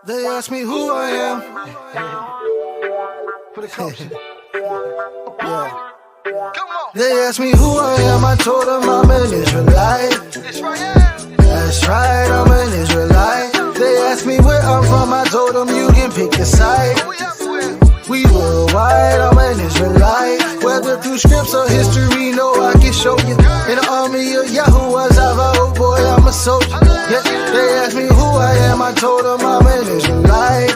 They ask me who I am. For the culture. Yeah. They ask me who I am. I told them I'm an Israelite. That's right, I'm an Israelite. They ask me where I'm from. I told them you can pick a side. We worldwide, I'm an Israelite. Whether through scripts or history, no, I can show you. In the army of Yahuwah, oh boy, I'm a soldier. Yeah, they ask me who I am, I told them I'm an Israelite.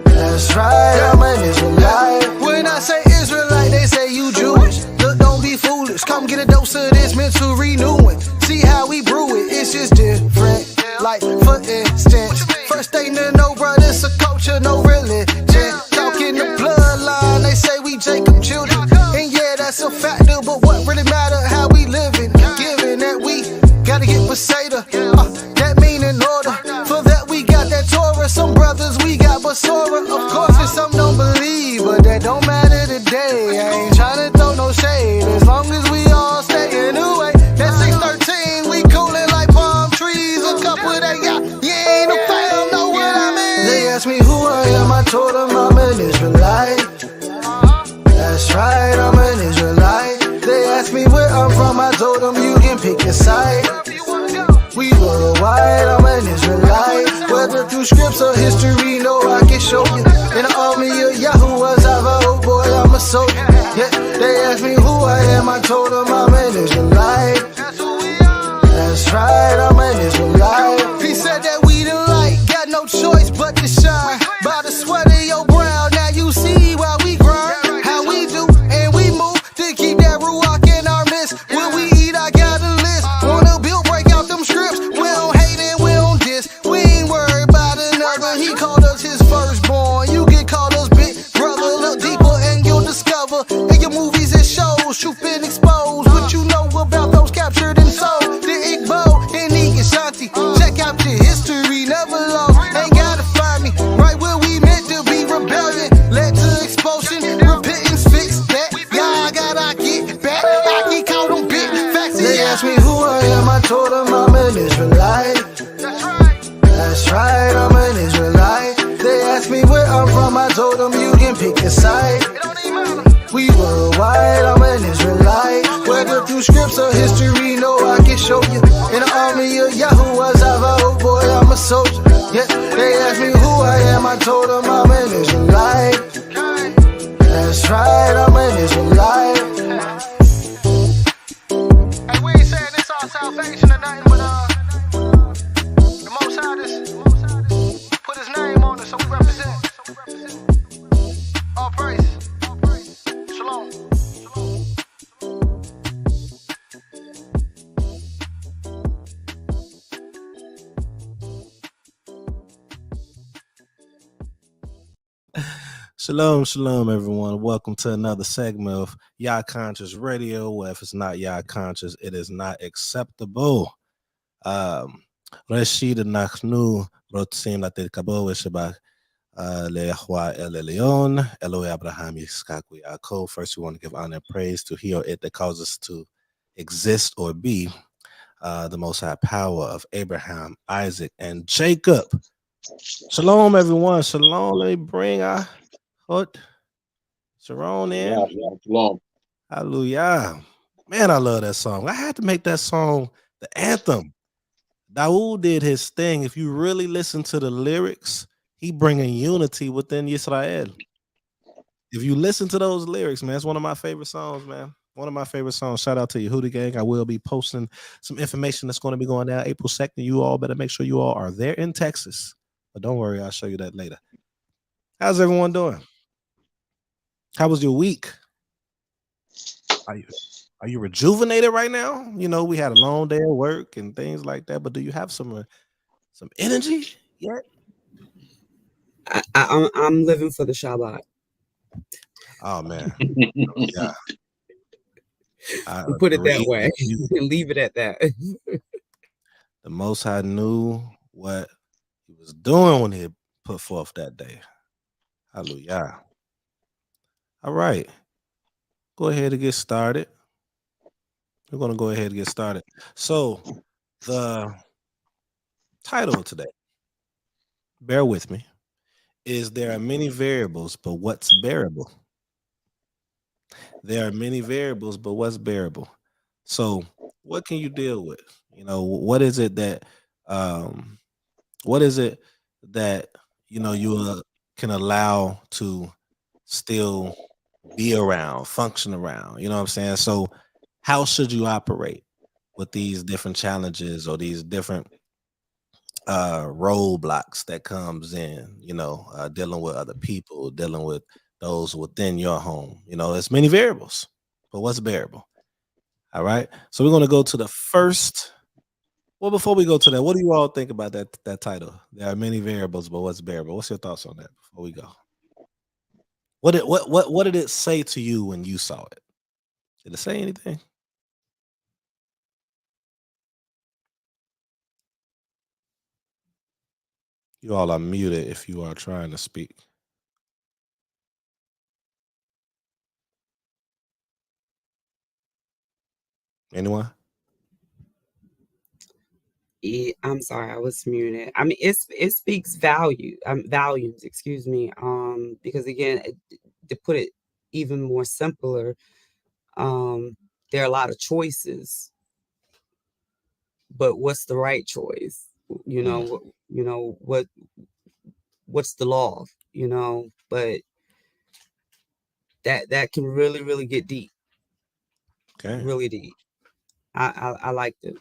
That's right, I'm an Israelite. When I say Israelite, they say you Jewish. Look, don't be foolish, come get a dose of this mental renewing. See how we brew it, it's just different. Like, for instance, first thing to know, brother, it's a culture, no religion. Talking the bloodline, they say we Jacob children. And yeah, that's a factor, but what really matter, how we living? Given that we gotta get Beseda, that mean in order. For that we got that Torah, some brothers we got Basora. Of course, and some don't believe, but that don't matter today. I ain't tryna throw no shade, as long as we all stay in the way. That 613, we coolin' like palm trees. A couple they got, you ain't a fam, know what I mean? They ask me who I am, I told them I'm an Israelite. That's right, I'm an Israelite. They ask me where I'm from, I told them you can pick a side. We worldwide, I'm an Israelite. Whether through scripts or history, no, I can show you. In the army of Yahuwah, oh boy, I'm a soldier. Yeah, they ask me who I am, I told them I'm an Israelite. That's right, I'm an Israelite. He said that we the light, got no choice but to shine. By the sweat of your brow, now you see why we grind. How we do, and we move to keep that ruach in our midst. When we eat, I got a list. Wanna build, break out them scripts. We don't hate and we don't diss. We ain't worried about another. He called us his firstborn. You get called us big brother. Look deeper and you'll discover. In your movies and shows, truth been exposed. What you know about those captured and sold. The Igbo and the Ashanti. Check out your history, never lost. Ain't gotta find me. Right where we meant to be, rebellion led to expulsion. Repentance fixed that. Y'all gotta get back. I can call them big facts. They ask me who I am, I told them I'm an Israelite. That's right, I'm an Israelite. They ask me where I'm from, I told them you can pick a side. We worldwide, I'm an Israelite. Whether through scripts or history, no, I can show you. In the army of Yahuwah, oh boy, I'm a soldier. Yeah, they ask me who I am, I told them I'm an Israelite. That's right, I'm an Israelite. Hey, we ain't saying this our salvation or nothing, but the Most High just put his name on it, so we represent. All praise. Shalom. Shalom, everyone. Welcome to another segment of YAH Conscience Radio, where if it's not YAH Conscious, it is not acceptable. ראשית, אנחנו רוצים לתת כבוד ושבח ליהוה אל עליון, אלוהי אברהם, יצחק ויעקב. First, we want to give honor and praise to he or it that causes us to exist or be, the most high power of Abraham, Isaac, and Jacob. Shalom, everyone. Shalom. Let me bring our Hot Sharon in. Shalom. Hallelujah. Man, I love that song. I had to make that song the anthem. Dawood did his thing. If you really listen to the lyrics, he bringing unity within Israel. If you listen to those lyrics, man, it's one of my favorite songs, man. One of my favorite songs. Shout out to Yehuda Gang. I will be posting some information that's going to be going down April 2nd. You all better make sure you all are there in Texas. But don't worry, I'll show you that later. How's everyone doing? How was your week? Are you rejuvenated right now? You know, we had a long day of work and things like that, but do you have some energy yet? I'm living for the Shabbat. Oh man, yeah. Put it that way. Leave it at that. The Most High knew what he was doing when he put forth that day. Hallelujah. All right, go ahead and get started. We're going to go ahead and get started. So, the title of today, bear with me, is There Are Many Variables, but What's Bearable? There are many variables, but what's bearable? So, what can you deal with? What is it that, um, what is it that you can allow to still be around, function around? You know what I'm saying? So, how should you operate with these different challenges or these different roadblocks that comes in? Dealing with other people, dealing with those within your home. It's many variables, but what's bearable? All right. So we're gonna go to the first. Well, before we go to that, what do you all think about that title? There are many variables, but what's bearable? What's your thoughts on that before we go? What did it say to you when you saw it? Did it say anything? You all are muted if you are trying to speak. Anyone? I'm sorry, I was muted. I mean, it speaks volumes, excuse me. Because again, to put it even more simpler, there are a lot of choices, but what's the right choice? What's the law? But that can really, really get deep, Okay. really deep. I liked it.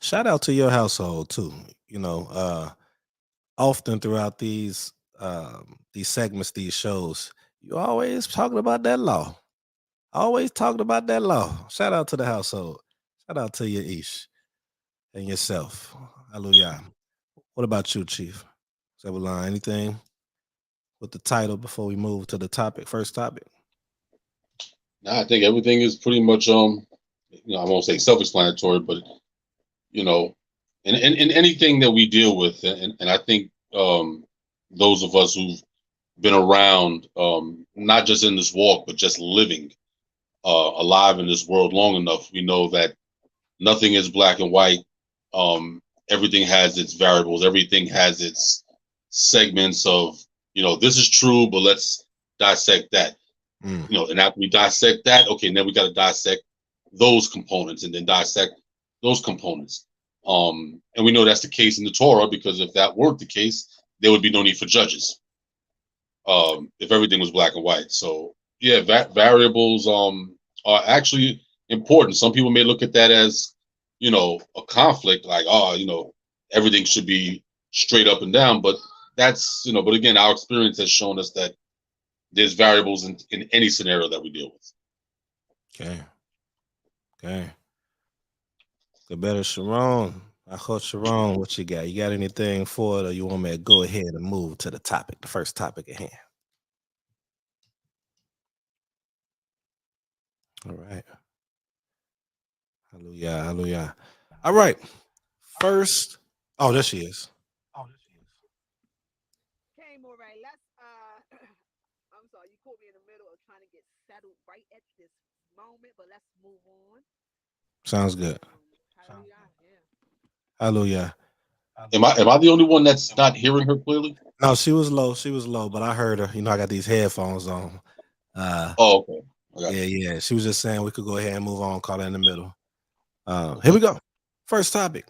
Shout out to your household too. Often throughout these segments, these shows, you always talking about that law. Always talking about that law. Shout out to the household. Shout out to your Ish and yourself. Hallelujah. What about you, Chief? Zebulon, anything with the title before we move to the topic? First topic. I think everything is pretty much I won't say self-explanatory, but in anything that we deal with, and I think those of us who've been around, not just in this walk, but just living alive in this world long enough, we know that nothing is black and white. Everything has its variables. Everything has its segments of, this is true, but let's dissect that. And after we dissect that, okay, then we got to dissect those components and then dissect those components. And we know that's the case in the Torah, because if that weren't the case, there would be no need for judges. If everything was black and white. So yeah, variables are actually important. Some people may look at that as, a conflict, like, everything should be straight up and down. But that's, but again, our experience has shown us that there's variables in any scenario that we deal with. Okay. The better Sharon. I hope Sharon, what you got? You got anything for it, or you want me to go ahead and move to the topic, the first topic at hand? All right. Hallelujah. Hallelujah. All right. First. Oh, there she is. Okay, all right. Let's I'm sorry, you caught me in the middle of trying to get settled right at this moment, but let's move on. Sounds good. Hallelujah. Hallelujah. Am I the only one that's not hearing her clearly? No, she was low. She was low, but I heard her. I got these headphones on. Okay. Yeah. She was just saying we could go ahead and move on, call her in the middle. Here we go. First topic.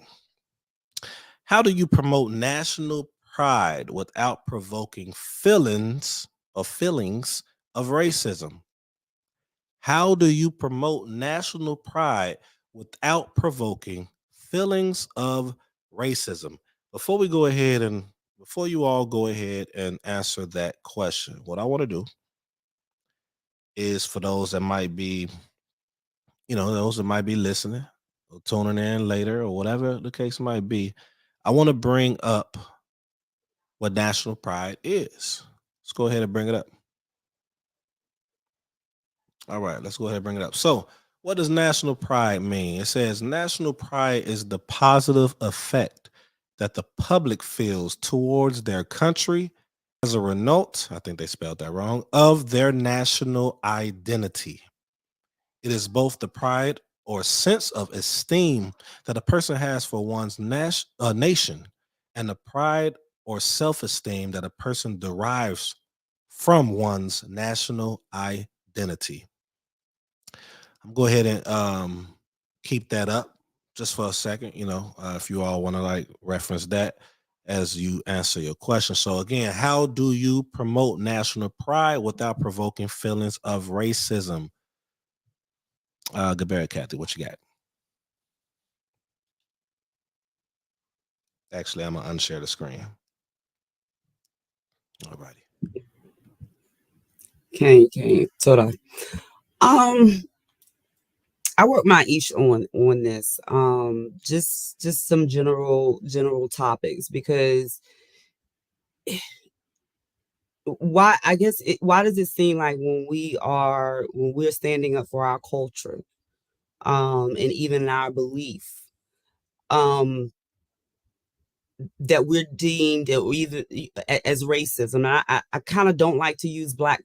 How do you promote national pride without provoking feelings of racism? How do you promote national pride without provoking feelings of racism? Before you all go ahead and answer that question, what I want to do is, for those that might be, those that might be listening or tuning in later or whatever the case might be, I want to bring up what national pride is. Let's go ahead and bring it up. All right, let's go ahead and bring it up. So, what does national pride mean? It says national pride is the positive effect that the public feels towards their country as a result, I think they spelled that wrong, of their national identity. It is both the pride or sense of esteem that a person has for one's nation and the pride or self-esteem that a person derives from one's national identity. I'm go ahead and keep that up just for a second. If you all want to like reference that as you answer your question. So again, how do you promote national pride without provoking feelings of racism? Gabriel, Kathy, what you got? Actually, I'm gonna unshare the screen. Alrighty. Okay. So I work my ish on this. Just some general topics, because why does it seem like when we're standing up for our culture, and even our belief, that we're deemed or either as racism. And I kind of don't like to use Black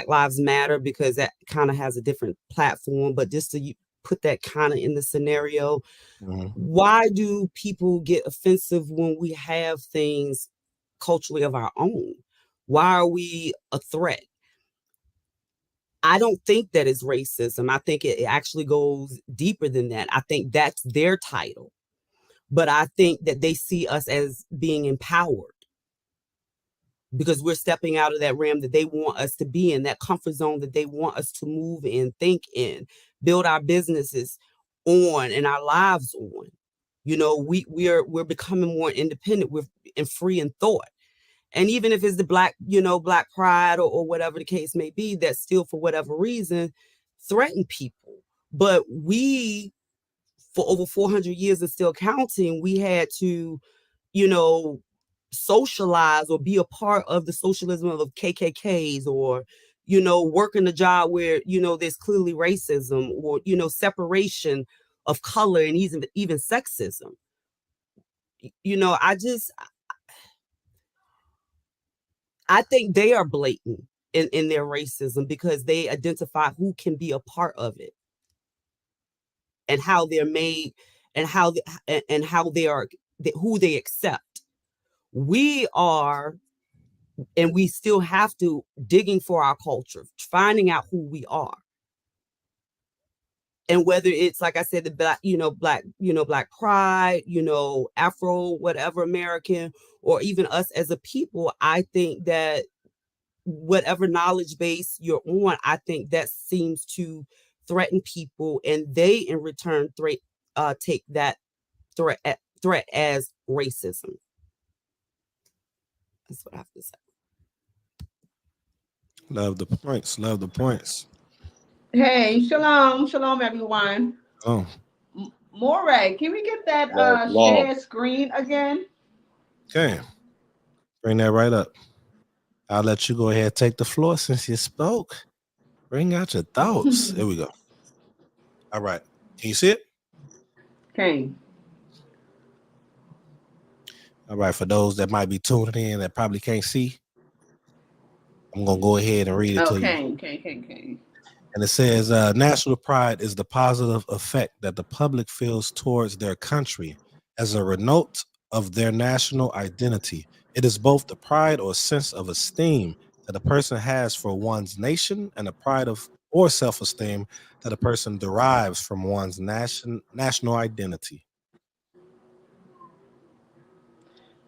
Lives Matter, because that kind of has a different platform, but just to put that kind of in the scenario, why do people get offensive when we have things culturally of our own? Why are we a threat? I don't think that is racism. I think it actually goes deeper than that. I think that's their title. But I think that they see us as being empowered, because we're stepping out of that realm that they want us to be in, that comfort zone that they want us to move in, think in, build our businesses on, and our lives on. We're becoming more independent. We're free in thought. And even if it's the Black pride or whatever the case may be, that still, for whatever reason, threaten people. But we, for over 400 years and still counting, we had to, socialize or be a part of the socialism of KKKs, or, working a job where, there's clearly racism, or, separation of color, and even sexism. I think they are blatant in their racism, because they identify who can be a part of it, and how they're made, and how they are, who they accept. We are, and we still have to, digging for our culture, finding out who we are. And whether it's, like I said, the black pride, Afro, whatever, American, or even us as a people, I think that whatever knowledge base you're on, I think that seems to threaten people, and they in return take that threat as racism. That's what I have to say. Love the points. Hey, shalom, everyone. Oh, Moray, can we get that share screen again? okay. Bring that right up. I'll let you go ahead and take the floor since you spoke. Bring out your thoughts. Here we go. All right. Can you see it? Okay. All right. For those that might be tuning in that probably can't see, I'm going to go ahead and read it to you. Okay. And it says, national pride is the positive effect that the public feels towards their country as a result of their national identity. It is both the pride or sense of esteem that a person has for one's nation and the pride of or self-esteem that a person derives from one's national identity.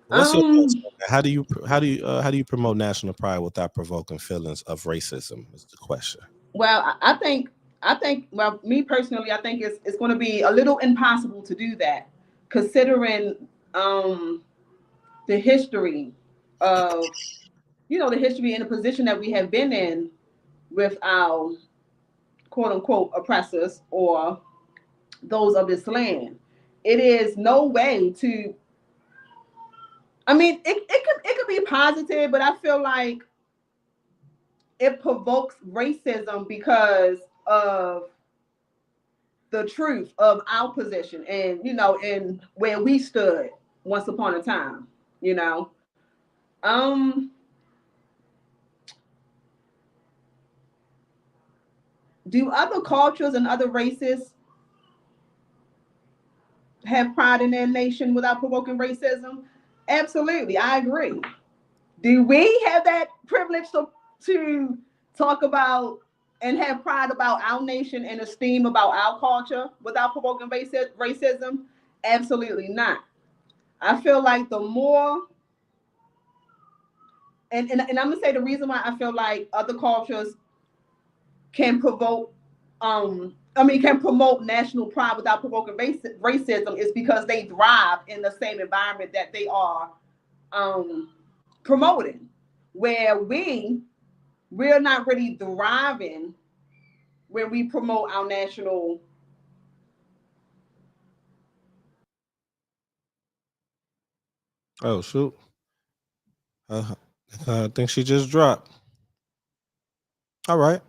What's your thoughts on that? How do you promote national pride without provoking feelings of racism? Is the question. Well, I think, well, me personally, I think it's going to be a little impossible to do that, considering the history of, the history and the position that we have been in with our quote unquote oppressors, or those of this land. It is no way to, I mean, it could be positive, but I feel like it provokes racism because of the truth of our position, and and where we stood once upon a time. Um Do other cultures and other races have pride in their nation without provoking racism? Absolutely, I agree. Do we have that privilege to talk about and have pride about our nation and esteem about our culture without provoking racism? Absolutely not. I feel like the more, and I'm gonna say the reason why I feel like other cultures can provoke, can promote national pride without provoking racism is because they thrive in the same environment that they are promoting, where we're not really thriving when we promote our national. Oh shoot! Uh, I think she just dropped. All right,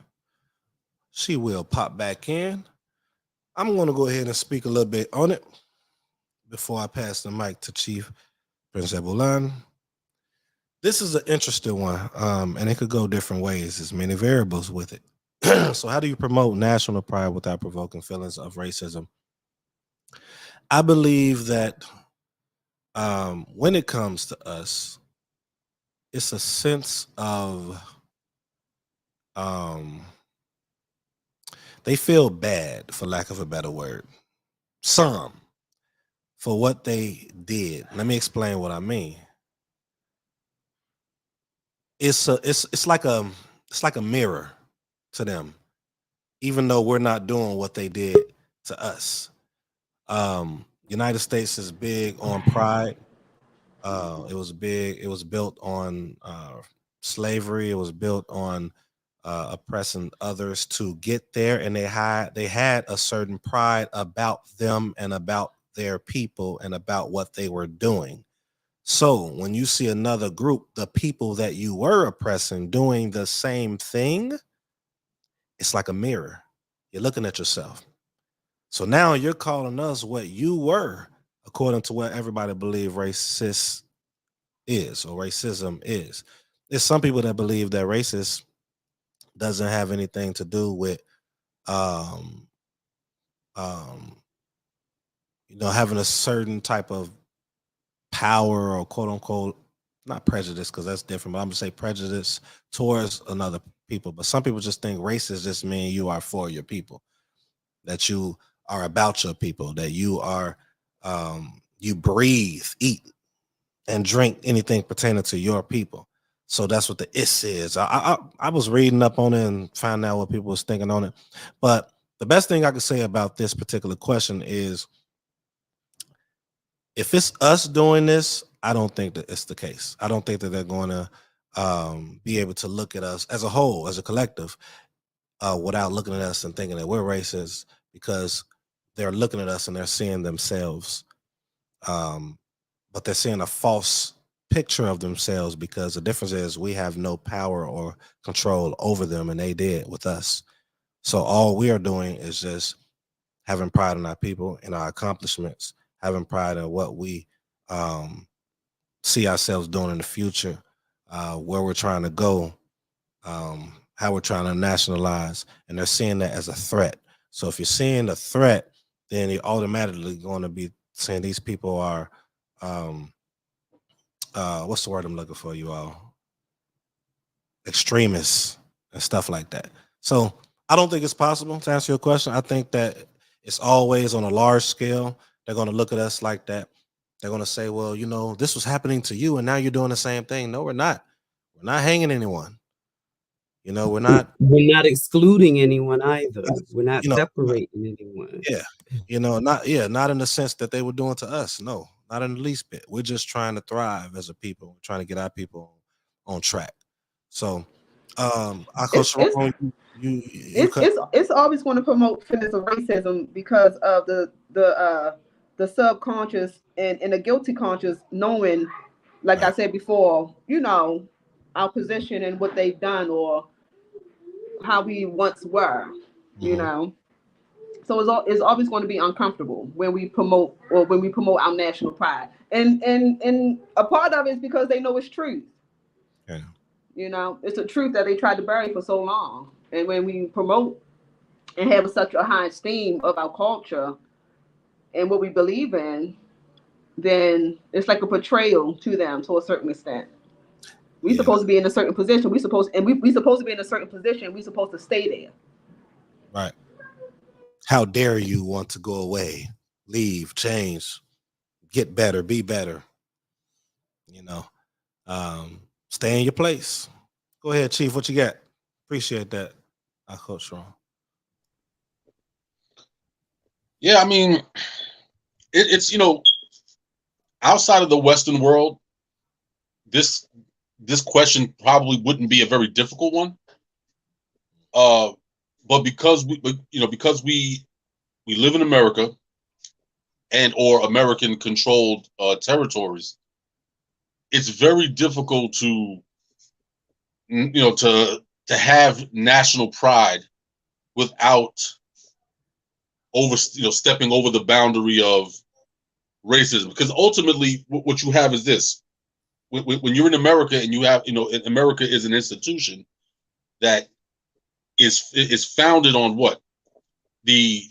she will pop back in. I'm going to go ahead and speak a little bit on it before I pass the mic to Chief Prince Ebulan. This is an interesting one, and it could go different ways. There's many variables with it. So, how do you promote national pride without provoking feelings of racism? I believe that when it comes to us, it's a sense of they feel bad, for lack of a better word, some for what they did. Let me explain what I mean. It's like a mirror to them, even though we're not doing what they did to us. United States is big on pride. It was big. It was built on slavery. It was built on oppressing others to get there, and they had a certain pride about them and about their people and about what they were doing. So when you see another group, the people that you were oppressing, doing the same thing, it's like a mirror. You're looking at yourself. So now you're calling us what you were, according to what everybody believes racist is or racism is. There's some people that believe that racist doesn't have anything to do with um um having a certain type of power or quote unquote, not prejudice, because that's different, but I'm gonna say prejudice towards another people. But some people just think racist just mean you are for your people, that you are about your people, that you are you breathe, eat, and drink anything pertaining to your people. So that's what the is. I was reading up on it and finding out what people was thinking on it. But the best thing I could say about this particular question is, if it's us doing this, I don't think that it's the case. I don't think that they're going to be able to look at us as a whole, as a collective, without looking at us and thinking that we're racist, because they're looking at us and they're seeing themselves. But they're seeing a false picture of themselves, because the difference is we have no power or control over them, and they did with us. So all we are doing is just having pride in our people and our accomplishments, having pride in what we see ourselves doing in the future, where we're trying to go, how we're trying to nationalize, and they're seeing that as a threat. So if you're seeing a threat, then you're automatically going to be saying these people are what's the word I'm looking for, you all? Extremists and stuff like that. So I don't think it's possible, to answer your question. I think that it's always on a large scale. They're going to look at us like that. They're going to say, well, this was happening to you and now you're doing the same thing. No, we're not. We're not hanging anyone. We're not excluding anyone either. We're not separating anyone. Not in the sense that they were doing to us. No, not in the least bit. We're just trying to thrive as a people. We're trying to get our people on track. So, it's always going to promote feelings of racism because of the subconscious and the guilty conscious knowing, like I said before, our position and what they've done or how we once were, So it's always going to be uncomfortable when we promote our national pride, and a part of it is because they know it's truth. Yeah. It's a truth that they tried to bury for so long, and when we promote and have such a high esteem of our culture and what we believe in, then it's like a betrayal to them to a certain extent. We supposed to be in a certain position. We supposed to be in a certain position. We supposed to stay there. Right. How dare you want to go away, leave, change, get better, be better. You know, stay in your place. Go ahead, Chief. What you got? Appreciate that. I Coach Strong. Yeah, I mean, it's outside of the Western world, this question probably wouldn't be a very difficult one. But because we live in America and or American controlled territories, it's very difficult to have national pride without stepping over the boundary of racism. Because ultimately, what you have is this: when you're in America and you have, America is an institution that is founded on what? The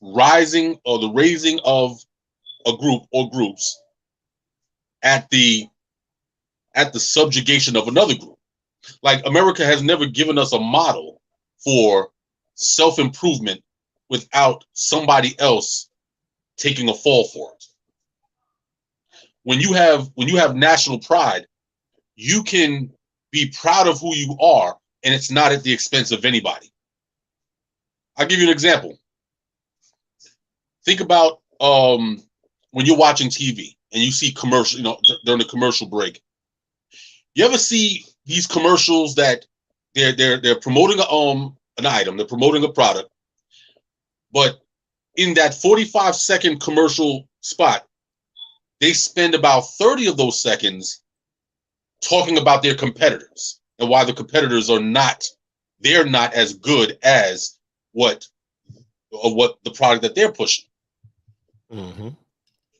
rising or the raising of a group or groups at the subjugation of another group. Like, America has never given us a model for self-improvement without somebody else taking a fall for it. When you have national pride, you can be proud of who you are, and it's not at the expense of anybody. I'll give you an example. Think about when you're watching TV and you see commercial, during the commercial break. You ever see these commercials that they're promoting an item, they're promoting a product, but in that 45-second commercial spot, they spend about 30 of those seconds talking about their competitors and why the competitors are not as good as what the product that they're pushing. Mm-hmm.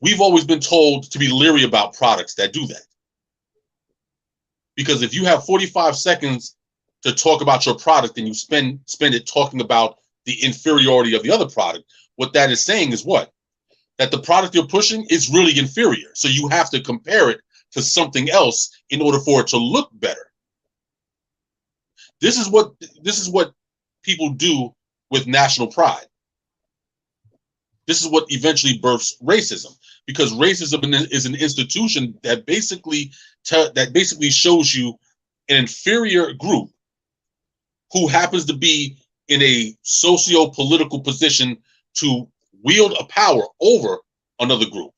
We've always been told to be leery about products that do that. Because if you have 45 seconds to talk about your product and you spend it talking about the inferiority of the other product, what that is saying is what? That the product you're pushing is really inferior. So you have to compare it to something else in order for it to look better. This is what people do with national pride. This is what eventually births racism, because racism is an institution that basically shows you an inferior group who happens to be in a socio-political position to wield a power over another group,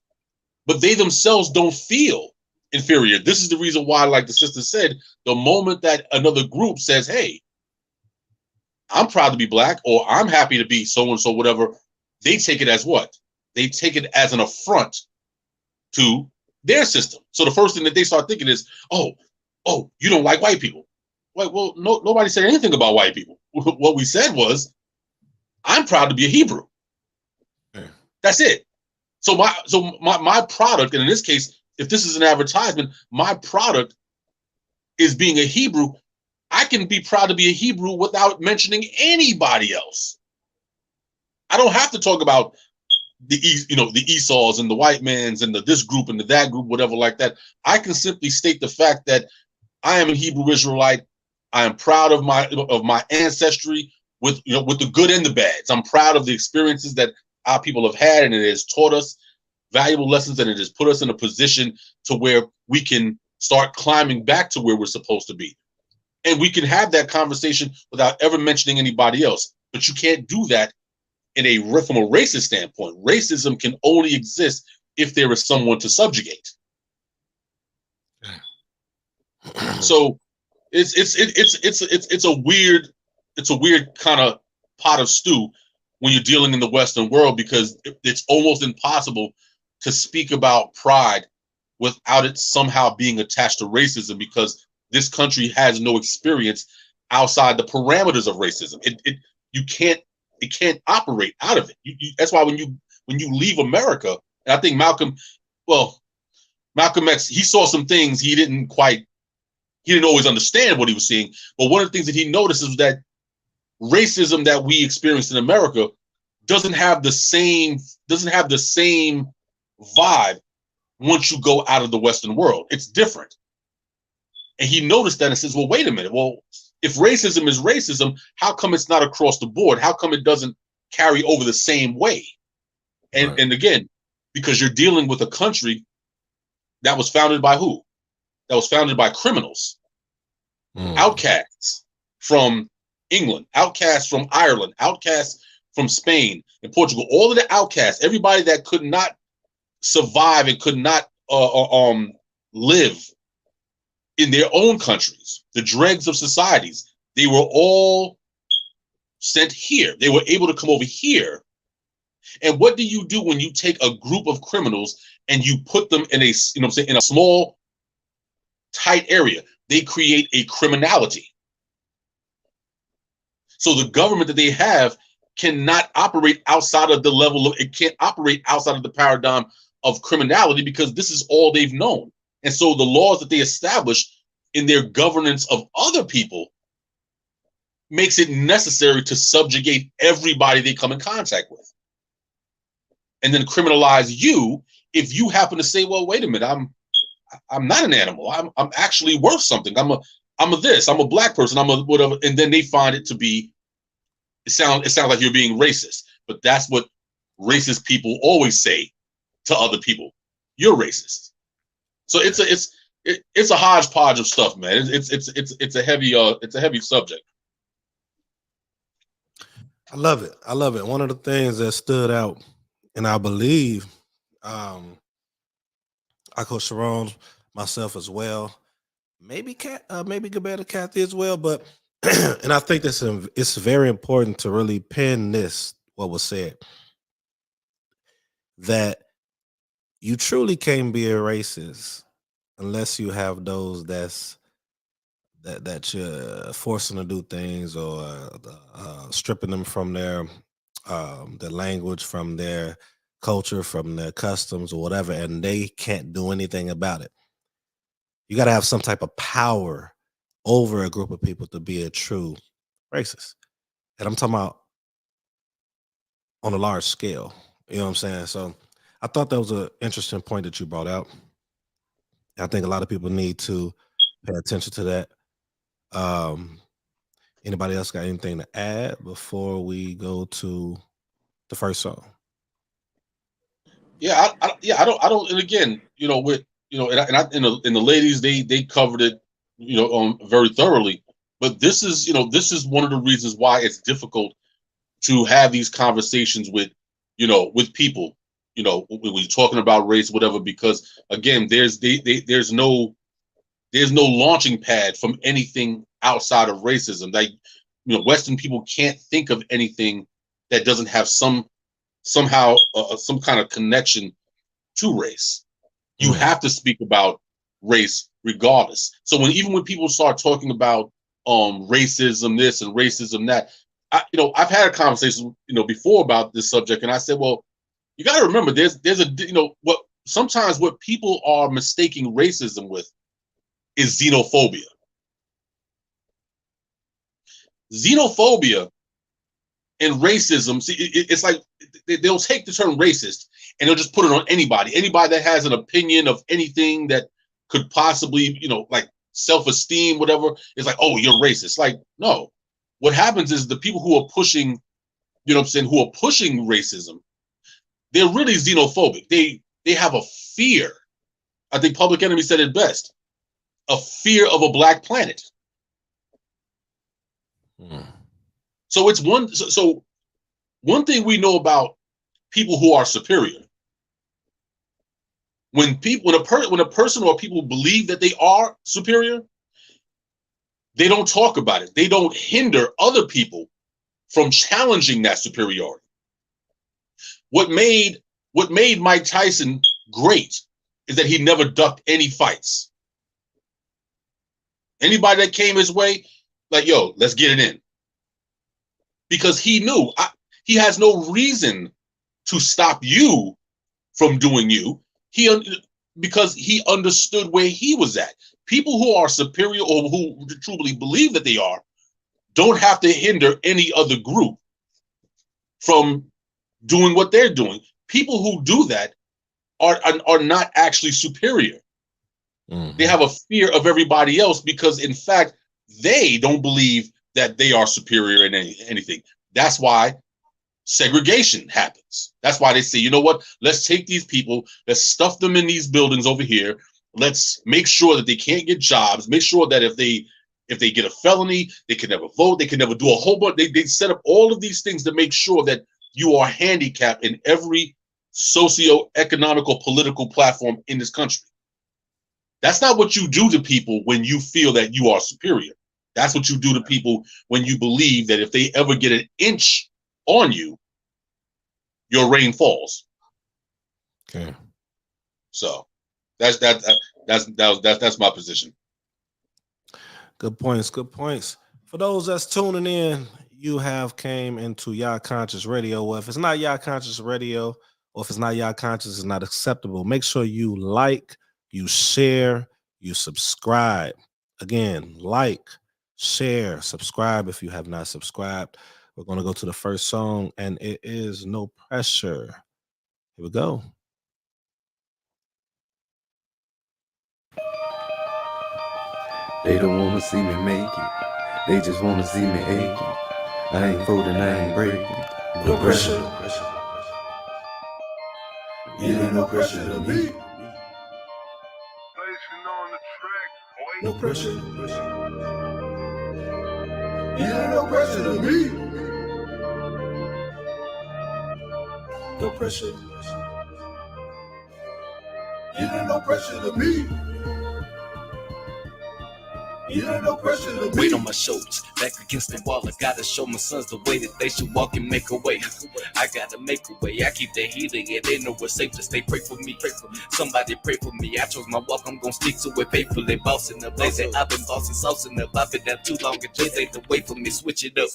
but they themselves don't feel inferior. This is the reason why, like the sister said, the moment that another group says, hey, I'm proud to be black, or I'm happy to be so-and-so, whatever, they take it as what? They take it as an affront to their system. So the first thing that they start thinking is, oh, you don't like white people. Well, nobody said anything about white people. What we said was, I'm proud to be a Hebrew. Yeah. That's it. So my product, and in this case, if this is an advertisement, my product is being a Hebrew. I can be proud to be a Hebrew without mentioning anybody else. I don't have to talk about the Esau's and the white man's and the this group and the that group, whatever like that. I can simply state the fact that I am a Hebrew Israelite. I am proud of my ancestry with the good and the bads. I'm proud of the experiences that our people have had, and it has taught us valuable lessons, and it has put us in a position to where we can start climbing back to where we're supposed to be. And we can have that conversation without ever mentioning anybody else. But you can't do that from a racist standpoint. Racism can only exist if there is someone to subjugate. So it's a weird kind of pot of stew when you're dealing in the Western world, because it's almost impossible to speak about pride without it somehow being attached to racism, because this country has no experience outside the parameters of racism. It can't operate out of it. That's why when you leave America, and I think Malcolm X, he saw some things he didn't always understand what he was seeing. But one of the things that he noticed is that racism that we experience in America doesn't have the same vibe once you go out of the Western world. It's different. And he noticed that and says, well, wait a minute. Well, if racism is racism, how come it's not across the board? How come it doesn't carry over the same way? And, and again, because you're dealing with a country that was founded by who? That was founded by criminals, outcasts from England, outcasts from Ireland, outcasts from Spain and Portugal. All of the outcasts, everybody that could not survive and could not live in their own countries, the dregs of societies, they were all sent here. They were able to come over here. And what do you do when you take a group of criminals and you put them in a, in a small, tight area? They create a criminality. So the government that they have cannot operate outside of the level of, it can't operate outside of the paradigm of criminality, because this is all they've known. And so the laws that they establish in their governance of other people makes it necessary to subjugate everybody they come in contact with. And then criminalize you if you happen to say, well, wait a minute, I'm not an animal. I'm actually worth something. I'm a this, I'm a black person, I'm a whatever. And then they find it to be, it sounds like you're being racist. But that's what racist people always say to other people. You're racist. So it's a hodgepodge of stuff, man. It's a heavy subject. I love it. I love it. One of the things that stood out, and I believe I Coach Sharon, myself as well, maybe Gabetta Kathy as well, but and I think it's very important to really pin this, what was said, that you truly can't be a racist unless you have those that you're forcing to do things, or stripping them from their language, from their culture, from their customs, or whatever, and they can't do anything about it. You got to have some type of power over a group of people to be a true racist. And I'm talking about on a large scale. You know what I'm saying? So I thought that was an interesting point that you brought out. I think a lot of people need to pay attention to that. Anybody else got anything to add before we go to the first song? Yeah, I don't. And again, with and the ladies, they covered it, very thoroughly. But this is one of the reasons why it's difficult to have these conversations with people, when we're talking about race, whatever, because again, there's no launching pad from anything outside of racism. Like, Western people can't think of anything that doesn't have somehow some kind of connection to race. You have to speak about race regardless. So even when people start talking about racism this and racism that, I've had a conversation before about this subject, and I said, well, you got to remember, there's what people are mistaking racism with is xenophobia. Xenophobia and racism, see, it's like they'll take the term racist and they'll just put it on anybody that has an opinion of anything that could possibly, like self-esteem, whatever. It's like, oh, you're racist. Like, no. What happens is the people who are pushing, who are pushing racism, they're really xenophobic. They have a fear. I think Public Enemy said it best. A fear of a black planet. So it's one thing we know about people who are superior. When a person or people believe that they are superior, they don't talk about it. They don't hinder other people from challenging that superiority. What made Mike Tyson great is that he never ducked any fights. Anybody that came his way, like, yo, let's get it in. Because he knew he has no reason to stop you from doing you. Because he understood where he was at. People who are superior or who truly believe that they are, don't have to hinder any other group from doing what they're doing. People who do that are not actually superior. Mm-hmm. They have a fear of everybody else because, in fact, they don't believe that they are superior in anything. That's why segregation happens. That's why they say, you know what? Let's take these people, let's stuff them in these buildings over here. Let's make sure that they can't get jobs. Make sure that if they get a felony, they can never vote. They can never do a whole bunch. They set up all of these things to make sure that you are handicapped in every socio-economical political platform in this country. That's not what you do to people when you feel that you are superior. That's what you do to people when you believe that if they ever get an inch on you, your rain falls. Okay. So that's my position. Good points. Good points. For those that's tuning in, you have came into YAH Conscious Radio. Well, if it's not YAH Conscious Radio, or if it's not YAH Conscious, it's not acceptable. Make sure you like, you share, you subscribe. Again, like, share, subscribe if you have not subscribed. We're going to go to the first song, and it is No Pressure. Here we go. They don't want to see me make it. They just want to see me aching. I ain't folding, I ain't breaking. No pressure. It ain't no pressure to me. No pressure. It ain't no pressure to me. No pressure. It ain't no pressure to me. You ain't no pressure to weight on my shoulders, back against the wall. I gotta show my sons the way that they should walk and make a way. I gotta make a way. I keep the healing, and they know it's safe to stay. Pray for me, somebody pray for me. I chose my walk, I'm gonna stick to it faithfully. Bossing the blazing, I've been bossing, saucing up. I've been down too long, and just ain't the way for me. Switch it up.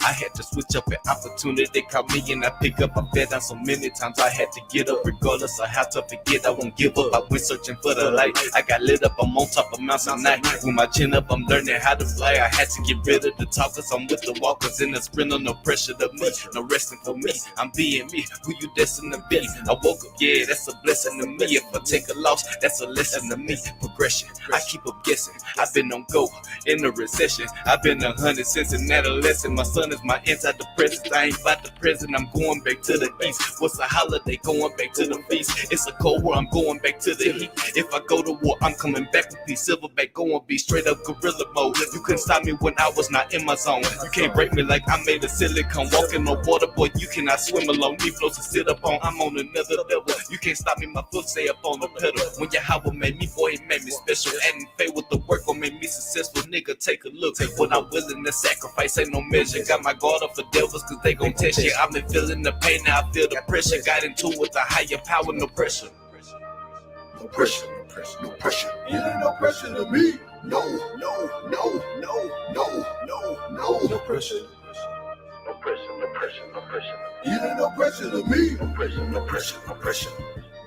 I had to switch up an opportunity. They called me and I pick up. I fell down so many times I had to get up, regardless of how tough it get. I won't give up. I went searching for the light. I got lit up. I'm on top of Mount Sinai with my chin up. I'm learning how to fly. I had to get rid of the talkers. I'm with the walkers in the sprinter. No pressure to me, no resting for me. I'm being me, who you destined to be. I woke up, yeah, that's a blessing to me. If I take a loss, that's a lesson to me. Progression, I keep up guessing. I've been on go in a recession. I've been 100 since an adolescent. My son is my antidepressant. I ain't about the present. I'm going back to the east. What's a holiday? Going back to the feast. It's a cold war. I'm going back to the heat. If I go to war, I'm coming back with peace. Silverback going be straight up gorilla mode. You couldn't stop me when I was not in my zone. You can't break me like I made of silicone. Walking on water, boy, you cannot swim alone. Need floats to sit up on. I'm on another level. You can't stop me, my foot stay up on the pedal. When YAH made me, boy, it made me special. Adding faith with the work or made me successful. Nigga, take a look. What I'm willing to sacrifice ain't no measure. Got my guard up for devils, cause they gon' test you. I've been feeling the pain, now I feel the pressure. Got into it with a higher power, no pressure. No pressure, no pressure, no pressure. It ain't no pressure to me. No, no, no, no, no, no, no. No pressure. No pressure, no pressure, no pressure. It ain't no pressure to me. No pressure, no pressure, no pressure.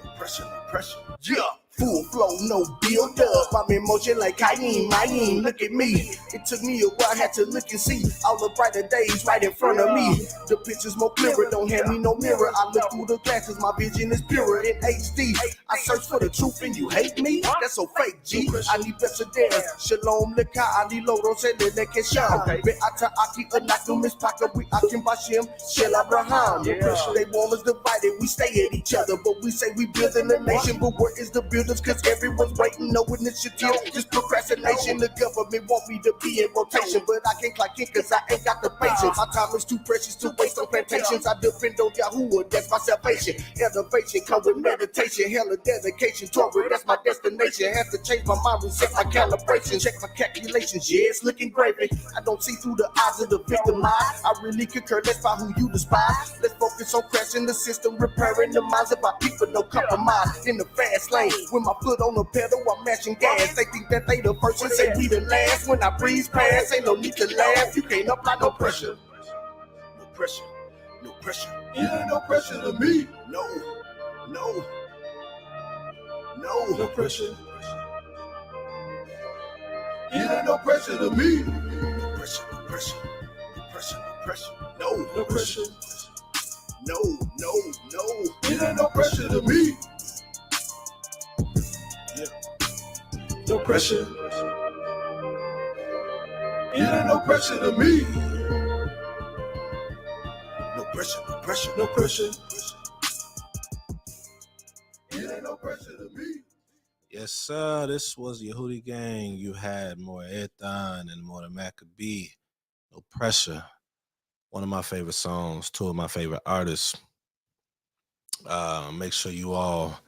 No pressure, no pressure. Yeah. Full flow, no build up. I'm in motion like Mayim. Look at me. It took me a while, had to look and see all the brighter days right in front of me. The picture's more clearer, don't hand me no mirror. I look through the glasses, my vision is purer in HD. I search for the truth and you hate me? That's so fake, G. I need better dance. Shalom leka, ali loro sele leke sham. Be'ata aki anakum mispaka, we akim bashim, shel Abraham. They want us divided, we stay at each other, but we say we building a nation. But where is the builders? Cause everyone's waiting, no initiative, just procrastination. The government want me to be in rotation, but I can't clock in cause I ain't got the patience. My time is too precious to waste on plantations. I depend on Yahuwah, that's my salvation. Elevation come with meditation, hella dedication. Torah, that's my destination. Have to change my mind, reset my calibration. Check my calculations, yeah, it's looking gravy. I don't see through the eyes of the victimized. I really concur, that's by who you despise. Let's focus on crashing the system, repairing the minds of our people, no compromise. In the fast lane, with my foot on the pedal, I'm mashing gas. They think that they the first and say we the last. When I breeze past, ain't no need to laugh. You can't apply no pressure. No pressure, no pressure. It ain't no pressure to me. No, no, no. No pressure. It ain't no pressure to me. No pressure, no pressure. pressure. It ain't no pressure to me. No pressure, no pressure, no pressure. It ain't no pressure to me. Yes, sir. This was Yehudi Gang. You had more Ethan and more Maccabee. No pressure. One of my favorite songs, two of my favorite artists. Make sure you all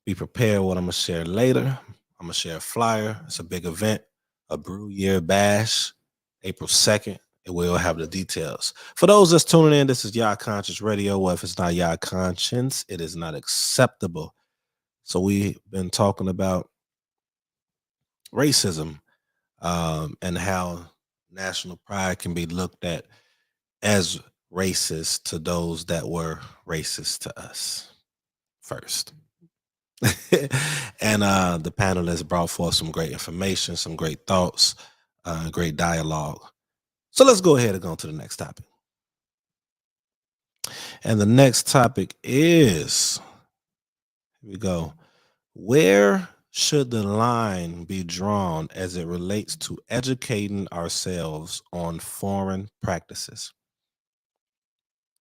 be prepared what I'm going to share later. I'm going to share a flyer. It's a big event, a Brew Year Bash, April 2nd. And we'll have the details. For those that's tuning in, this is YAH Conscience Radio. Well, if it's not YAH Conscience, it is not acceptable. So we've been talking about racism and how national pride can be looked at as racist to those that were racist to us first. And the panelists brought forth some great information, some great thoughts, great dialogue. So let's go ahead and go on to the next topic. And the next topic is, here we go. Where should the line be drawn as it relates to educating ourselves on foreign practices?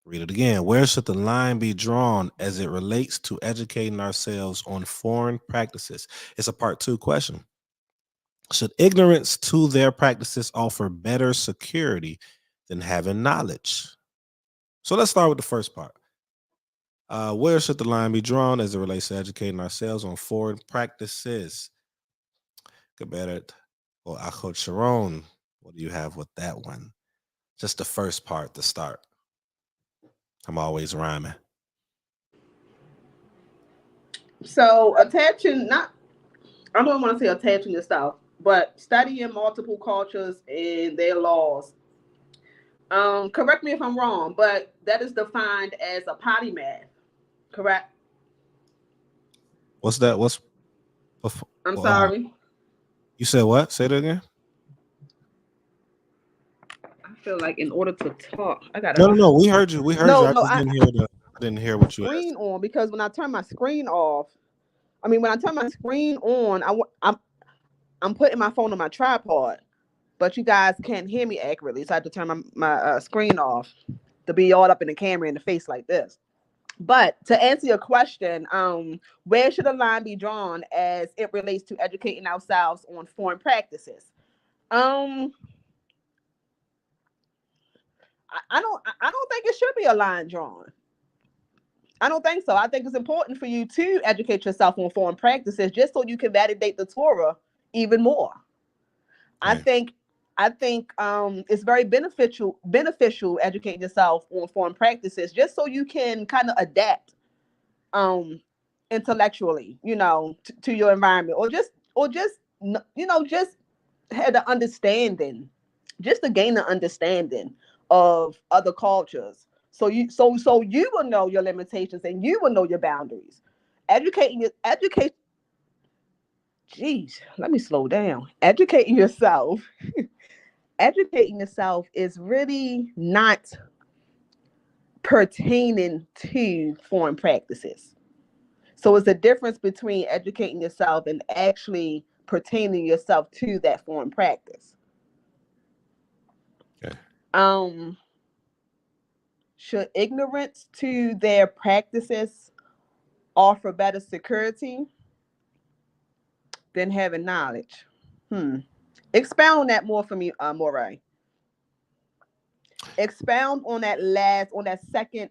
Read it again. Where should the line be drawn as it relates to educating ourselves on foreign practices? It's a part 2 question. Should ignorance to their practices offer better security than having knowledge? So let's start with the first part. Where should the line be drawn as it relates to educating ourselves on foreign practices? Geberit or Achot Sharon, what do you have with that one? Just the first part to start. I'm always rhyming. So I don't want to say attaching yourself, but studying multiple cultures and their laws. Correct me if I'm wrong, but that is defined as a polymath, correct? What's that? I'm sorry. You said what? Say that again. I feel like in order to talk, I gotta. No. We heard you. I didn't hear what you screen asked. on, because when I turn my screen off, when I turn my screen on, I'm putting my phone on my tripod, but you guys can't hear me accurately, so I have to turn my screen off to be all up in the camera in the face like this. But to answer your question, where should the line be drawn as it relates to educating ourselves on foreign practices? I don't think it should be a line drawn. I don't think so. I think it's important for you to educate yourself on foreign practices just so you can validate the Torah even more. Yeah. I think it's very beneficial educating yourself on foreign practices just so you can kind of adapt intellectually, to your environment, or just had an understanding, just to gain an understanding of other cultures. So you will know your limitations and you will know your boundaries. Geez, let me slow down. Educating yourself is really not pertaining to foreign practices. So it's a difference between educating yourself and actually pertaining yourself to that foreign practice. Okay. Should ignorance to their practices offer better security than having knowledge? Expound on that more for me, Moray. Expound on that second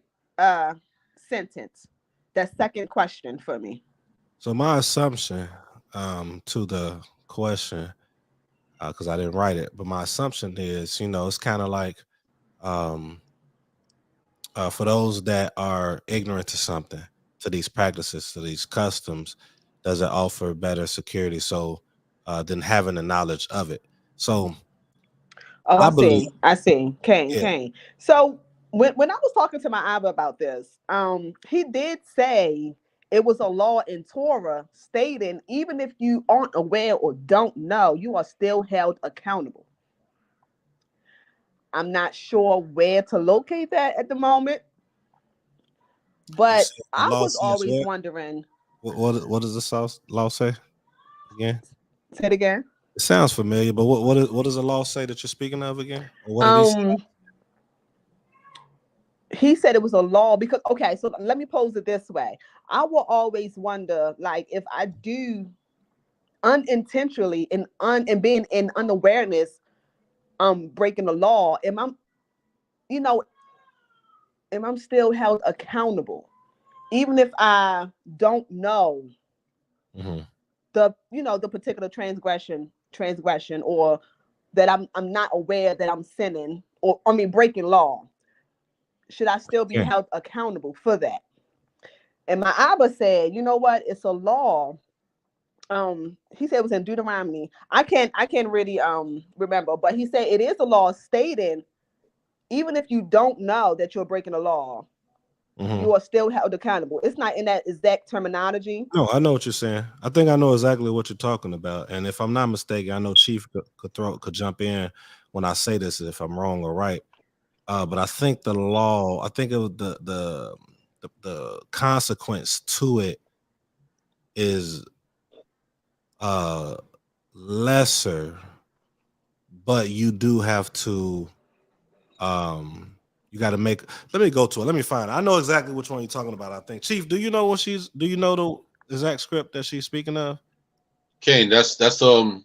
sentence, that second question for me. So my assumption to the question, because I didn't write it, but my assumption is, it's kind of like for those that are ignorant to something, to these practices, to these customs, does it offer better security than having the knowledge of it? So I see. Kane. So when I was talking to my Abba about this, he did say it was a law in Torah stating even if you aren't aware or don't know, you are still held accountable. I'm not sure where to locate that at the moment, but I was always wondering. What does the law say again? Say it again. It sounds familiar, but what does the law say that you're speaking of again? Or what did he say? He said it was a law because okay, so let me pose it this way. I will always wonder, like, if I do unintentionally and being in unawareness, breaking the law, am I still held accountable, even if I don't know the particular transgression, or that I'm not aware that I'm sinning, or breaking law. Should I still be held accountable for that? And my Abba said, you know what? It's a law. He said it was in Deuteronomy. I can't really remember, but he said it is a law stating, even if you don't know that you're breaking a law, you are still held accountable. It's not in that exact terminology. No, I know what you're saying. I think I know exactly what you're talking about. And if I'm not mistaken, I know Chief could jump in when I say this if I'm wrong or right. But I think the law, I think it was the consequence to it is lesser, but you do have to you got to make. Let me go to it. Let me find it. I know exactly which one you're talking about. I think Chief, do you know the exact script that she's speaking of? Kane, that's the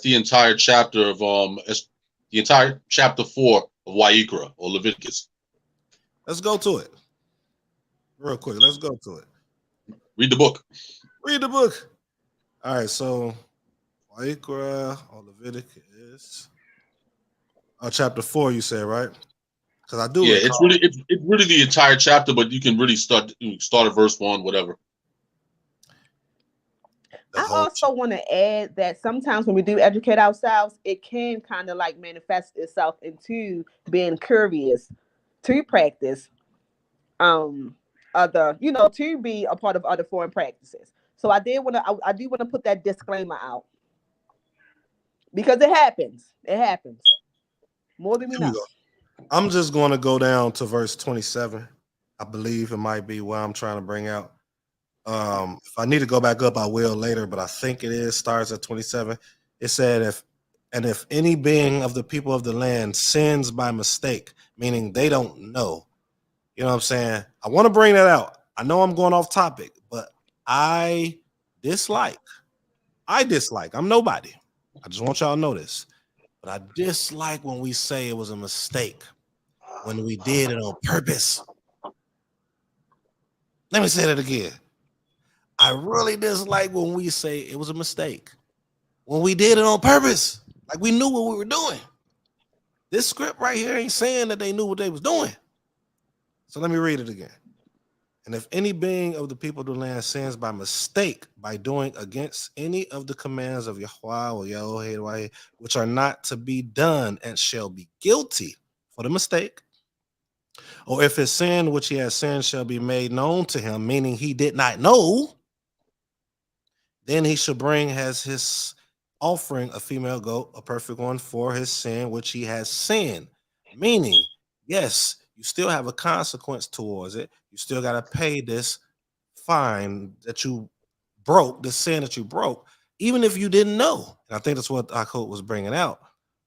entire chapter of the entire chapter 4 of YAH or Leviticus. Let's go to it real quick. Let's go to it. Read the book. Read the book. All right, so YAH or Leviticus, chapter 4. You said, right? Because I do. Yeah, it's really the entire chapter, but you can really start at verse 1, whatever. I also want to add that sometimes when we do educate ourselves, it can kind of like manifest itself into being curious to practice other, to be a part of other foreign practices. So I do want to put that disclaimer out, because it happens. It happens more than we know. I'm just going to go down to verse 27. I believe it might be what I'm trying to bring out. If I need to go back up, I will later, but I think it starts at 27. It said, if any being of the people of the land sins by mistake, meaning they don't know, you know what I'm saying? I want to bring that out. I know I'm going off topic, but I dislike. I'm nobody. I just want y'all to know this, but I dislike when we say it was a mistake, when we did it on purpose. Let me say that again. I really dislike when we say it was a mistake, when we did it on purpose, like we knew what we were doing. This script right here ain't saying that they knew what they was doing. So let me read it again. And if any being of the people of the land sins by mistake, by doing against any of the commands of YAH or YAH, which are not to be done, and shall be guilty for the mistake, or if his sin which he has sinned shall be made known to him, meaning he did not know, then he shall bring as his offering a female goat, a perfect one, for his sin which he has sinned. Meaning, yes, you still have a consequence towards it. You still got to pay this fine that you broke, the sin that you broke, even if you didn't know. And I think that's what YAH was bringing out.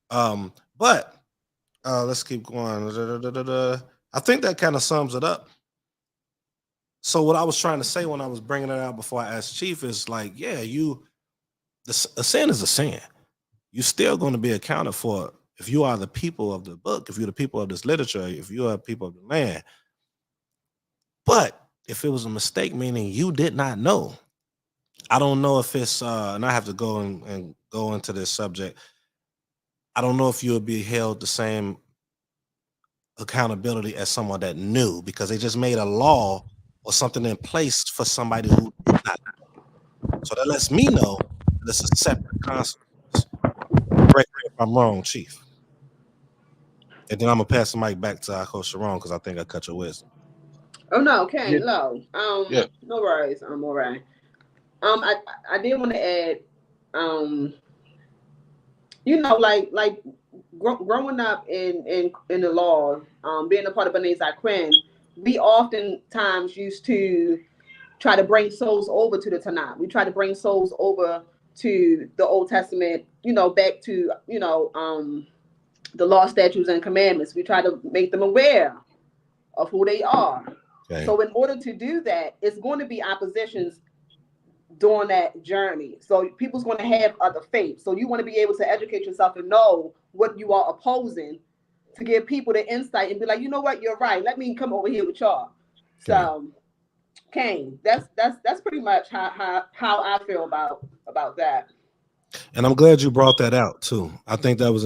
But let's keep going. I think that kind of sums it up. So what I was trying to say when I was bringing it out before I asked Chief is like, yeah, a sin is a sin. You're still going to be accounted for if you are the people of the book, if you're the people of this literature, if you are people of the land. But if it was a mistake, meaning you did not know, I don't know if it's, and I have to go and go into this subject. I don't know if you would be held the same accountability as someone that knew, because they just made a law or something in place for somebody who did not know. So that lets me know that it's a separate consequence. Correct me if I'm wrong, Chief. And then I'm gonna pass the mic back to YAH Sharon, because I think I cut your wisdom. Oh no, okay, no. No worries. I'm all right. I did want to add, like growing up in the law, being a part of B'nai Zakrin, we oftentimes used to try to bring souls over to the Tanakh. We try to bring souls over to the Old Testament, back to, the law, statutes, and commandments. We try to make them aware of who they are. Okay. So in order to do that, it's going to be oppositions during that journey. So people's going to have other faiths. So you want to be able to educate yourself and know what you are opposing, to give people the insight and be like, you know what, you're right. Let me come over here with y'all. So, Kane, that's pretty much how I feel about that. And I'm glad you brought that out too. I think that was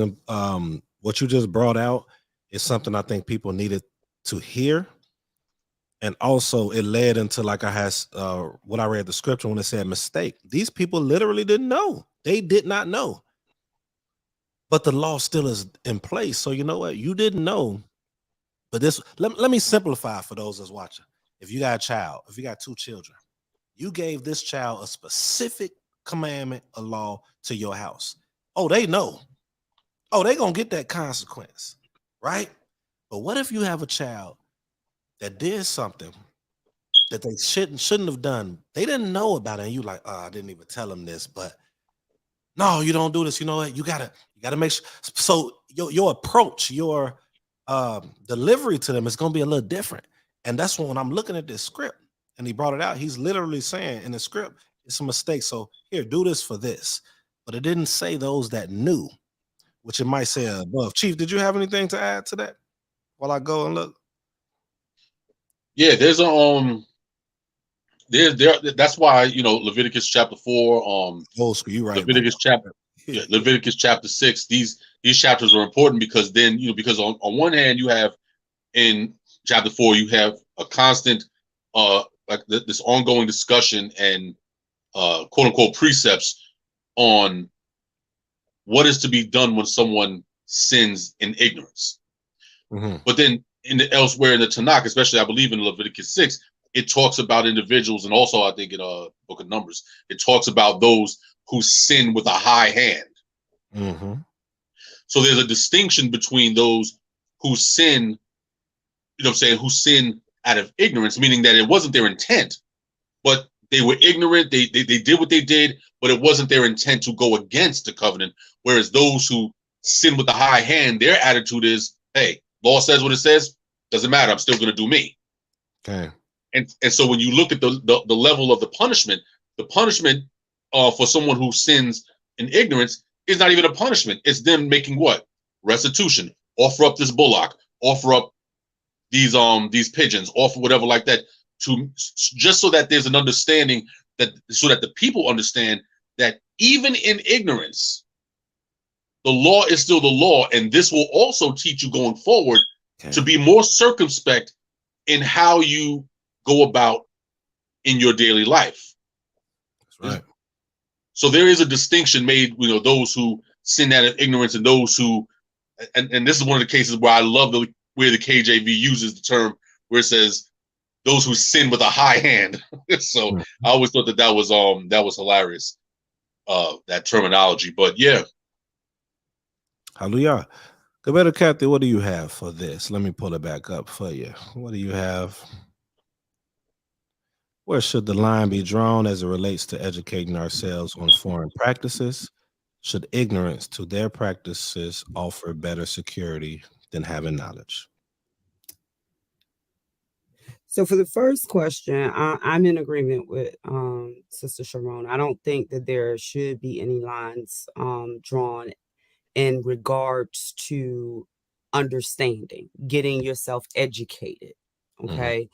what you just brought out is something I think people needed to hear. And also it led into, like I had what I read the scripture when it said mistake. These people literally didn't know. They did not know. But the law still is in place. So you know what? You didn't know. But this, let me simplify for those that's watching. If you got a child, if you got 2 children, you gave this child a specific commandment, a law to your house. Oh, they know. Oh, they gonna get that consequence, right? But what if you have a child that did something that they shouldn't have done? They didn't know about it, and you like, oh, I didn't even tell them this, but no, you don't do this. You know what? You gotta make sure. So your approach, your delivery to them is gonna be a little different. And that's when I'm looking at this script, and he brought it out. He's literally saying in the script, it's a mistake. So here, do this for this. But it didn't say those that knew, which it might say above. Chief, did you have anything to add to that while I go and look? Yeah, there's a that's why, Leviticus chapter 4, old school, you right. Leviticus chapter 6. These chapters are important because then, because on one hand you have in chapter 4, you have a constant like this ongoing discussion and quote unquote precepts on what is to be done when someone sins in ignorance. Mm-hmm. But then elsewhere in the Tanakh, especially I believe in Leviticus 6, it talks about individuals, and also I think in Book of Numbers, it talks about those who sin with a high hand. Mm-hmm. So there's a distinction between those who sin, who sin out of ignorance, meaning that it wasn't their intent, but they were ignorant. They did what they did, but it wasn't their intent to go against the covenant. Whereas those who sin with a high hand, their attitude is, hey, law says what it says, doesn't matter, I'm still going to do me. Okay. And so when you look at the level of the punishment for someone who sins in ignorance is not even a punishment. It's them making what? Restitution. Offer up this bullock. Offer up these pigeons. Offer whatever like that, to just so that there's an understanding, so that the people understand that even in ignorance, the law is still the law, and this will also teach you going forward to be more circumspect in how you go about in your daily life. That's right. So there is a distinction made, those who sin out of ignorance and those who, and this is one of the cases where I love where the KJV uses the term where it says those who sin with a high hand. So I always thought that was hilarious, that terminology. But yeah. Hallelujah. Better Kathy, what do you have for this? Let me pull it back up for you. What do you have? Where should the line be drawn as it relates to educating ourselves on foreign practices? Should ignorance to their practices offer better security than having knowledge? So for the first question, I'm in agreement with Sister Sharon. I don't think that there should be any lines drawn in regards to understanding, getting yourself educated. Okay.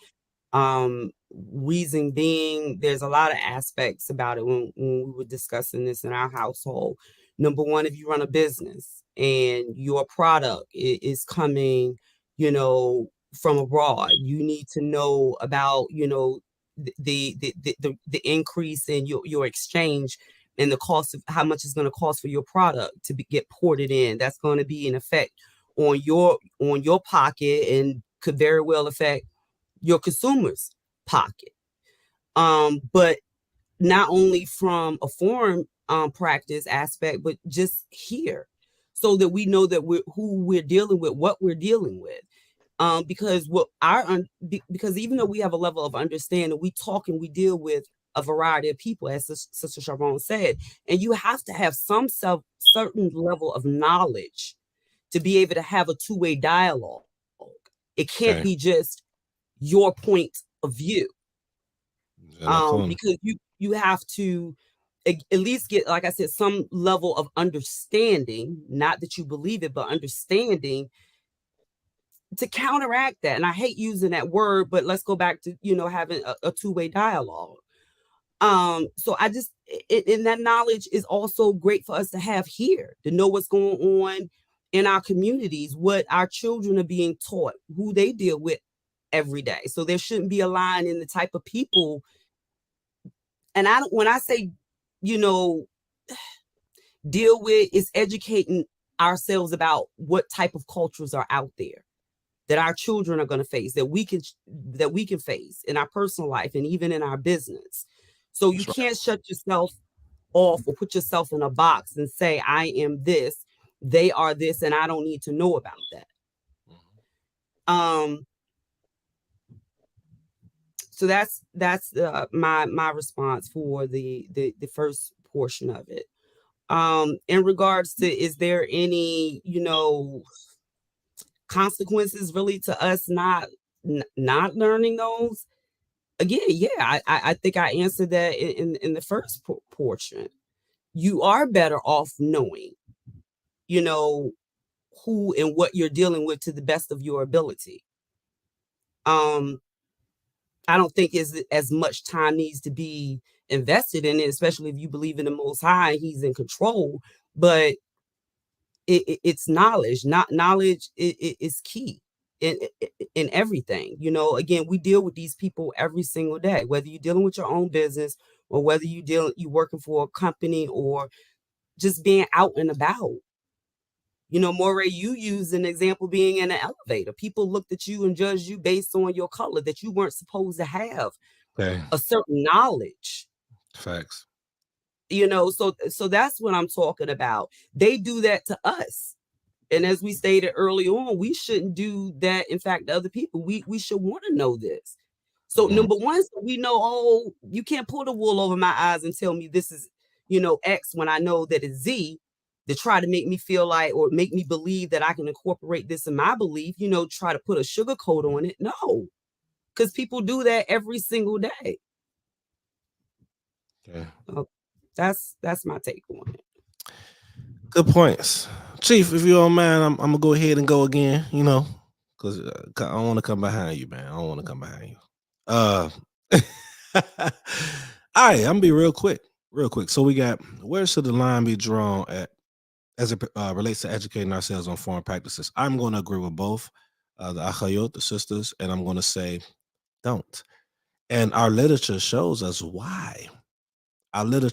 Mm-hmm. Reason being, there's a lot of aspects about it when we were discussing this in our household. Number one, if you run a business and your product is coming, from abroad, you need to know about, the increase in your exchange and the cost of how much it's going to cost for your product to get ported in. That's going to be an effect on your pocket and could very well affect your consumer's pocket. But not only from a foreign practice aspect, but just here, so that we know that who we're dealing with, what we're dealing with. Because even though we have a level of understanding, we talk and we deal with a variety of people, as Sister Sharon said, and you have to have some certain level of knowledge to be able to have a two-way dialogue. It can't be just your point of view, because you have to at least get, like I said, some level of understanding, not that you believe it, but understanding to counteract that. And I hate using that word, but let's go back to, having a two-way dialogue. So I just, and that knowledge is also great for us to have here, to know what's going on in our communities, what our children are being taught, who they deal with every day. So there shouldn't be a line in the type of people. And when I say, deal with, is educating ourselves about what type of cultures are out there that our children are going to face, that we can face in our personal life and even in our business. So you can't shut yourself off or put yourself in a box and say, I am this, they are this, and I don't need to know about that. So that's my response for the first portion of it. In regards to, is there any, consequences really to us not learning those? Again, yeah, I think I answered that in the first portion. You are better off knowing, who and what you're dealing with to the best of your ability. I don't think as much time needs to be invested in it, especially if you believe in the Most High, He's in control. But it's knowledge. Knowledge is key in everything. Again, we deal with these people every single day, whether you're dealing with your own business or whether you working for a company or just being out and about. Moray, you used an example being in an elevator. People looked at you and judged you based on your color, that you weren't supposed to have a certain knowledge. Facts. So that's what I'm talking about. They do that to us. And as we stated early on, we shouldn't do that. In fact, to other people, we should want to know this. So number one, so we know, you can't pull the wool over my eyes and tell me this is, X when I know that it's Z, to try to make me feel like, or make me believe that I can incorporate this in my belief, try to put a sugar coat on it. No, because people do that every single day. Okay. So that's my take on it. Good points. Chief, if you don't mind, I'm gonna go ahead and go again, because I don't want to come behind you, man. I don't want to come behind you. All right, I'm gonna be real quick. So we got, where should the line be drawn at as it relates to educating ourselves on foreign practices? I'm going to agree with both the Achayot, the sisters, and I'm going to say don't. And our literature shows us why. The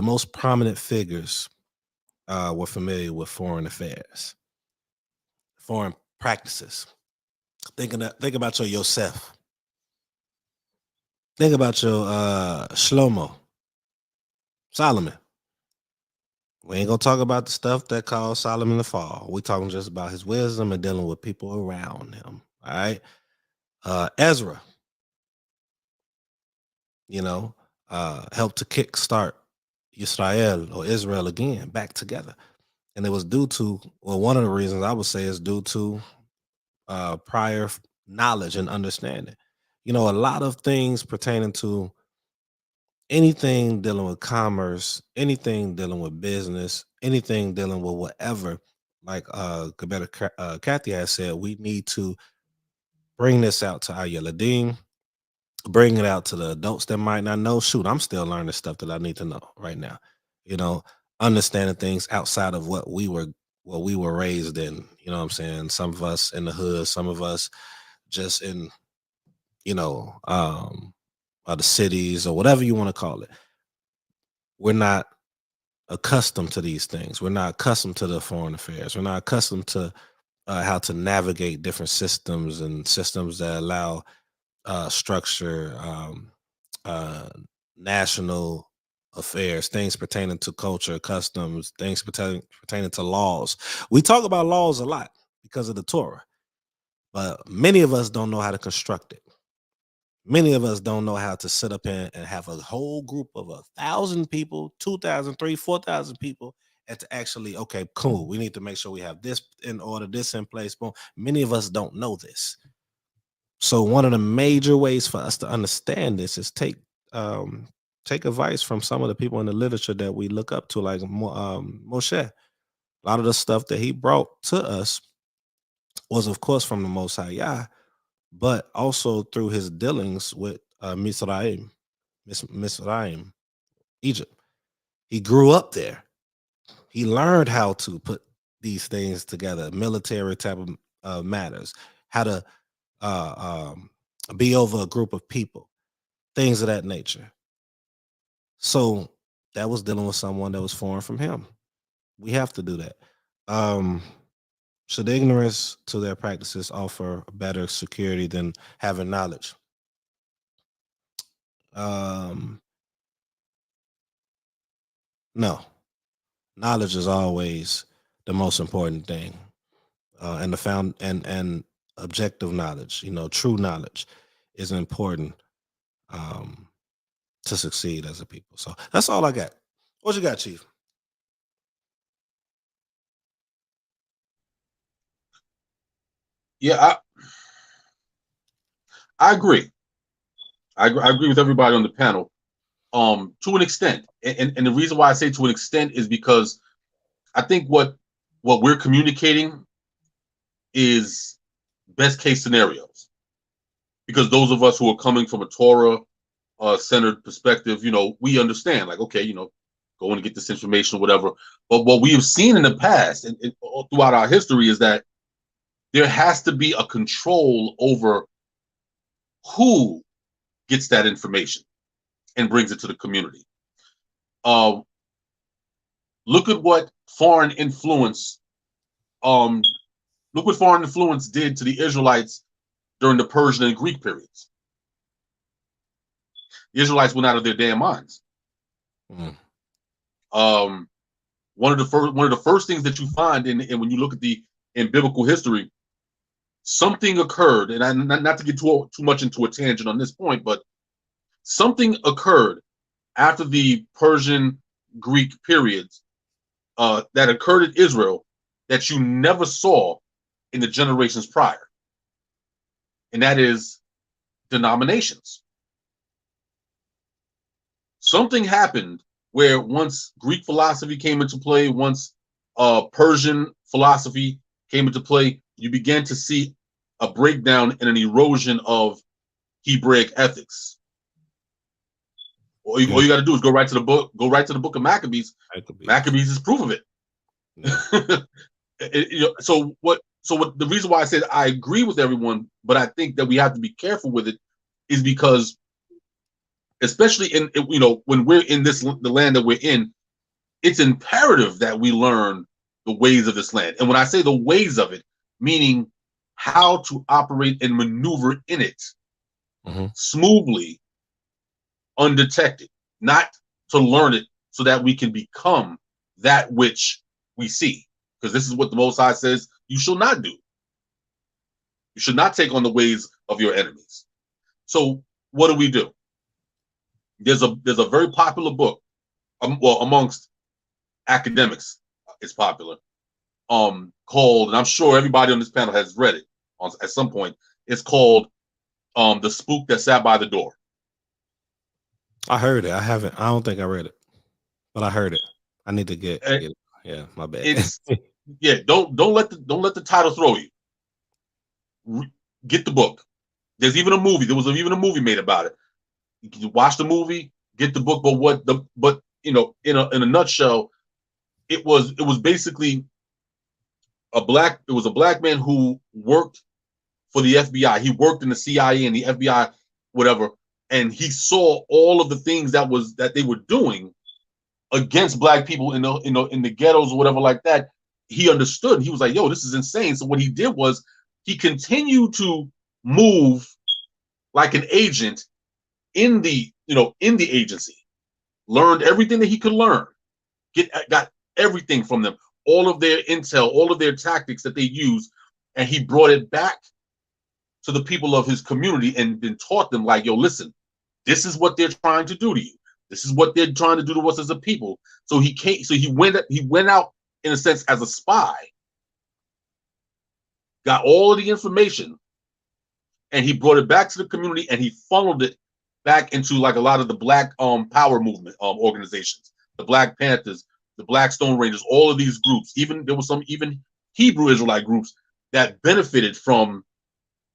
most prominent figures were familiar with foreign affairs, foreign practices. Think about your Yosef. Think about your Shlomo, Solomon. We ain't gonna talk about the stuff that caused Solomon to fall. We're talking just about his wisdom and dealing with people around him. All right. Ezra, helped to kickstart Israel or Israel again back together. And it was due to, one of the reasons I would say is due to prior knowledge and understanding. A lot of things pertaining to anything dealing with commerce, anything dealing with business, anything dealing with whatever, like Kathy has said, we need to bring this out to our Yeladim, bring it out to the adults that might not know. Shoot, I'm still learning stuff that I need to know right now. Understanding things outside of what we were raised in. You know what I'm saying? Some of us in the hood, some of us just in, the cities or whatever you want to call it. We're not accustomed to these things. We're not accustomed to the foreign affairs. We're not accustomed to how to navigate different systems and systems that allow structure, national affairs, things pertaining to culture, customs, things pertaining to laws. We talk about laws a lot because of the Torah, but many of us don't know how to construct it. Many of us don't know how to sit up and have a whole group of 1,000 people, 2,000, 3,000, 4,000 people, and to actually, okay, cool. We need to make sure we have this in order, this in place. Boom. Many of us don't know this. So one of the major ways for us to understand this is take advice from some of the people in the literature that we look up to, like Moshe. A lot of the stuff that he brought to us was, of course, from the Most High Yah, but also through his dealings with Misraim, Egypt. He grew up there. He learned how to put these things together, military type of matters, how to be over a group of people, things of that nature. So that was dealing with someone that was foreign from him. We have to do that. Should ignorance to their practices offer better security than having knowledge? No. Knowledge is always the most important thing, and objective knowledge. True knowledge is important to succeed as a people. So that's all I got. What you got, Chief? Yeah, I agree. I agree with everybody on the panel, to an extent. And the reason why I say to an extent is because I think what we're communicating is best case scenarios. Because those of us who are coming from a Torah centered perspective, we understand, like, okay, go and get this information or whatever. But what we have seen in the past and throughout our history is that there has to be a control over who gets that information and brings it to the community. Look at what foreign influence did to the Israelites during the Persian and Greek periods. The Israelites went out of their damn minds. Mm. One of the first things that you find when you look at in biblical history, something occurred, and not to get too much into a tangent on this point, but something occurred after the Persian Greek periods that occurred in Israel that you never saw in the generations prior, and that is denominations. Something happened where once Greek philosophy came into play, once Persian philosophy came into play, you began to see a breakdown and an erosion of Hebraic ethics. All you got to do is go right to the book of Maccabees. Maccabees is proof of it. Yeah. So the reason why I said I agree with everyone, but I think that we have to be careful with it, is because, especially when we're in the land that we're in, it's imperative that we learn the ways of this land. And when I say the ways of it, meaning how to operate and maneuver in it smoothly, undetected, not to learn it so that we can become that which we see. Because this is what the Most High says you shall not do. You should not take on the ways of your enemies. So what do? There's a very popular book, amongst academics, it's popular, called, and I'm sure everybody on this panel has read it at some point. It's called The Spook That Sat by the Door. I heard it. I haven't. I don't think I read it, but I heard it. I need to get it. Yeah, my bad. Don't let the title throw you. Get the book. There's even a movie. There was even a movie made about it. You can watch the movie, get the book. But in a nutshell, it was basically a black man who worked for the FBI. He worked in the CIA and the FBI, whatever, and he saw all of the things that they were doing against black people in the ghettos or whatever like that. He understood. He was like, "Yo, this is insane." So what he did was he continued to move like an agent in the agency, learned everything that he could learn, got everything from them, all of their intel, all of their tactics that they used, and he brought it back to the people of his community and then taught them, like, yo, listen, this is what they're trying to do to you. This is what they're trying to do to us as a people. So he went out in a sense as a spy, got all of the information, and he brought it back to the community, and he funneled it back into like a lot of the Black power movement organizations, the Black Panthers, the Black Stone Rangers, all of these groups. Even there was some even Hebrew Israelite groups that benefited from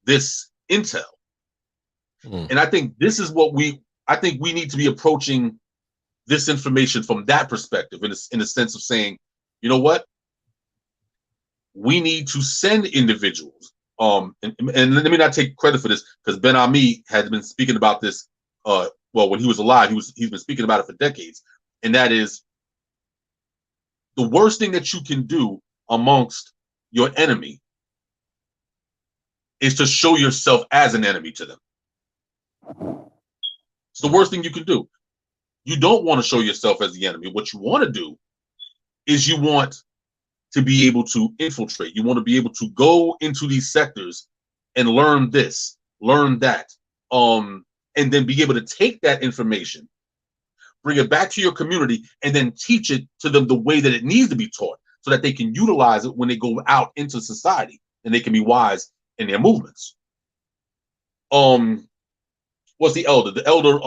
this intel. And I think this is what we need to be approaching this information from that perspective, in a sense of saying, you know what, we need to send individuals. And let me not take credit for this, because Ben Ami has been speaking about this. Well, when he was alive, he's been speaking about it for decades, and that is the worst thing that you can do amongst your enemy is to show yourself as an enemy to them. It's the worst thing you can do. You don't want to show yourself as the enemy. What you want to do is you want to be able to infiltrate. You want to be able to go into these sectors and learn this, learn that, and then be able to take that information, bring it back to your community, and then teach it to them the way that it needs to be taught, so that they can utilize it when they go out into society and they can be wise in their movements. What's the elder? The elder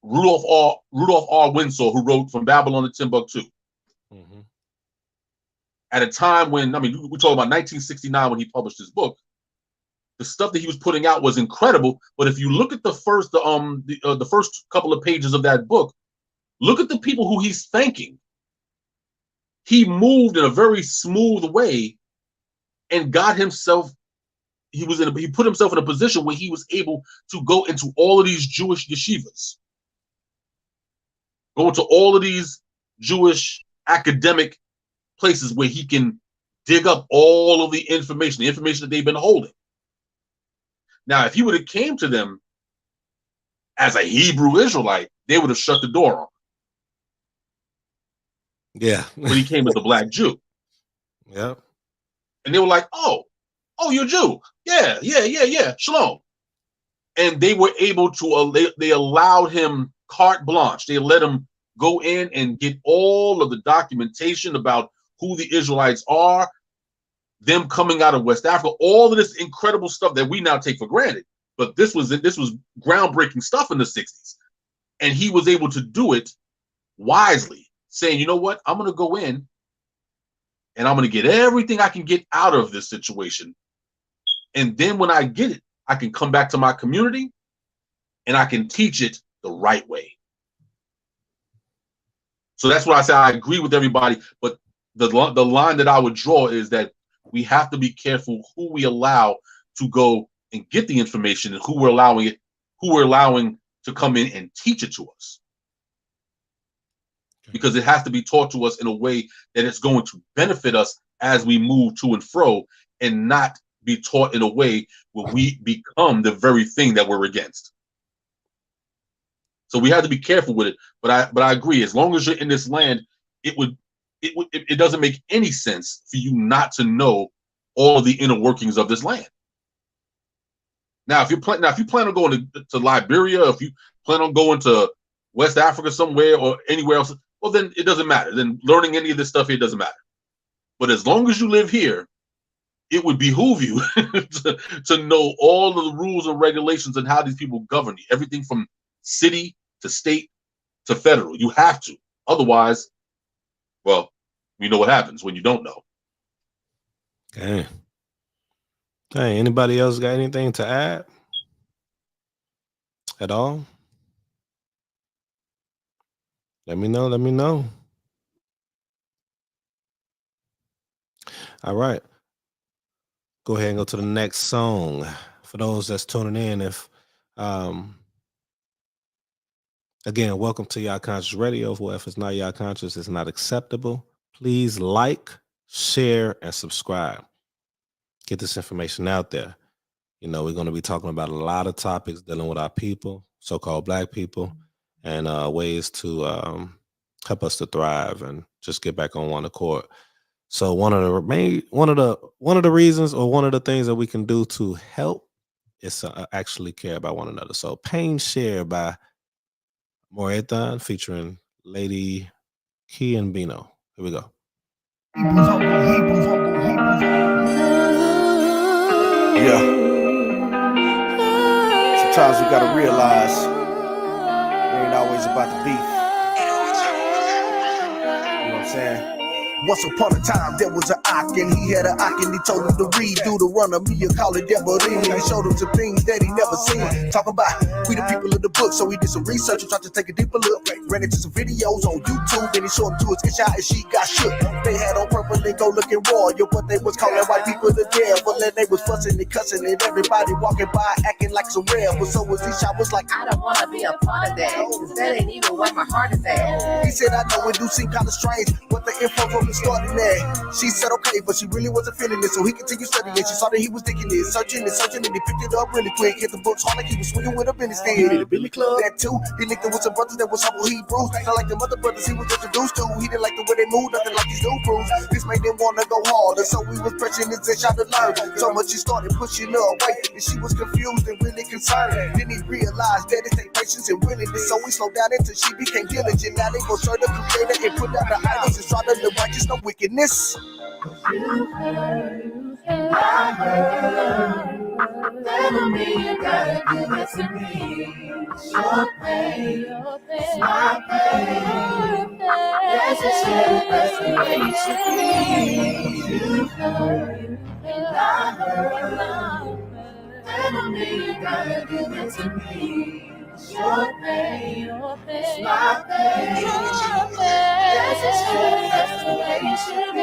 Rudolph R. Winsor, who wrote From Babylon to Timbuktu. Mm-hmm. At a time when, I mean, we're talking about 1969 when he published his book. The stuff that he was putting out was incredible. But if you look at the first couple of pages of that book, look at the people who he's thanking. He moved in a very smooth way and got himself. He put himself in a position where he was able to go into all of these Jewish yeshivas, go into all of these Jewish academic places where he can dig up all of the information that they've been holding. Now, if he would have came to them as a Hebrew Israelite, they would have shut the door on him. Yeah. But he came as a Black Jew. Yep. And they were like, oh, you're a Jew. Yeah. Shalom. And they were able to, they allowed him carte blanche. They let him go in and get all of the documentation about who the Israelites are, them coming out of West Africa, all of this incredible stuff that we now take for granted. But this was groundbreaking stuff in the 60s. And he was able to do it wisely, saying, you know what, I'm going to go in and I'm going to get everything I can get out of this situation. And then when I get it, I can come back to my community and I can teach it the right way. So that's what I say. I agree with everybody, but the line that I would draw is that we have to be careful who we allow to go and get the information and who we're allowing to come in and teach it to us. Because it has to be taught to us in a way that it's going to benefit us as we move to and fro, and not be taught in a way where we become the very thing that we're against. So we have to be careful with it. But I agree, as long as you're in this land, it doesn't make any sense for you not to know all of the inner workings of this land. Now, if you plan on going to Liberia, if you plan on going to West Africa somewhere or anywhere else, well, then it doesn't matter. Then learning any of this stuff here doesn't matter. But as long as you live here, it would behoove you to know all of the rules and regulations and how these people govern you. Everything from city to state to federal. You have to. Otherwise, well, you know what happens when you don't know. Okay. Hey, anybody else got anything to add at all? Let me know. All right. Go ahead and go to the next song. For those that's tuning in, again, welcome to YAH Conscience Radio. Well, if it's not YAH Conscience, it's not acceptable. Please like, share, and subscribe. Get this information out there. You know, we're going to be talking about a lot of topics dealing with our people, so-called Black people, and ways to help us to thrive and just get back on one accord. So one of the reasons, or one of the things that we can do to help it's actually care about one another. So Pain Share by Morethan featuring Lady Key and Bino. Here we go. Yeah. Sometimes we gotta realize it ain't always about the beef. You know what I'm saying? Once upon a time, there was an ock, and he had an ock, and he told him to read through the runner. Me, you call it Deborine. He showed him some things that he never seen. Talking about we the people of the book, so he did some research and tried to take a deeper look. Ran into some videos on YouTube, and he showed him to his itch out, and she got shook. They had on purple and go looking royal, but they was calling white people the devil, and they was fussing and cussing, and everybody walking by acting like some rebels. So was Isha was like, I don't wanna be a part of that, cause that ain't even where my heart is at. He said, I know it do seem kind of strange, but the info from the starting there. She said okay, but she really wasn't feeling it, so he continued studying. She saw that he was digging it, searching, and he picked it up really quick. Hit the books hard like he was swinging with a business stand. He did a Billy Club, that too. He linked it with some brothers that was humble Hebrews, not like the other brothers he was introduced to. He didn't like the way they moved, nothing like these new crews. This made him want to go harder, so he was pressing his itch out to learn. So much he started pushing her away, and she was confused and really concerned. Then he realized that it takes patience and willingness, so he slowed down until she became diligent. Now they gon' serve the creator and put down the idols and try to live righteous, no wickedness. You tell me you gotta give it to me. Your pain, my pain. Yes, it's true, that's the way it should be. You tell me you gotta give it to me. Your pain, my pain. Yes, it's true, that's the way it should be.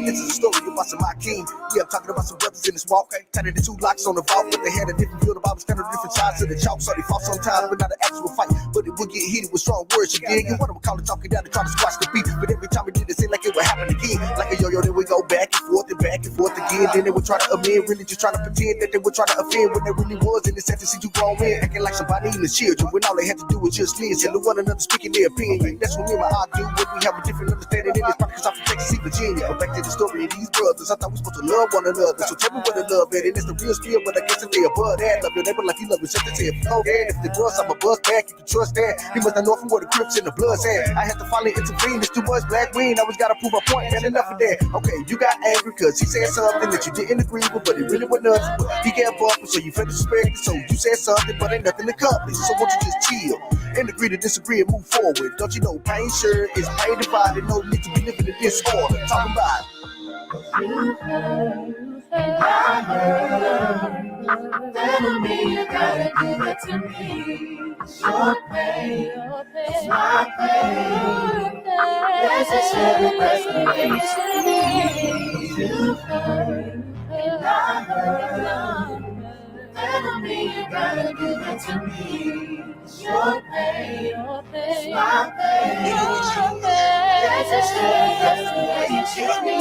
This is a story about some king. Yeah, I'm talking about some brothers in this walk. Tied the two locks on the vault, but they had a different view. The Bible standing on different sides of the chalk, so they fought sometimes, but not an actual fight. But it would get heated with strong words. You dig? And one of them call it talking down to try to squash the beef. But every time we did it, seemed like it would happen again. Like a yo-yo, then we go back and forth again. Then they would try to amend, really just trying to pretend that they were trying to offend when they really was in the sense to see you grown men acting like somebody in the children when all they had to do was just listen to one another speaking their opinion. That's what me and my eye do when we have a different understanding in this probably because I'm from Texas, Virginia. But back to the story of these brothers, I thought we supposed to love one another. So tell me what the love is, and it's the real skill, but I guess if they above that, love your neighbor like you love yourself. They say if you know that, if the buzz, I'm a buzz back, you can trust that. You must not know from where the Crips and the Bloods at. I had to finally intervene, it's too much black green, I always gotta prove my point, man, enough of that. Okay, you got angry because he said something that you didn't agree with, but it really wasn't nothing. But he got bumped, so you felt disrespected, so you said something, but ain't nothing to accomplish. So won't you just chill and agree to disagree and move forward? Don't you know pain sure is pain divided, no need to be living in disorder. Talking about it. Tell me you gotta give it to me. Your pain, my pain. Yes, it's true, that's the way it should be. You tell me you gotta give it to me. Your pain, my pain. Yes, it's true, that's the way it should be.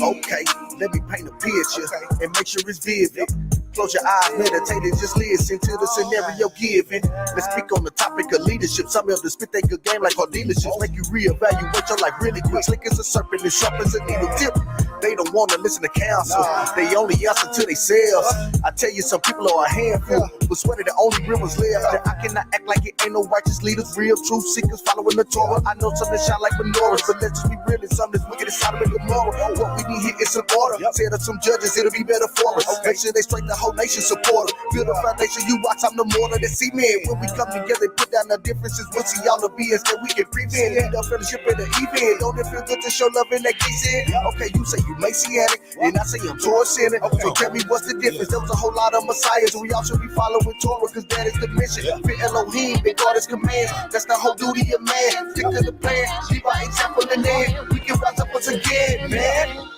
Okay, let me paint a picture and make sure it's vivid. Close your eyes, meditate, and just listen to the scenario given. Let's speak on the topic of leadership. Some of them spit they good game like our dealerships. Make you reevaluate your life really quick. Slick as a serpent and sharp as a needle tip. They don't want to listen to counsel. They only answer to themselves. I tell you, some people are a handful, but swear that the only real ones left. That I cannot act like it ain't no righteous leaders. Real truth seekers following the Torah. I know some that shine like menorahs, but let's just be real and some that's wicked inside of the moral. What we need here is some order. Set up some judges, it'll be better for us. Make sure they straight the whole nation support us. Build a foundation, you watch, I'm the mortar that cement. When we come together, put down the differences, we'll see all the BS that we can prevent. End up fellowship in the event. Don't it feel good to show love in that case? Okay, you say you Messianic, and I say I'm Torah-centered. So tell me what's the difference? There was a whole lot of messiahs, and we all should be following Torah, because that is the mission. Fit Elohim, they guard his commands. That's the whole duty of man. Stick to the plan, keep our example in there. We can rise up once again, man.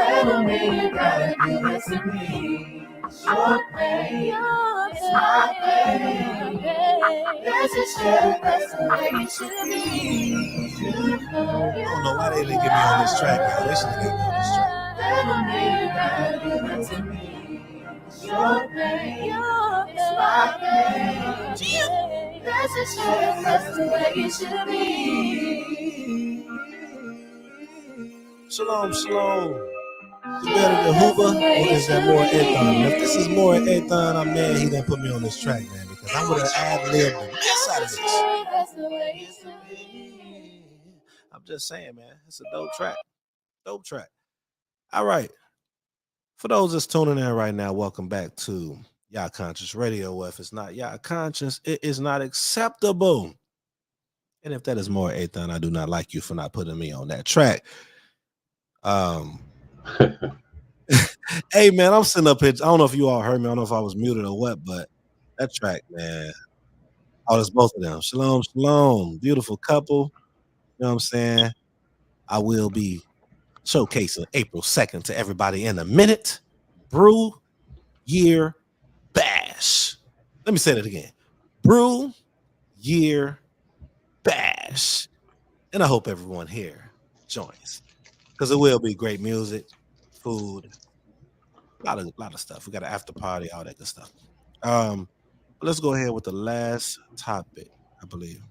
Tell me you gotta give it to me. Your pain, my pain. Yes, it's true, that's the way it should be. I don't know why they didn't get me on this track, man. They should have got me on this track. Tell me you gotta give it to me. Your pain, my pain. Yes, it's true, that's the way it should be. Shalom, shalom. better than Hoover, or is that more Ethan? And if this is more Ethan, I'm mad he didn't put me on this track, man, because I would have ad-libbed the mess out of this. I'm just saying, man, it's a dope track. Dope track. All right. For those that's tuning in right now, welcome back to YAH Conscience Radio. If it's not YAH Conscience, it is not acceptable. And if that is more Ethan, I do not like you for not putting me on that track. Hey man, I'm sitting up here. I don't know if you all heard me. I don't know if I was muted or what, but that track, man. Oh, it's both of them. Shalom, shalom. Beautiful couple. You know what I'm saying? I will be showcasing April 2nd to everybody in a minute. Brew Year Bash. Let me say that again. Brew Year Bash. And I hope everyone here joins, because it will be great music, food, a lot of stuff. We got an after party, all that good stuff. Let's go ahead with the last topic, I believe.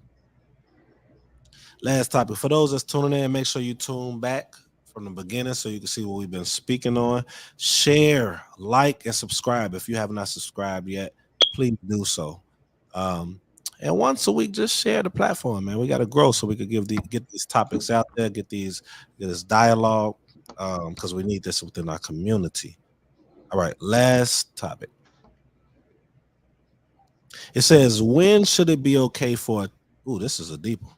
Last topic. For those that's tuning in, make sure you tune back from the beginning so you can see what we've been speaking on. Share, like, and subscribe. If you have not subscribed yet, please do so. And once a week, just share the platform, man. We got to grow so we could get these topics out there, get this dialogue, because we need this within our community. All right, last topic. It says, when should it be okay for this is a deep one.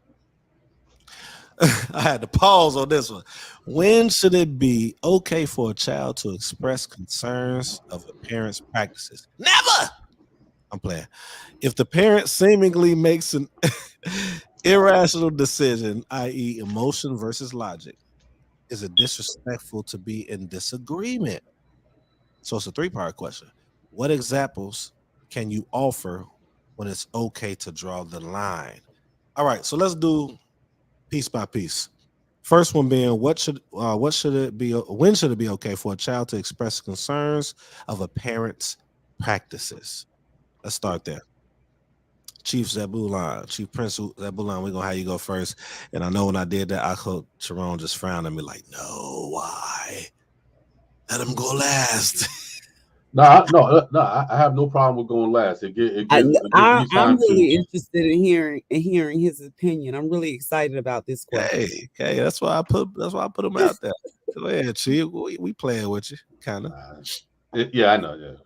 I had to pause on this one. When should it be okay for a child to express concerns of a parent's practices? Never! I'm playing. If the parent seemingly makes an irrational decision, i.e. emotion versus logic, is it disrespectful to be in disagreement? So it's a 3-part question. What examples can you offer when it's okay to draw the line? All right, so let's do piece by piece. First one being, when should it be okay for a child to express concerns of a parent's practices? Let's start there. Chief Zabulon, Chief Prince Zabulon, we're gonna have you go first. And I know when I did that, Akho Sharon just frowned at me like, no, why? Let him go last. No, I have no problem with going last. It gives me time I'm really interested in hearing his opinion. I'm really excited about this question. Hey, that's why I put him out there. Go ahead, Chief. We playing with you, kind of. Yeah, I know.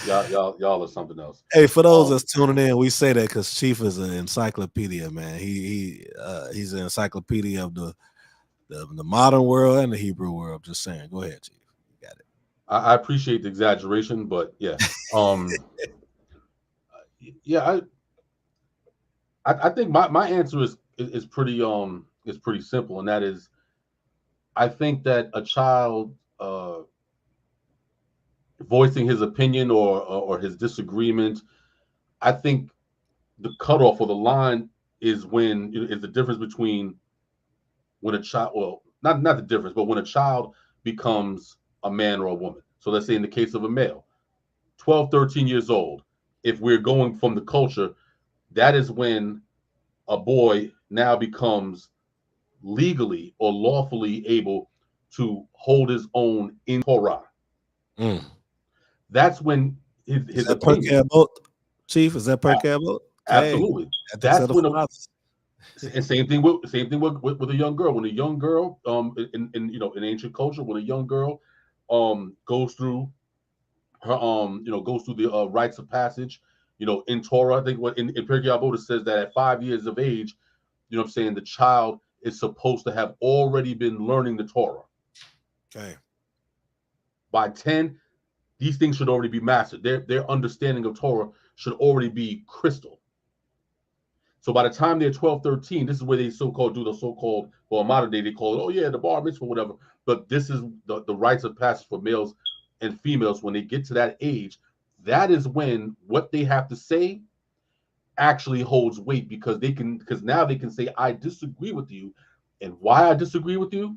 Yeah, y'all are something else. Hey, for those that's tuning in, we say that because Chief is an encyclopedia, man. He's an encyclopedia of the modern world and the Hebrew world. Just saying. Go ahead, Chief. You got it. I appreciate the exaggeration, but yeah, yeah. I think my answer is pretty simple, and that is, I think that a child voicing his opinion or his disagreement, I think the cutoff or the line is the difference between when a child, well, not the difference, but when a child becomes a man or a woman. So let's say in the case of a male, 12, 13 years old, if we're going from the culture, that is when a boy now becomes legally or lawfully able to hold his own in Torah. That's when his opinion. Chief, is that perkable? Absolutely. That's when and same thing with a young girl. When a young girl, in ancient culture, when a young girl goes through her goes through the rites of passage, in Torah, I think what in Pirkei Avot it says that at 5 years of age, the child is supposed to have already been learning the Torah. Okay. By 10, these things should already be mastered. Their understanding of Torah should already be crystal. So by the time they're 12, 13, this is where they do the so-called, well, modern day, they call it, the bar mitzvah, whatever. But this is the rites of passage for males and females. When they get to that age, that is when what they have to say actually holds weight, because now they can say, I disagree with you. And why I disagree with you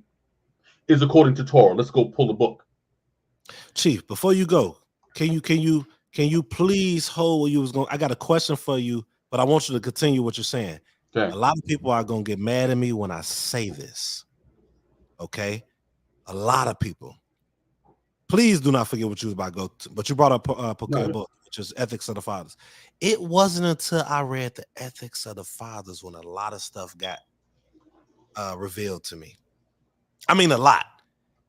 is according to Torah. Let's go pull the book. Chief, before you go, can you please hold where you was going? I got a question for you, but I want you to continue what you're saying. Okay. A lot of people are gonna get mad at me when I say this. Okay. a lot of people. Please do not forget what you was about to go to. But you brought up book, which is Ethics of the Fathers. It wasn't until I read the Ethics of the Fathers when a lot of stuff got revealed to me. I mean, a lot.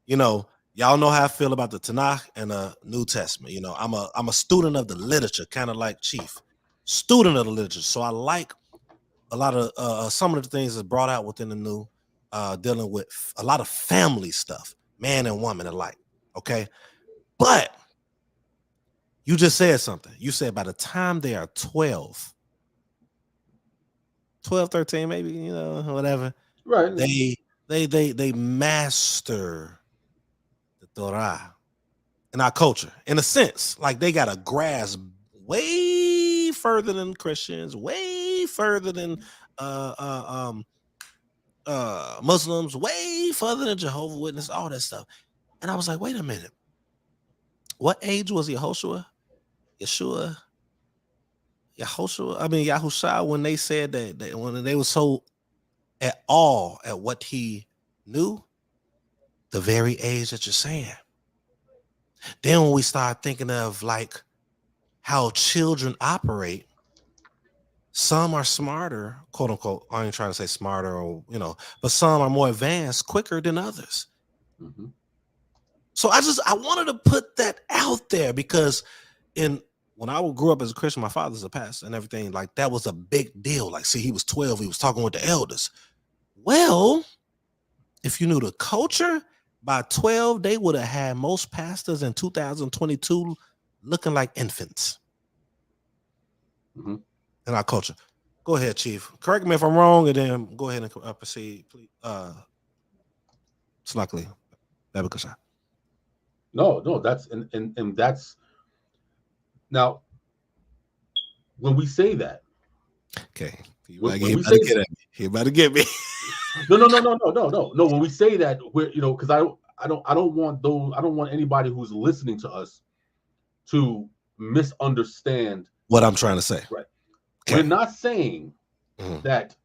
You know, y'all know how I feel about the Tanakh and the New Testament. You know, I'm a student of the literature, kind of like Chief, student of the literature. So I like a lot of some of the things that's brought out within the New, dealing with a lot of family stuff, man and woman alike. Okay, but you just said something. You said by the time they are 12, 13, maybe, you know, whatever. Right. They master the Torah in our culture, in a sense. Like they got a grasp way further than Christians, way further than Muslims, way further than Jehovah's Witness, all that stuff. And I was like, wait a minute. What age was Yahusha, when they said that when they were so at all at what he knew, the very age that you're saying. Then when we start thinking of like how children operate, some are smarter, quote unquote. I ain't trying to say smarter or, you know, but some are more advanced quicker than others. Mm-hmm. So I wanted to put that out there because when I grew up as a Christian, my father's a pastor and everything, like that was a big deal. Like, see, he was 12, he was talking with the elders. Well, if you knew the culture, by 12, they would have had most pastors in 2022 looking like infants. Mm-hmm. In our culture. Go ahead, Chief. Correct me if I'm wrong, and then go ahead and proceed, please. Sluckly. No, that's and that's now when we say that. Okay. He about to get me. No. When we say that, we're, you know, because I don't want anybody who's listening to us to misunderstand what I'm trying to say. Right. Okay. We're not saying that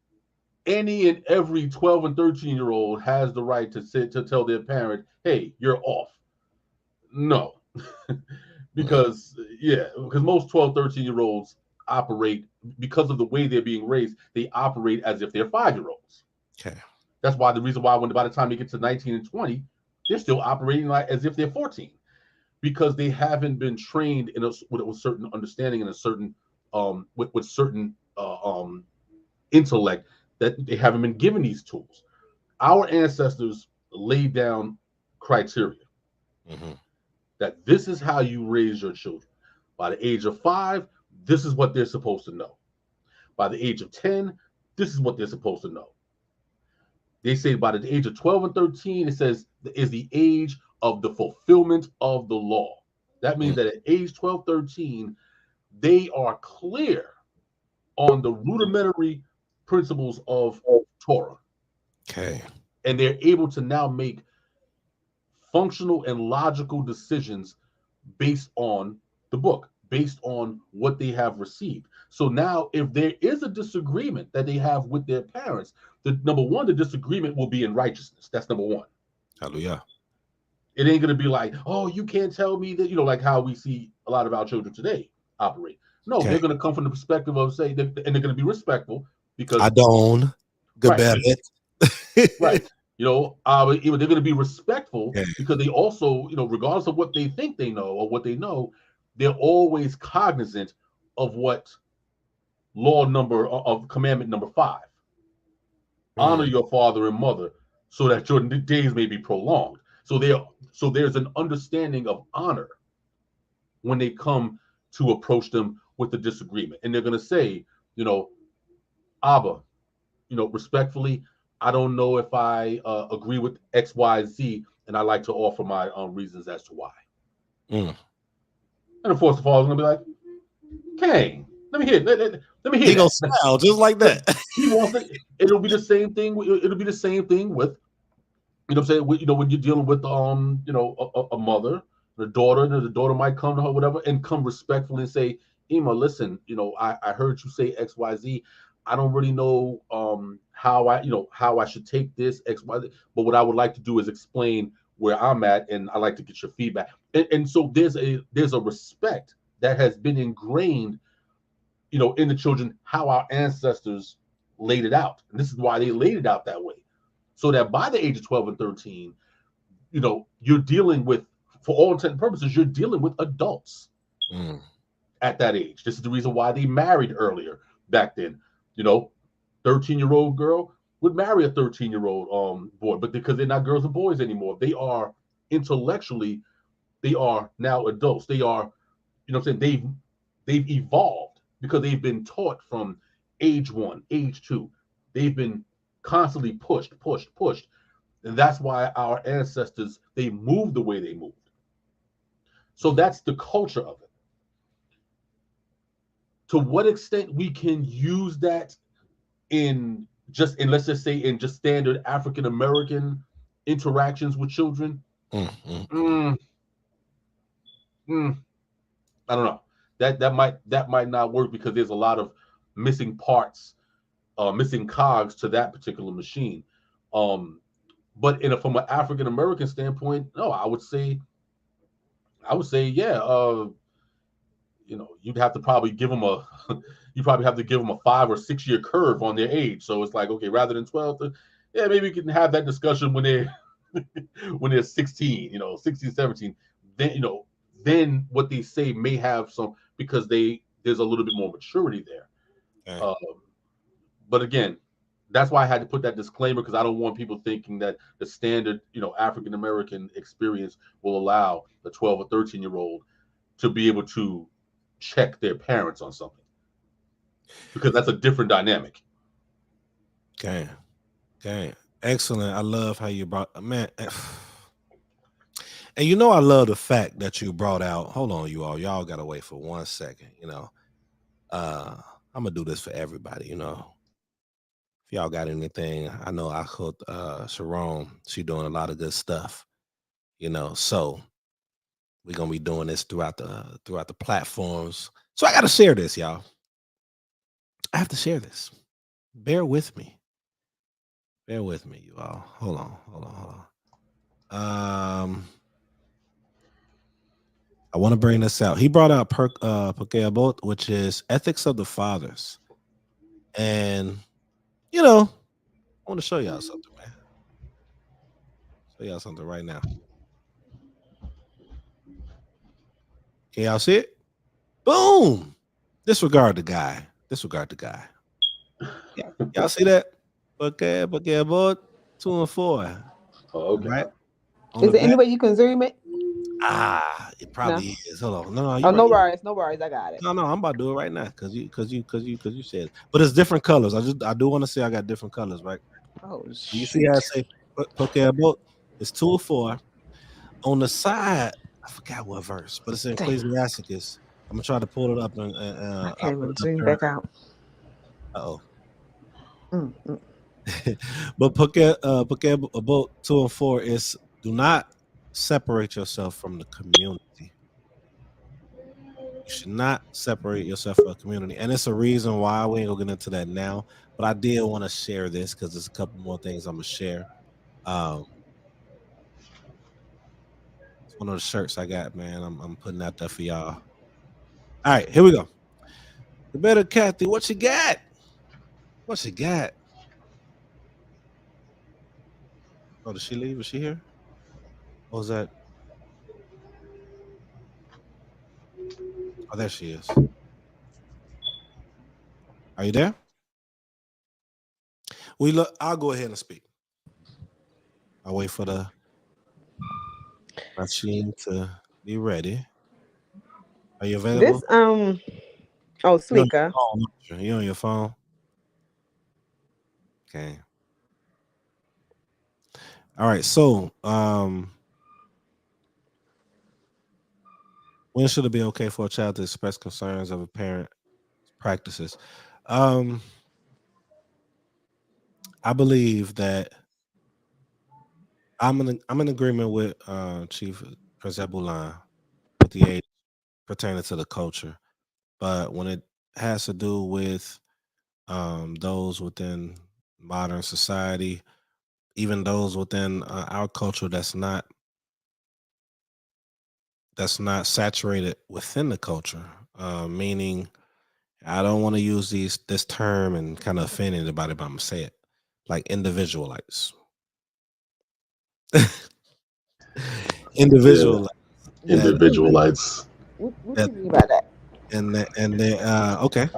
any and every 12 and 13-year-old has the right to tell their parent, hey, you're off. No. because most 12, 13-year-olds operate, because of the way they're being raised, they operate as if they're 5-year-olds. Okay. That's why the reason why by the time they get to 19 and 20, they're still operating like as if they're 14. Because they haven't been trained with a certain understanding and a certain with certain intellect, that they haven't been given these tools. Our ancestors laid down criteria that this is how you raise your children. By the age of 5, this is what they're supposed to know. By the age of 10, this is what they're supposed to know. They say by the age of 12 and 13, it says is the age of the fulfillment of the law. That means that at age 12, 13, they are clear on the rudimentary principles of Torah. Okay. And they're able to now make functional and logical decisions based on the book, based on what they have received. So now if there is a disagreement that they have with their parents, the disagreement will be in righteousness. That's number one. Hallelujah. It ain't going to be like, oh, you can't tell me that, like how we see a lot of our children today operate. No, they're going to come from the perspective of and they're going to be respectful because I don't. Good bad. Right. They're going to be respectful because they also, regardless of what they think they know or what they know, they're always cognizant of what commandment number 5. Honor your father and mother so that your days may be prolonged. So there's an understanding of honor when they come to approach them with a disagreement. And they're going to say, Abba, respectfully, I don't know if I agree with X, Y, Z, and I'd like to offer my reasons as to why. And of course, the father's going to be like, Cain, let me hear that. He gonna smile just like that. He wants it. It'll be the same thing. It'll be the same thing with, I'm saying, when you're dealing with, a mother, the daughter, and the daughter might come to her, whatever, and come respectfully and say, Ema, listen, I heard you say X, Y, Z. I don't really know how I should take this X, Y, Z, but what I would like to do is explain where I'm at, and I like to get your feedback. And so there's a respect that has been ingrained, in the children, how our ancestors laid it out. And this is why they laid it out that way. So that by the age of 12 and 13, you're dealing with, for all intent and purposes, you're dealing with adults at that age. This is the reason why they married earlier back then. 13-year-old girl would marry a 13-year-old boy, but because they're not girls and boys anymore, they are intellectually, they are now adults. They are, they've evolved because they've been taught from age 1, age 2. They've been constantly pushed. And that's why our ancestors, they moved the way they moved. So that's the culture of it. To what extent we can use that in let's just say in just standard African American interactions with children, I don't know. That might not work, because there's a lot of missing parts, missing cogs to that particular machine. But from an African American standpoint, no, I would say, yeah. You'd have to probably give them a 5 or 6 year curve on their age. So it's like, okay, rather than 12, maybe we can have that discussion when they're 16, 16, 17. Then what they say may have some, because there's a little bit more maturity there. Okay. But again, that's why I had to put that disclaimer, because I don't want people thinking that the standard, African American experience will allow the 12 or 13-year-old to be able to check their parents on something, because that's a different dynamic. Okay. Excellent. I love how you brought, man. And I love the fact that you brought out, hold on, y'all gotta wait for 1 second. I'm gonna do this for everybody. If y'all got anything, I know I hooked Sharon, she doing a lot of good stuff, so we're gonna be doing this throughout the platforms. So I gotta share this, y'all. I have to share this. Bear with me, you all. Hold on. I want to bring this out. He brought out Bearable, which is Ethics of the Fathers. And I want to show y'all something, man. Show y'all something right now. Can y'all see it? Boom! Disregard the guy. Y'all see that? Bearable 2 and 4. Oh, okay. Right? Is there any way you can zoom it? It probably is. Hold on. No, no worries. I got it. No, I'm about to do it right now because you said it. But it's different colors. I do want to say I got different colors, right? Oh, you see how I say Bearable? It's 2 or 4. On the side, I forgot what verse, but it's in Ecclesiasticus. I'm gonna try to pull it up and I can't even zoom back out. But Bearable 2 and 4 is, do not separate yourself from the community. You should not separate yourself from the community. And it's a reason why. We ain't gonna get into that now, but I did want to share this because there's a couple more things I'm gonna share. It's one of the shirts I got, man. I'm putting out there for y'all. All right, here we go. The better Kathy, what you got? Oh, did she leave? Is she here? What was that? Oh, there she is. Are you there? I'll go ahead and speak. I'll wait for the machine to be ready. Are you available? Sleeker. You on your phone? Okay. All right. So, when should it be okay for a child to express concerns of a parent's practices? I believe that I'm in agreement with Chief Prezebulan with the age pertaining to the culture, but when it has to do with those within modern society, even those within our culture that's not that's not saturated within the culture. Meaning, I don't want to use this term and kind of offend anybody, but I'm gonna say it like individualites. Individual that Individualites. What that you mean by that? they okay,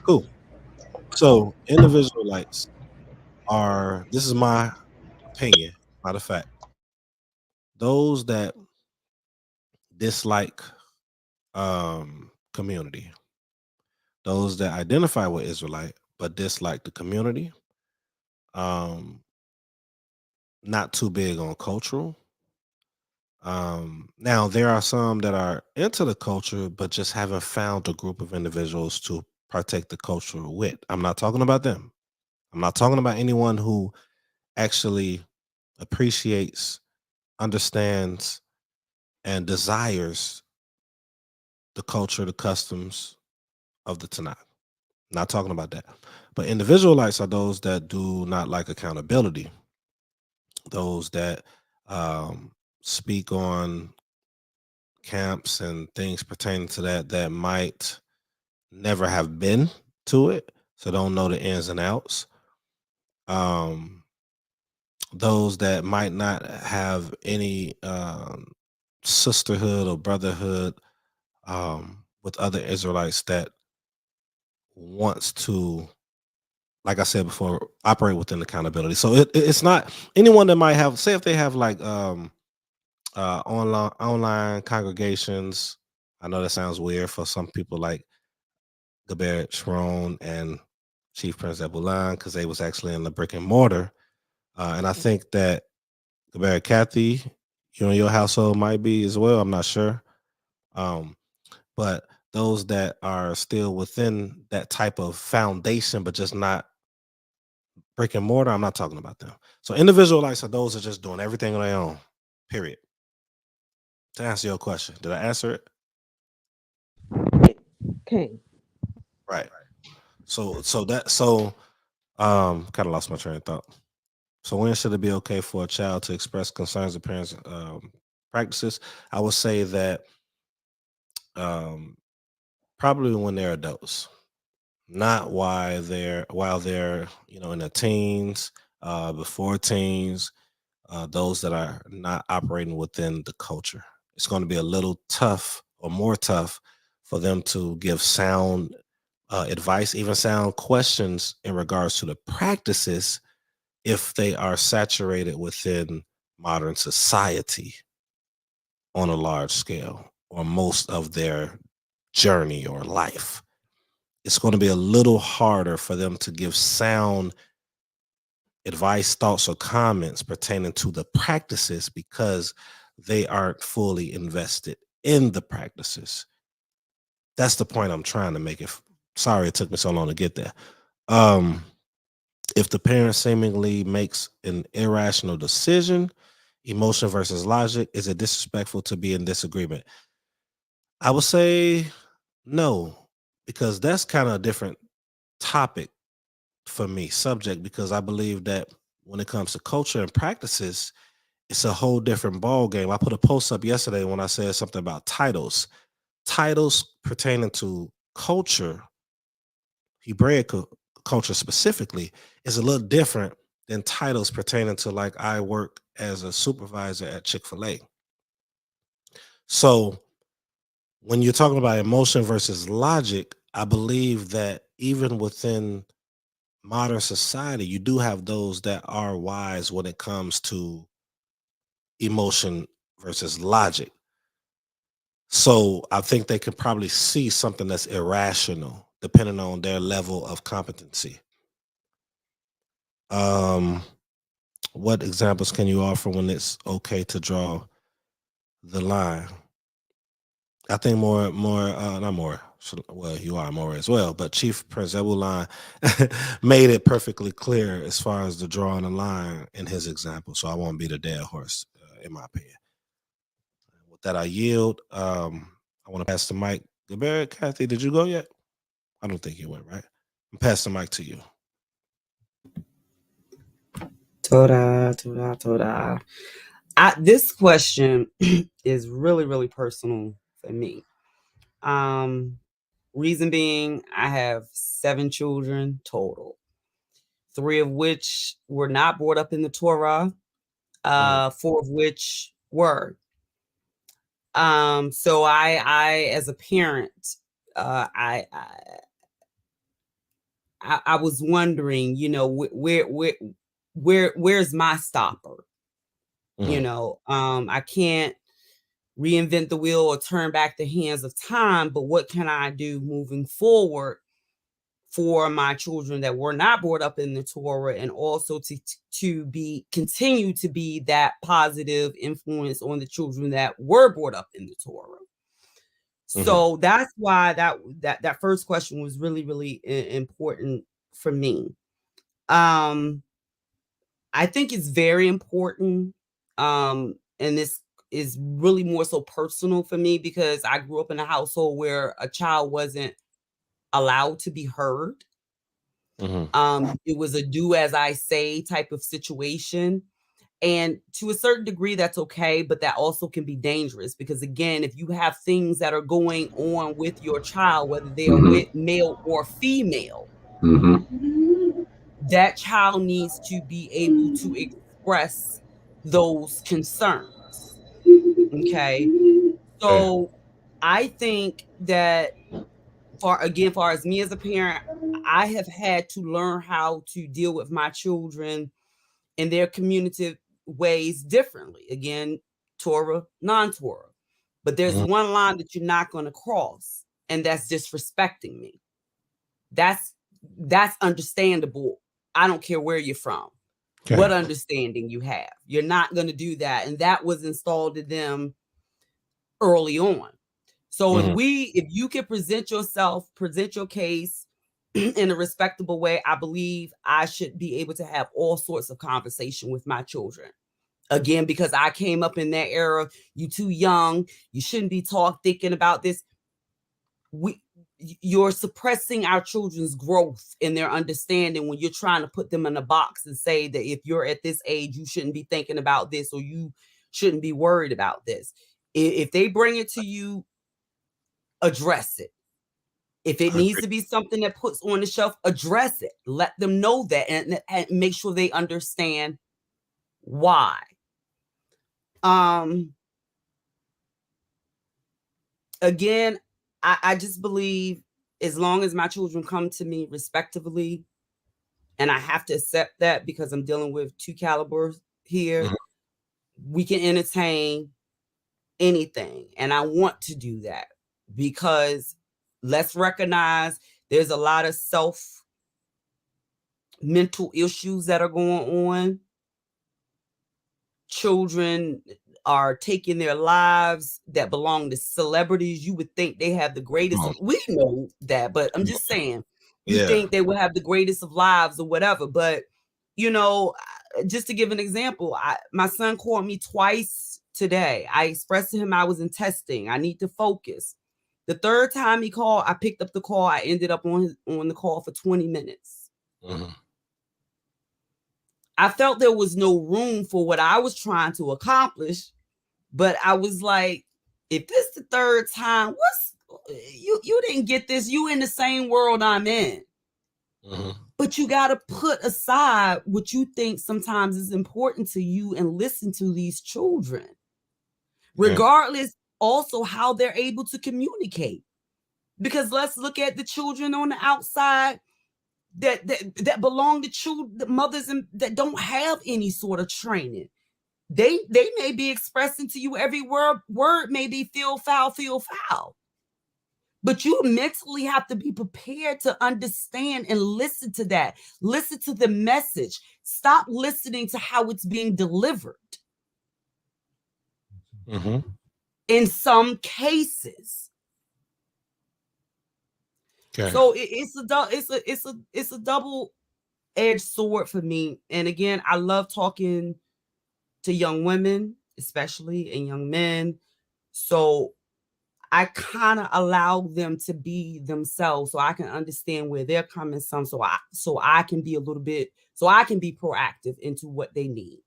cool. So individualites are, this is my opinion, matter of fact, those that dislike community, those that identify with Israelite but dislike the community, um not too big on cultural. Now there are some that are into the culture but just haven't found a group of individuals to partake the culture with. I'm not talking about them. I'm not talking about anyone who actually appreciates, understands, and desires the culture, the customs of the Tanakh. Not talking about that. But individualites are those that do not like accountability, those that speak on camps and things pertaining to that might never have been to it, so don't know the ins and outs. Um, those that might not have any sisterhood or brotherhood with other Israelites that wants to, like I said before, operate within accountability. So it's not anyone that might have, say if they have like online congregations. I know that sounds weird for some people like Gaber Sharon and Chief Prince Ebulan, because they was actually in the brick and mortar. And I think that Gaber Kathy, you know, your household might be as well. I'm not sure. But those that are still within that type of foundation, but just not brick and mortar, I'm not talking about them. So individualites are those that are just doing everything on their own. Period. To answer your question, did I answer it? King. Right. So kind of lost my train of thought. So when should it be okay for a child to express concerns of parents' practices? I would say that probably when they're adults, not while they're in their teens, before teens, those that are not operating within the culture. It's going to be a little tough or more tough for them to give sound advice, even sound questions in regards to the practices if they are saturated within modern society on a large scale or most of their journey or life. It's going to be a little harder for them to give sound advice, thoughts, or comments pertaining to the practices because they aren't fully invested in the practices. That's the point I'm trying to make. Sorry it took me so long to get there. If the parent seemingly makes an irrational decision, emotion versus logic, is it disrespectful to be in disagreement? I would say no, because that's kind of a different topic for me, subject, because I believe that when it comes to culture and practices, it's a whole different ball game. I put a post up yesterday when I said something about titles. Titles pertaining to culture, Hebraic culture specifically, is a little different than titles pertaining to, like, I work as a supervisor at Chick-fil-A. So when you're talking about emotion versus logic, I believe that even within modern society, you do have those that are wise when it comes to emotion versus logic. So I think they can probably see something that's irrational depending on their level of competency. What examples can you offer when it's okay to draw the line? I think not more. Well, you are more as well, but Chief Prince Ebulan made it perfectly clear as far as the drawing the line in his example. So I won't be the dead horse, in my opinion. With that, I yield. I want to pass the mic. Gaber, Kathy, did you go yet? I don't think you went, right? I'm passing the mic to you. Toda. This question is really, really personal for me. Reason being, I have 7 children total, 3 of which were not brought up in the Torah, 4 of which were. So I as a parent, I was wondering, you know, where's my stopper? You know, I can't reinvent the wheel or turn back the hands of time, but what can I do moving forward for my children that were not brought up in the Torah, and also to continue to be that positive influence on the children that were brought up in the Torah. So that's why that first question was really, really important for me. I think it's very important, and this is really more so personal for me because I grew up in a household where a child wasn't allowed to be heard. It was a do as I say type of situation. And to a certain degree, that's okay, but that also can be dangerous because, again, if you have things that are going on with your child, whether they are male or female, that child needs to be able to express those concerns. Okay. So I think that far as me as a parent, I have had to learn how to deal with my children in their communicative ways differently. Again, Torah, non-Torah. But there's one line that you're not going to cross, and that's disrespecting me. That's understandable. I don't care where you're from, what understanding you have. You're not going to do that. And that was installed in them early on. So if you can present your case in a respectable way, I believe I should be able to have all sorts of conversation with my children. Again, because I came up in that era, you too young, you shouldn't be thinking about this. You're suppressing our children's growth and their understanding when you're trying to put them in a box and say that if you're at this age, you shouldn't be thinking about this or you shouldn't be worried about this. If they bring it to you, address it. If it needs to be something that puts on the shelf, address it. Let them know that and make sure they understand why. Again, I just believe as long as my children come to me respectively, and I have to accept that because I'm dealing with 2 calibers here, we can entertain anything. And I want to do that because let's recognize there's a lot of mental issues that are going on. Children are taking their lives that belong to celebrities. You would think they have the greatest. We know that, but I'm just saying, you think they would have the greatest of lives or whatever. But, you know, just to give an example, my son called me twice today. I expressed to him I was in testing. I need to focus. The third time he called, I picked up the call. I ended up on the call for 20 minutes. I felt there was no room for what I was trying to accomplish, but I was like, if this is the third time, you didn't get this. You in the same world I'm in. But you got to put aside what you think sometimes is important to you and listen to these children, regardless also how they're able to communicate. Because let's look at the children on the outside that belong to children, the mothers that don't have any sort of training. They may be expressing to you every word may be feel foul. But you mentally have to be prepared to understand and listen to that. Listen to the message. Stop listening to how it's being delivered. In some cases. So it's a double-edged sword for me. And again, I love talking to young women, especially, and young men. So I kind of allow them to be themselves so I can understand where they're coming from. So I can be so I can be proactive into what they need.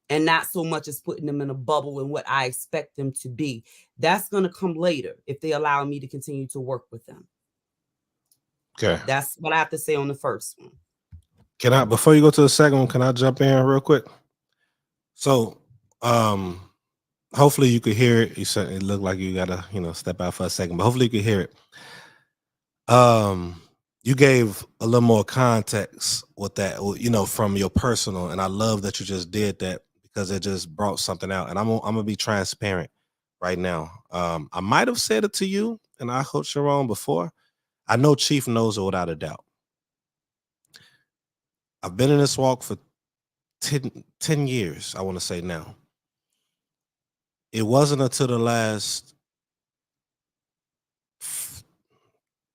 and not so much as putting them in a bubble and what I expect them to be. That's going to come later if they allow me to continue to work with them. Okay. That's what I have to say on the first one. Can I, before you go to the second one, can I jump in real quick? So, hopefully you could hear it. You said it looked like you gotta, step out for a second, but hopefully you could hear it. You gave a little more context with that, from your personal, and I love that you just did that because it just brought something out. And I'm gonna be transparent right now. I might have said it to you, and I hope you're wrong before. I know Chief knows it without a doubt. I've been in this walk for 10 years, I want to say now. It wasn't until the last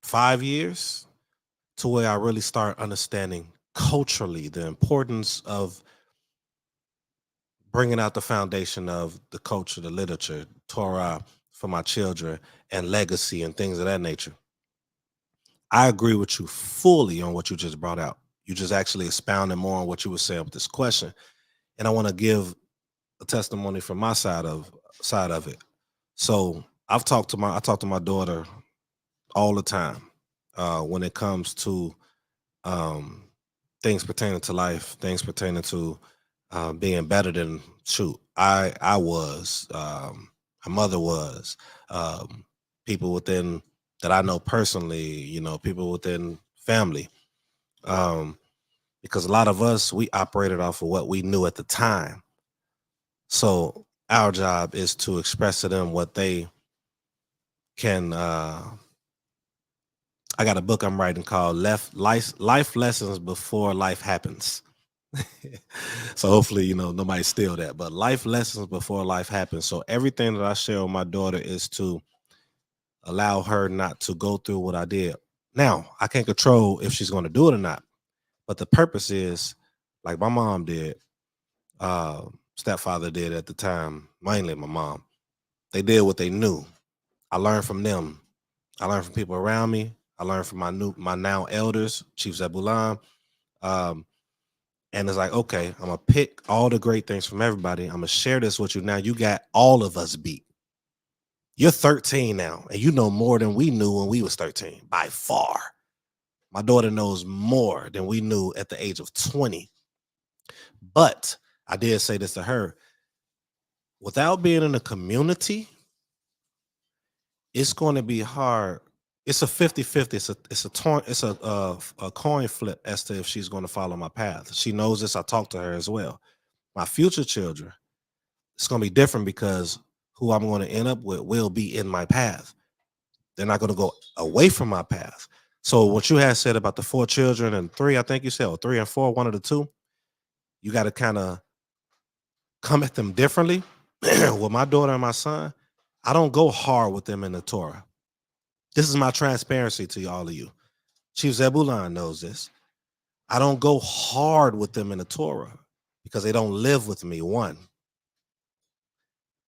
5 years to where I really start understanding culturally the importance of bringing out the foundation of the culture, the literature, Torah for my children, and legacy and things of that nature. I agree with you fully on what you just brought out. You just actually expounded more on what you were saying with this question. And I want to give a testimony from my side of it. So I talk to my daughter all the time when it comes to things pertaining to life, things pertaining to being better than I was, her mother was, people within that I know personally, people within family. Because a lot of us, we operated off of what we knew at the time. So our job is to express to them what they can. I got a book I'm writing called Life Lessons Before Life Happens. So hopefully, nobody steal that, but life lessons before life happens. So everything that I share with my daughter is to allow her not to go through what I did. Now, I can't control if she's going to do it or not, but the purpose is, like my mom did, stepfather did at the time, mainly my mom. They did what they knew. I learned from them. I learned from people around me. I learned from my now elders, Chief Zebulan. And it's like, okay, I'm going to pick all the great things from everybody. I'm going to share this with you. Now you got all of us beat. You're 13 now, and you know more than we knew when we was 13, by far. My daughter knows more than we knew at the age of 20. But I did say this to her. Without being in a community, it's going to be hard. It's a 50-50. It's a coin flip as to if she's going to follow my path. She knows this. I talked to her as well. My future children, it's going to be different because who I'm going to end up with will be in my path. They're not going to go away from my path. So what you had said about the 4 children and 3, I think you said, or 3 and 4, one of the 2, you got to kind of come at them differently. With my daughter and my son, I don't go hard with them in the Torah. This is my transparency to all of you. Chief Zebulan knows this. I don't go hard with them in the Torah because they don't live with me. One,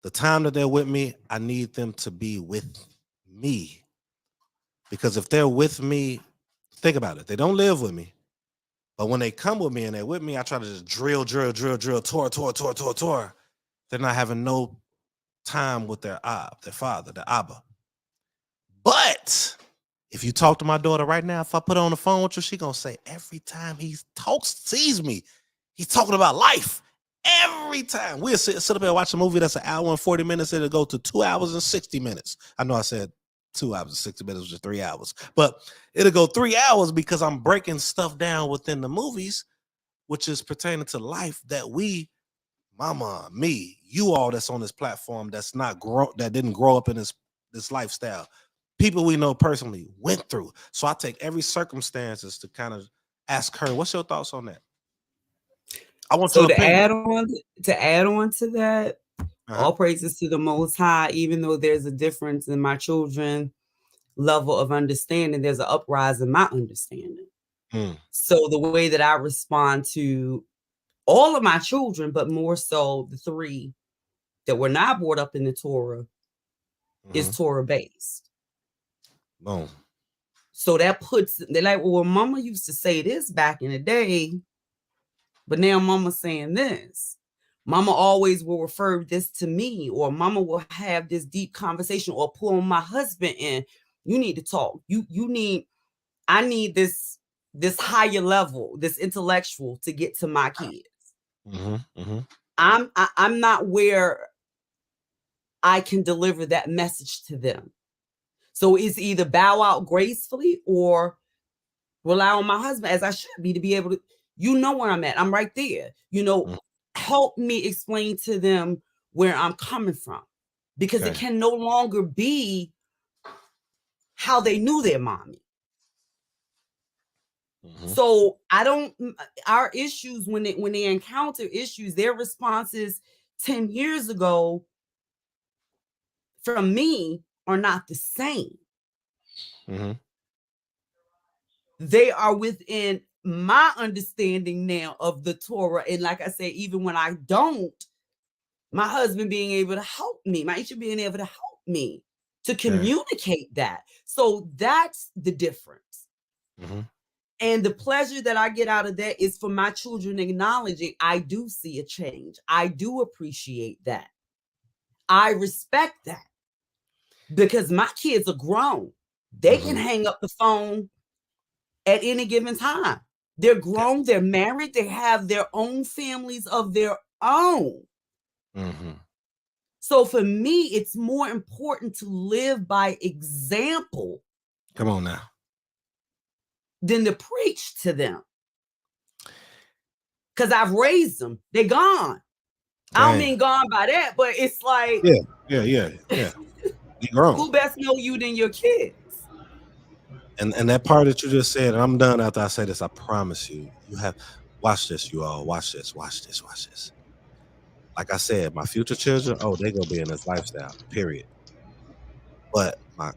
the time that they're with me, I need them to be with me. Because if they're with me, think about it. They don't live with me. But when they come with me and they're with me, I try to just drill, Torah. They're not having no time with their father, the Abba. But if you talk to my daughter right now, if I put her on the phone with you, she gonna say every time he sees me, he's talking about life. Every time we'll sit up here and watch a movie that's an hour and 40 minutes, it'll go to 2 hours and 60 minutes. I know I said 2 hours and 60 minutes, which is 3 hours, but it'll go 3 hours because I'm breaking stuff down within the movies, which is pertaining to life that we, mama, me, you all that's on this platform that didn't grow up in this lifestyle. People we know personally went through. So I take every circumstances to kind of ask her, what's your thoughts on that? I want so to add on to that, all praises to the Most High. Even though there's a difference in my children level of understanding, there's an uprise in my understanding. So the way that I respond to all of my children, but more so the 3 that were not brought up in the Torah, is Torah based. Boom. So that they're like, well, mama used to say this back in the day, but now mama's saying this. Mama always will refer this to me, or mama will have this deep conversation, or pull my husband in. You need to talk. I need this higher level, this intellectual to get to my kids. I'm not where I can deliver that message to them. So it's either bow out gracefully or rely on my husband, as I should be, to be able to, where I'm at. I'm right there. Help me explain to them where I'm coming from, because it can no longer be how they knew their mommy. So our issues, when they encounter issues, their responses 10 years ago from me are not the same. They are within my understanding now of the Torah. And like I said, even when I don't, my husband being able to help me, my Isha being able to help me to communicate that. So that's the difference. And the pleasure that I get out of that is for my children acknowledging I do see a change. I do appreciate that. I respect that, because my kids are grown. They can hang up the phone at any given time. They're grown, they're married, they have their own families of their own. So for me, it's more important to live by example. Come on now. Than to preach to them. Because I've raised them. They're gone. Dang. I don't mean gone by that, but it's like, yeah. You grown. Who best know you than your kids? And that part that you just said, and I'm done after I say this, I promise you, watch this, you all, watch this. Like I said, my future children, they're going to be in this lifestyle, period. But my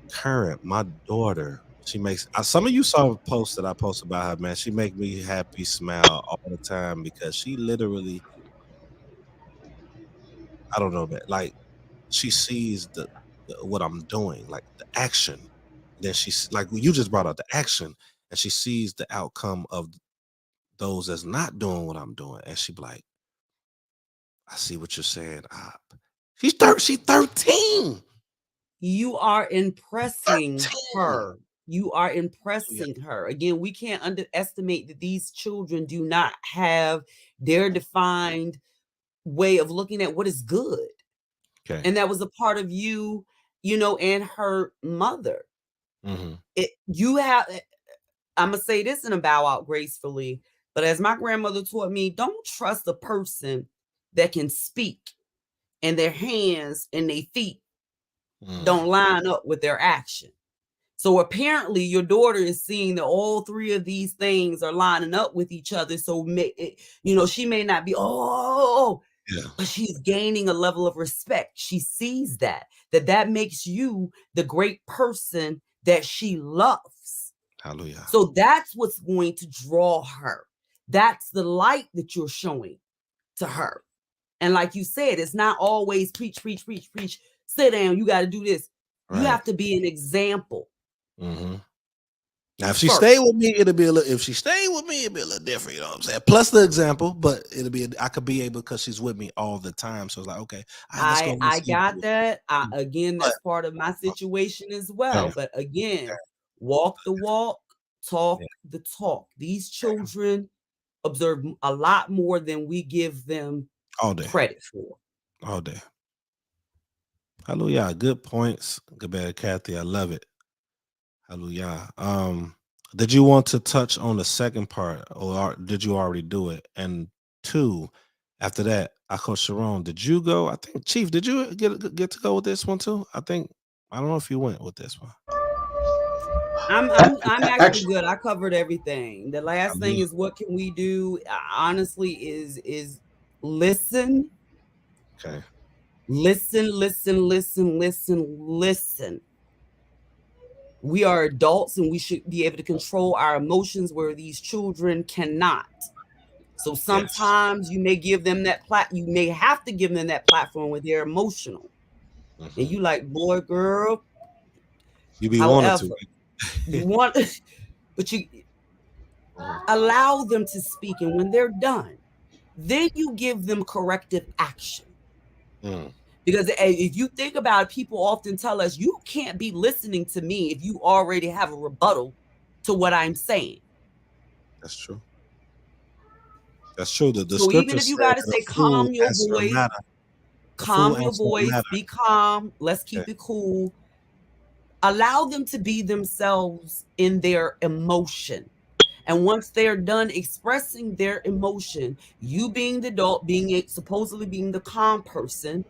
daughter, she makes, some of you saw a post that I posted about her, man. She make me happy, smile all the time, because she literally, I don't know, man, like she sees the what I'm doing, like the action. Then she's like, you just brought out the action, and she sees the outcome of those that's not doing what I'm doing. And she be like, I see what you're saying. She's 13. You are impressing her. You are impressing her. Again, we can't underestimate that these children do not have their defined way of looking at what is good. And that was a part of you, and her mother. I'm going to say this and bow out gracefully, but as my grandmother taught me, don't trust a person that can speak and their hands and their feet don't line up with their action. So apparently your daughter is seeing that all three of these things are lining up with each other. So, she may not be, but she's gaining a level of respect. She sees that makes you the great person that she loves. Hallelujah. So that's what's going to draw her. That's the light that you're showing to her. And like you said, it's not always preach. Sit down. You got to do this. Right. You have to be an example. Now, if she stay with me, it'll be a little. If she stay with me, it'll be a little different. You know what I'm saying? Plus the example, but it'll be. I could be able, because she's with me all the time. So it's like, okay, I got that. Again, that's part of my situation as well. But again, walk the walk, talk the talk. These children observe a lot more than we give them credit for. All day. Hallelujah. Good points. Good, bad, Kathy. I love it. Hallelujah. Did you want to touch on the second part, or did you already do it? And 2, after that, Coach Sharon, did you go? I think, Chief, did you get to go with this one too? I don't know if you went with this one. I'm actually good. I covered everything. The last thing is, what can we do? Honestly, is listen. Okay. Listen. We are adults, and we should be able to control our emotions where these children cannot. So sometimes you may give them that you may have to give them that platform when they're emotional. And you like, boy, girl. You be wanting to. You want, but you allow them to speak, and when they're done, then you give them corrective action. Because if you think about it, people often tell us, you can't be listening to me if you already have a rebuttal to what I'm saying. That's true. That's true. The So even if you got to say, calm your voice, be calm, let's keep it cool. Allow them to be themselves in their emotion. And once they're done expressing their emotion, you being the adult, supposedly being the calm person,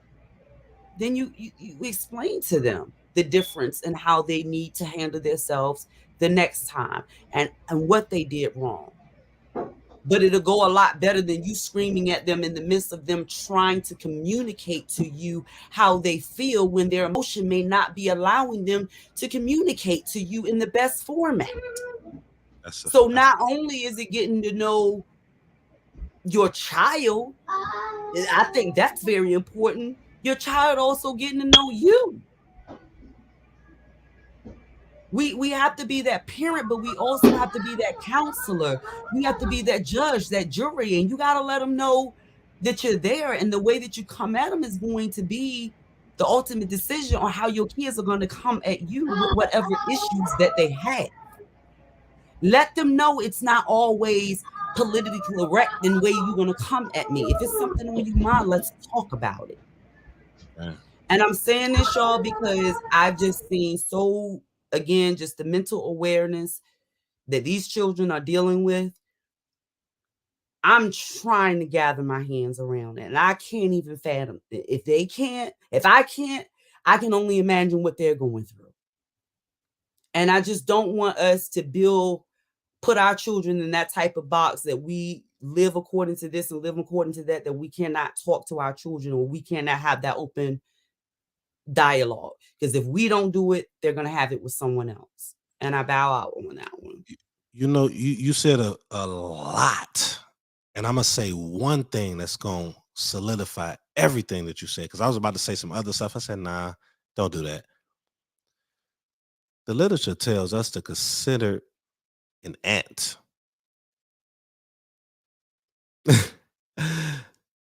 then you explain to them the difference in how they need to handle themselves the next time and what they did wrong. But it'll go a lot better than you screaming at them in the midst of them trying to communicate to you how they feel when their emotion may not be allowing them to communicate to you in the best format. So not only is it getting to know your child, I think that's very important. Your child also getting to know you. We have to be that parent, but we also have to be that counselor. We have to be that judge, that jury, and you got to let them know that you're there. And the way that you come at them is going to be the ultimate decision on how your kids are going to come at you with whatever issues that they have. Let them know it's not always politically correct in the way you're going to come at me. If it's something on your mind, let's talk about it. Right. And I'm saying this, y'all, because I've just seen again, just the mental awareness that these children are dealing with. I'm trying to gather my hands around it, and I can't even fathom it. If I can't, I can only imagine what they're going through. And I just don't want us to put our children in that type of box that we live according to this and live according to that we cannot talk to our children, or we cannot have that open dialogue. Because if we don't do it, they're going to have it with someone else. And I bow out on that one. You know, you said a lot. And I'm going to say one thing that's going to solidify everything that you said. Because I was about to say some other stuff. I said, nah, don't do that. The literature tells us to consider an ant.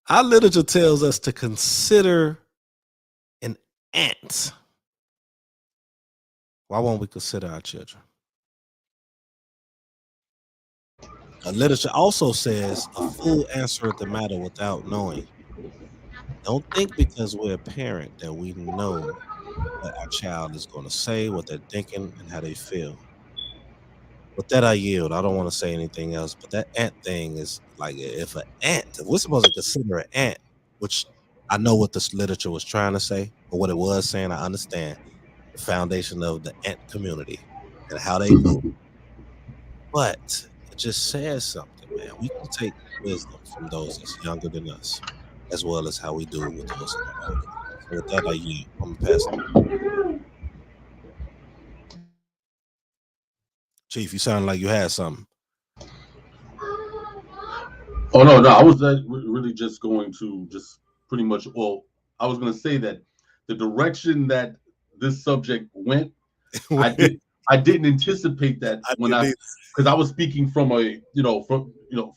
Our literature tells us to consider an ant. Why won't we consider our children? Literature also says a fool answereth the matter without knowing. Don't think because we're a parent that we know what our child is going to say, what they're thinking, and how they feel. With that, I yield. I don't want to say anything else, but that ant thing is like, if we're supposed to consider an ant, which I know what this literature was trying to say, or what it was saying, I understand the foundation of the ant community and how they move. But it just says something, man. We can take wisdom from those that's younger than us, as well as how we do with those older. So with that, I yield. I'm gonna pass it. Chief, you sound like you had something. Oh no, I was really just going to pretty much. Well, I was going to say that the direction that this subject went, I didn't anticipate that because I was speaking from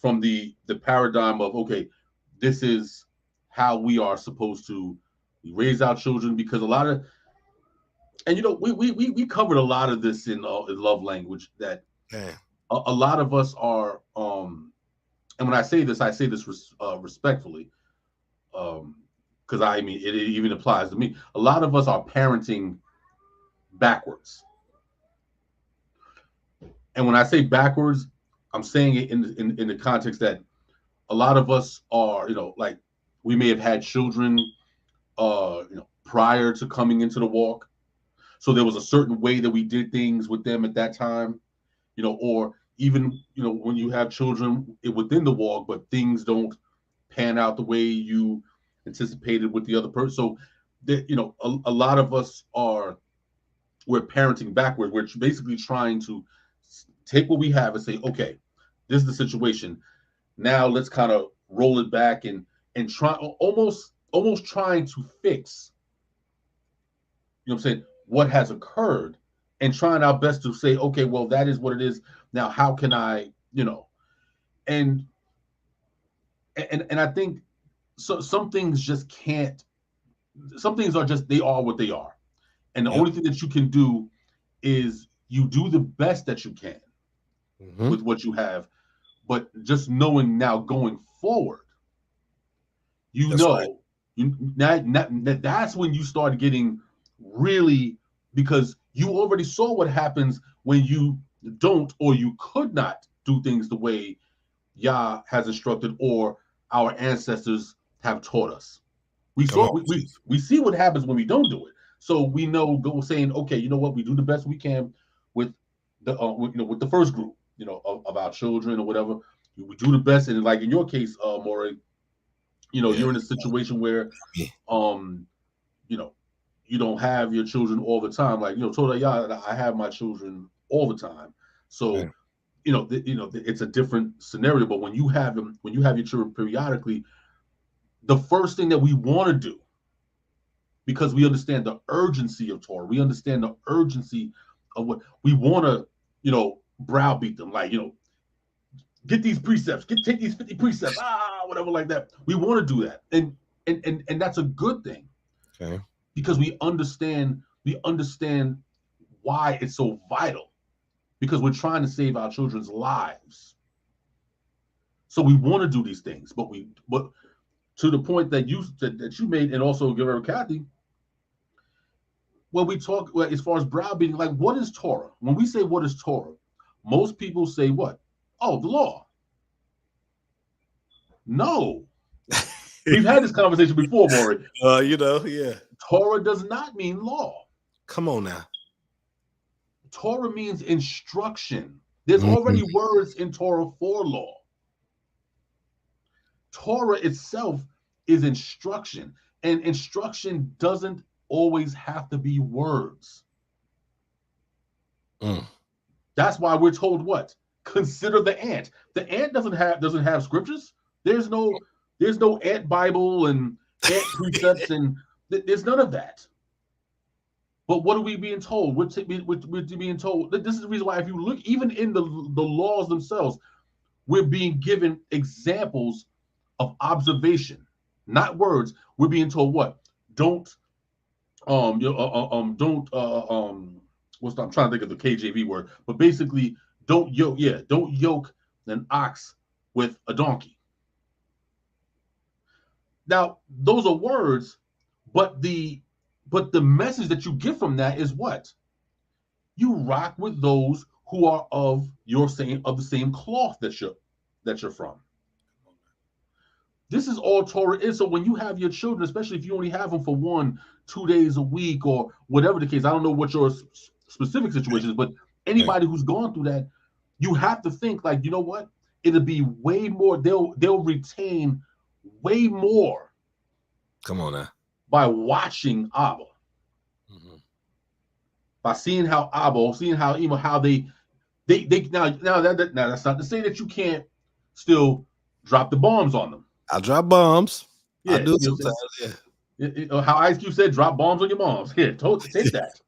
from the paradigm of, okay, this is how we are supposed to raise our children, because a lot of, and we covered a lot of this in love language, that a lot of us are and when I say this respectfully, because I mean it even applies to me. A lot of us are parenting backwards. And when I say backwards, I'm saying it in the context that a lot of us are, like, we may have had children, prior to coming into the walk. So there was a certain way that we did things with them at that time, or even, when you have children within the walk, but things don't pan out the way you anticipated with the other person. So, a lot of us we're parenting backward. We're basically trying to take what we have and say, okay, this is the situation. Now let's kind of roll it back and try, almost trying to fix, what I'm saying, what has occurred, and trying our best to say, okay, well, that is what it is. Now, how can I, and and I think so. Some things just can't. Some things are just they are what they are, and the only thing that you can do is you do the best that you can with what you have, but just knowing now going forward, that's when you start getting really, because you already saw what happens when you don't or you could not do things the way Yah has instructed or our ancestors have taught us. We see what happens when we don't do it. So we know saying, okay, you know what, we do the best we can with the with the first group, of our children or whatever. We do the best, and like in your case, Maury, you're in a situation where you don't have your children all the time. Like, told Yah, I have my children all the time. So it's a different scenario. But when you have them, when you have your children periodically, the first thing that we want to do, because we understand the urgency of Torah, we understand the urgency of what we want to, browbeat them, like, get these precepts, take these 50 precepts, whatever like that. We want to do that, and that's a good thing, because we understand why it's so vital, because we're trying to save our children's lives. So we want to do these things, but to the point that you made, and also Guerrero Kathy, when we talk as far as browbeating, like, what is Torah? When we say what is Torah, most people say what? Oh, the law. No. We've had this conversation before, Maury. Torah does not mean law. Come on now. Torah means instruction. There's already words in Torah for law. Torah itself is instruction, and instruction doesn't always have to be words. That's why we're told what? Consider the ant. The ant doesn't have scriptures. There's no ant Bible and ant precepts, and there's none of that. But what are we being told? We're being told. This is the reason why, if you look, even in the laws themselves, we're being given examples of observation, not words. We're being told what? I'm trying to think of the KJV word, but basically, don't yoke an ox with a donkey. Now, those are words, but the message that you get from that is what? You rock with those who are of the same cloth that you're from. This is all Torah is. So when you have your children, especially if you only have them for 1-2 days a week or whatever the case, I don't know what your specific situation is, but anybody who's gone through that, you have to think like, you know what? It'll be way more. They'll retain way more. Come on now. By watching Abba. By seeing how Abba, how they now that's not to say that you can't still drop the bombs on them. I drop bombs. Yeah, I do sometimes. How Ice Cube said, drop bombs on your moms. Here, take that.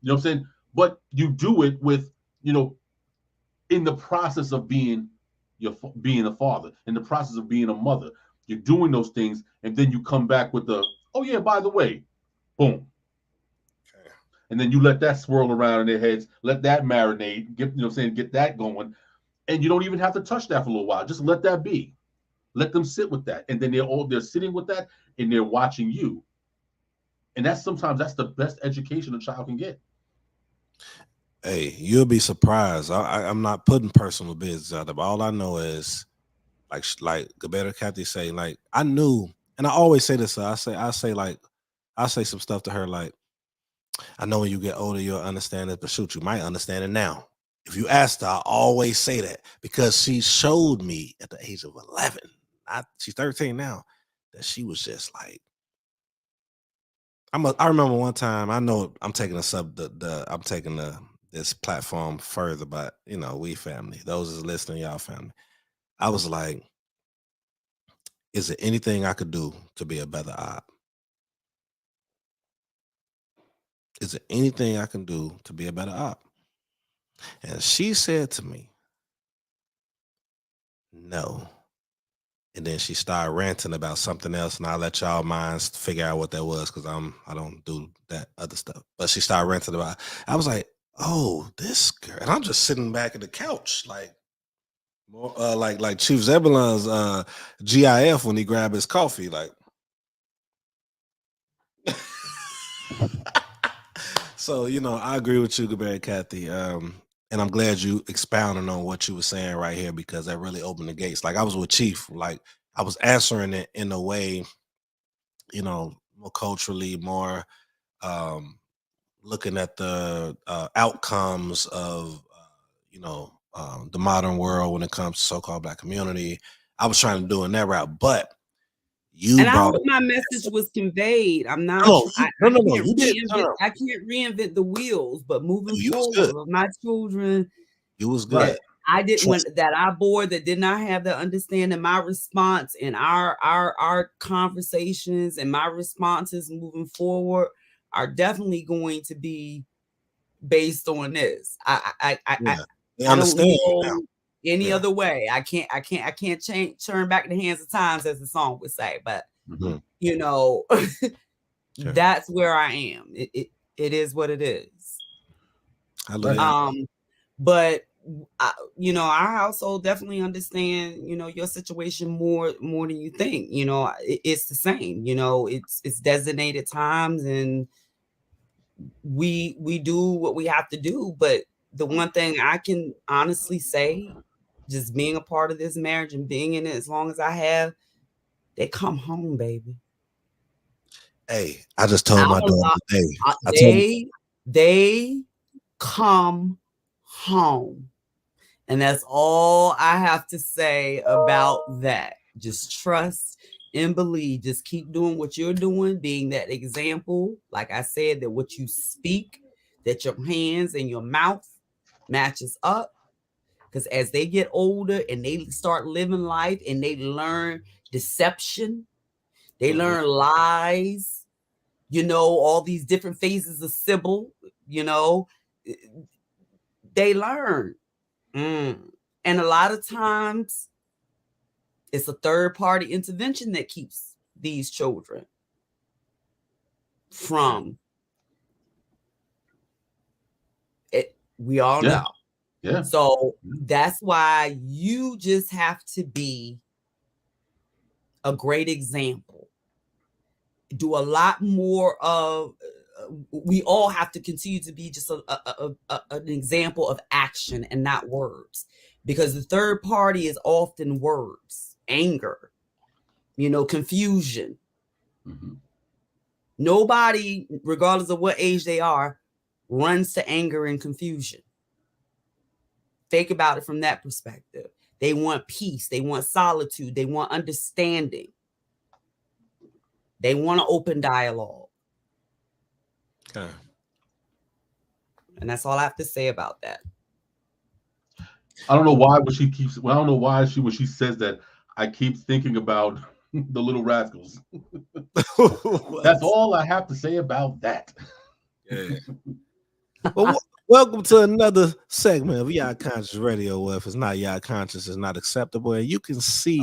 You know what I'm saying? But you do it with, in the process of being a father, in the process of being a mother, you're doing those things, and then you come back with oh yeah, by the way, boom. Okay. And then you let that swirl around in their heads, let that marinate, get that going, and you don't even have to touch that for a little while. Just let that be. Let them sit with that, and then they're sitting with that, and they're watching you. And sometimes that's the best education a child can get. Hey, you'll be surprised. I'm not putting personal business out there, but all I know is, like Gabetta Kathy say, like, I knew, and I always say this. I say some stuff to her like, I know when you get older you'll understand it, but shoot, you might understand it now. If you asked her, I always say that because she showed me at the age of 11. She's 13 now. That she was just like, I remember one time. I know I'm taking this platform further, but we family. Those is listening, y'all family. I was like, is there anything I could do to be a better op? Is there anything I can do to be a better op? And she said to me, no. and then she started ranting about something else, and I'll let y'all minds figure out what that was because I don't do that other stuff. But she started ranting about. I was like, oh, this girl, and I'm just sitting back at the couch like. More like Chief Zebulon's GIF when he grabbed his coffee, like. So I agree with you, Gabby, Kathy, and I'm glad you expounded on what you were saying right here because that really opened the gates. Like I was with Chief, like I was answering it in a way, more culturally, more looking at the outcomes of the modern world when it comes to so-called Black community. I was trying to do in that route, but you and I brought hope my message was conveyed. I'm not. no, I you did. I can't reinvent the wheels, but moving You was forward good. with my children, You was good. I didn't want that I bore that did not have the understanding. My response and our conversations and my responses moving forward are definitely going to be based on this. I don't know any other way. I can't turn back the hands of times, as the song would say. But that's where I am. It is what it is. But our household definitely understand, your situation more than you think. It's the same. It's designated times, and we do what we have to do. But the one thing I can honestly say, just being a part of this marriage and being in it as long as I have, they come home, baby. Hey, I just told my daughter today. They come home. And that's all I have to say about that. Just trust and believe. Just keep doing what you're doing, being that example. Like I said, that what you speak, that your hands and your mouth matches up. Because as they get older and they start living life and they learn deception, they learn lies, all these different phases of Sybil, they learn. And a lot of times it's a third party intervention that keeps these children from it. We all know. Yeah. So that's why you just have to be a great example. Do a lot more of, we all have to continue to be just an example of action and not words, because the third party is often words, anger, confusion. Nobody, regardless of what age they are, runs to anger and confusion. Think about it from that perspective. They want peace. They want solitude. They want understanding. They want an open dialogue. Okay. And that's all I have to say about that. I don't know why when she says that, I keep thinking about the Little Rascals. That's all I have to say about that. Yeah. Well, welcome to another segment of YAH Conscience Radio, where if it's not YAH Conscience, it's not acceptable. And you can see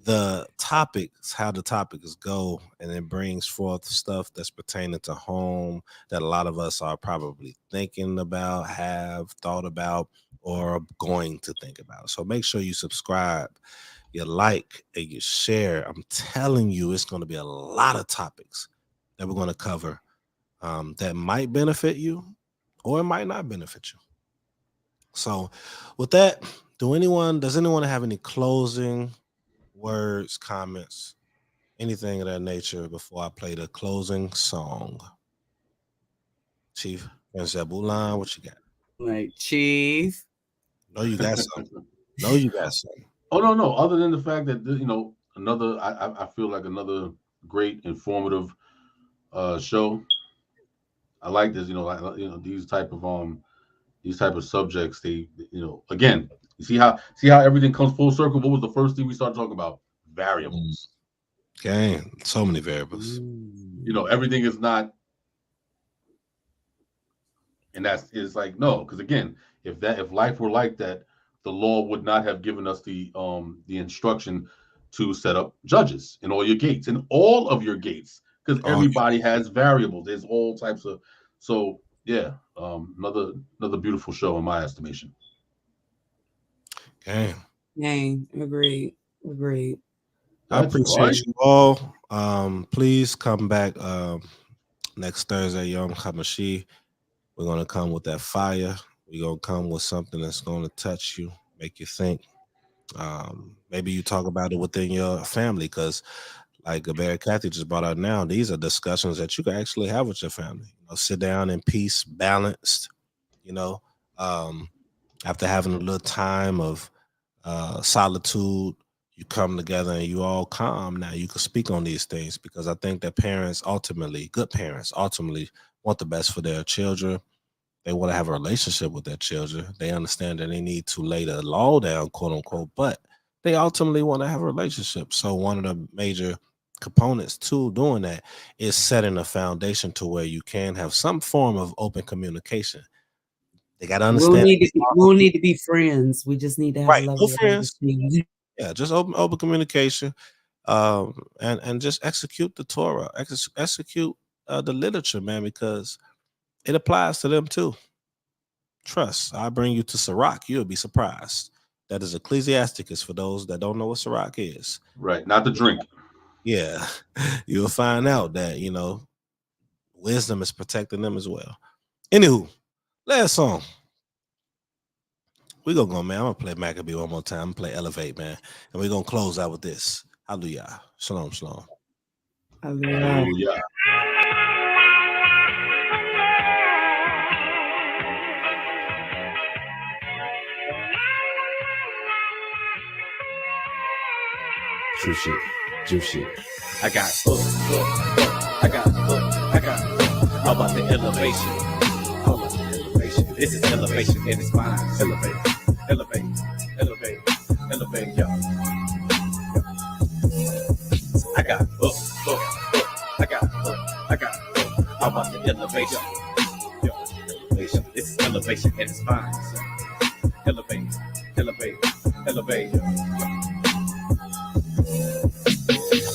the topics, how the topics go, and it brings forth stuff that's pertaining to home that a lot of us are probably thinking about, have thought about, or are going to think about. So make sure you subscribe, you like, and you share. I'm telling you, it's going to be a lot of topics that we're going to cover that might benefit you, or it might not benefit you. So with that, does anyone have any closing words, comments, anything of that nature before I play the closing song? Chief and Zebulon, what you got? Like, Chief. No, you got something. No, you got something. Oh, no. Other than the fact that, I feel like another great informative show. I like this, these type of subjects. They, again, you see how everything comes full circle. What was the first thing we started talking about? Variables. Okay, so many variables. Everything is not, and it's like, no, because again, if life were like that, the law would not have given us the instruction to set up judges in all your gates, in all of your gates, because everybody has variables. There's all types of. So yeah, another beautiful show in my estimation. Okay. Dang, agreed. I appreciate you all. Please come back next Thursday, Yom Hamashi. We're gonna come with that fire. We're gonna come with something that's gonna touch you, make you think. Maybe you talk about it within your family, because like Barry Kathy just brought out now, these are discussions that you can actually have with your family. Sit down in peace, balanced, after having a little time of solitude, you come together and you all calm. Now you can speak on these things, because I think that good parents ultimately want the best for their children. They want to have a relationship with their children. They understand that they need to lay the law down, quote unquote, but they ultimately want to have a relationship. So one of the major components to doing that is setting a foundation to where you can have some form of open communication. They got to understand. We'll need to be friends. We just need to have a level of understanding. Yeah, just open communication, and just execute the Torah, execute the literature, man, because it applies to them too. Trust. I bring you to Sirach, you'll be surprised. That is Ecclesiasticus for those that don't know what Sirach is. Right, not the drink. Yeah, you'll find out that wisdom is protecting them as well. Anywho, last song. We're gonna go, man. I'm gonna play Maccabee one more time. I'm gonna play Elevate, man. And we're gonna close out with this. Hallelujah. Shalom, shalom. Hallelujah. True shit. Juice shit. I got How about the elevation? This is elevation and it's fine. Elevate, y'all. I got How about the elevation? This is elevation and it's fine. Elevate.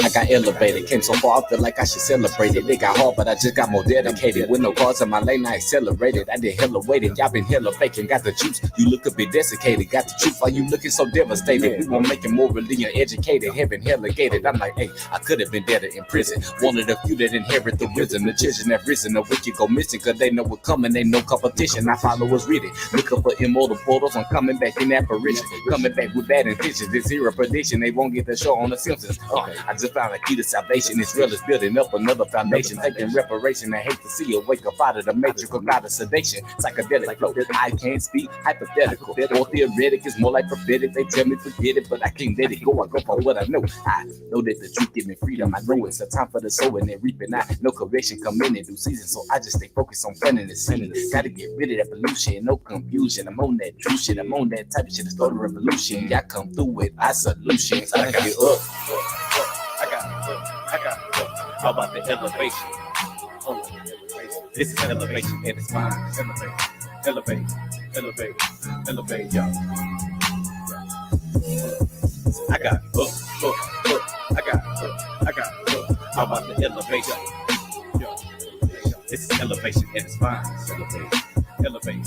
I got elevated, came so far, I feel like I should celebrate it. It got hard, but I just got more dedicated. With no cars in my lane, I accelerated. I did hella waiting, y'all been hella faking. Got the juice, you look a bit desiccated. Got the truth, why you looking so devastated? We won't make it morally uneducated, heaven hella gated. I'm like, hey, I could have been dead in prison. One of the few that inherit the wisdom. The children have risen, the wicked go missing, cause they know what's coming, ain't no competition. I follow what's reading, look up for immortal portals. I'm coming back in apparition, coming back with bad intentions. This here a prediction, they won't get the show on the Simpsons. I just found a key to salvation. It's real as building up another foundation, taking reparation. I hate to see you wake up out of the matrix without a sedation. Psychedelic flow, I can't speak hypothetical or theoretic. It's more like prophetic. They tell me forget it, but I can't let it go. I go for what I know. I know that the truth give me freedom. I know it's a time for the sowing and reaping. I know correction come in due season, so I just stay focused on planting the seed. Gotta get rid of that pollution, no confusion. I'm on that true shit. I'm on that type of shit. It's the revolution. Y'all come through with our solutions. I get up. I got How about the elevation? This is elevation and it's fine. Elevate, y'all. I got How about the elevation? This is elevation and it's fine. Elevate.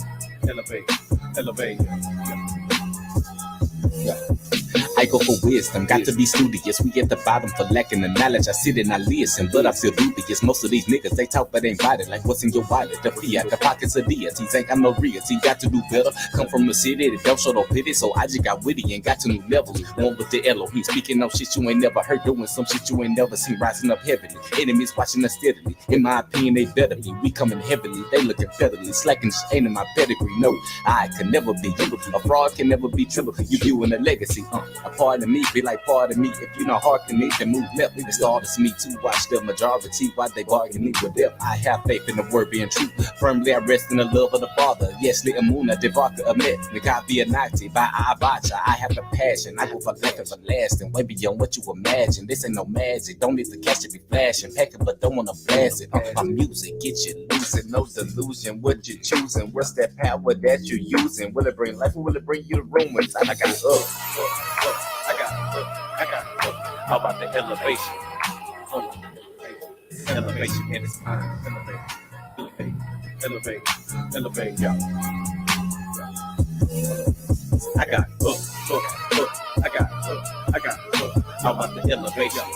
I go for wisdom, got to be studious. We at the bottom for lacking the knowledge. I sit and I listen, but I feel dubious. Most of these niggas, they talk but ain't body. Like what's in your wallet? The fiat, the pockets of deities. Ain't got no reality, got to do better. Come from a city that don't show no pity, so I just got witty and got to new levels. One with the Elohim, speaking of shit you ain't never heard, doing some shit you ain't never seen, rising up heavily. Enemies watching us steadily. In my opinion, they better be. We coming heavily, they looking federally. Slacking just ain't in my pedigree. No, I can never be you. A fraud can never be true. You viewing a legacy. A part of me be like part of me. If you not hearken me, then move left. It starts me to watch the majority while they bargain me with death. I have faith in the word being true. Firmly I rest in the love of the Father. Yes, the Amuna, Devaka, Amet, Nikabi, Anati, by Abacha. I have the passion. I go for life everlasting. Way beyond what you imagine. This ain't no magic. Don't need to catch it, be flashing. Pack it, but don't wanna blast it. My music, get you losing. No delusion. What you choosing? What's that power that you're using? Will it bring life or will it bring you to ruins? I got up. I got How about the elevation? Elevation in its mind. Elevate, y'all. I got hook. I got hook. How about the elevation?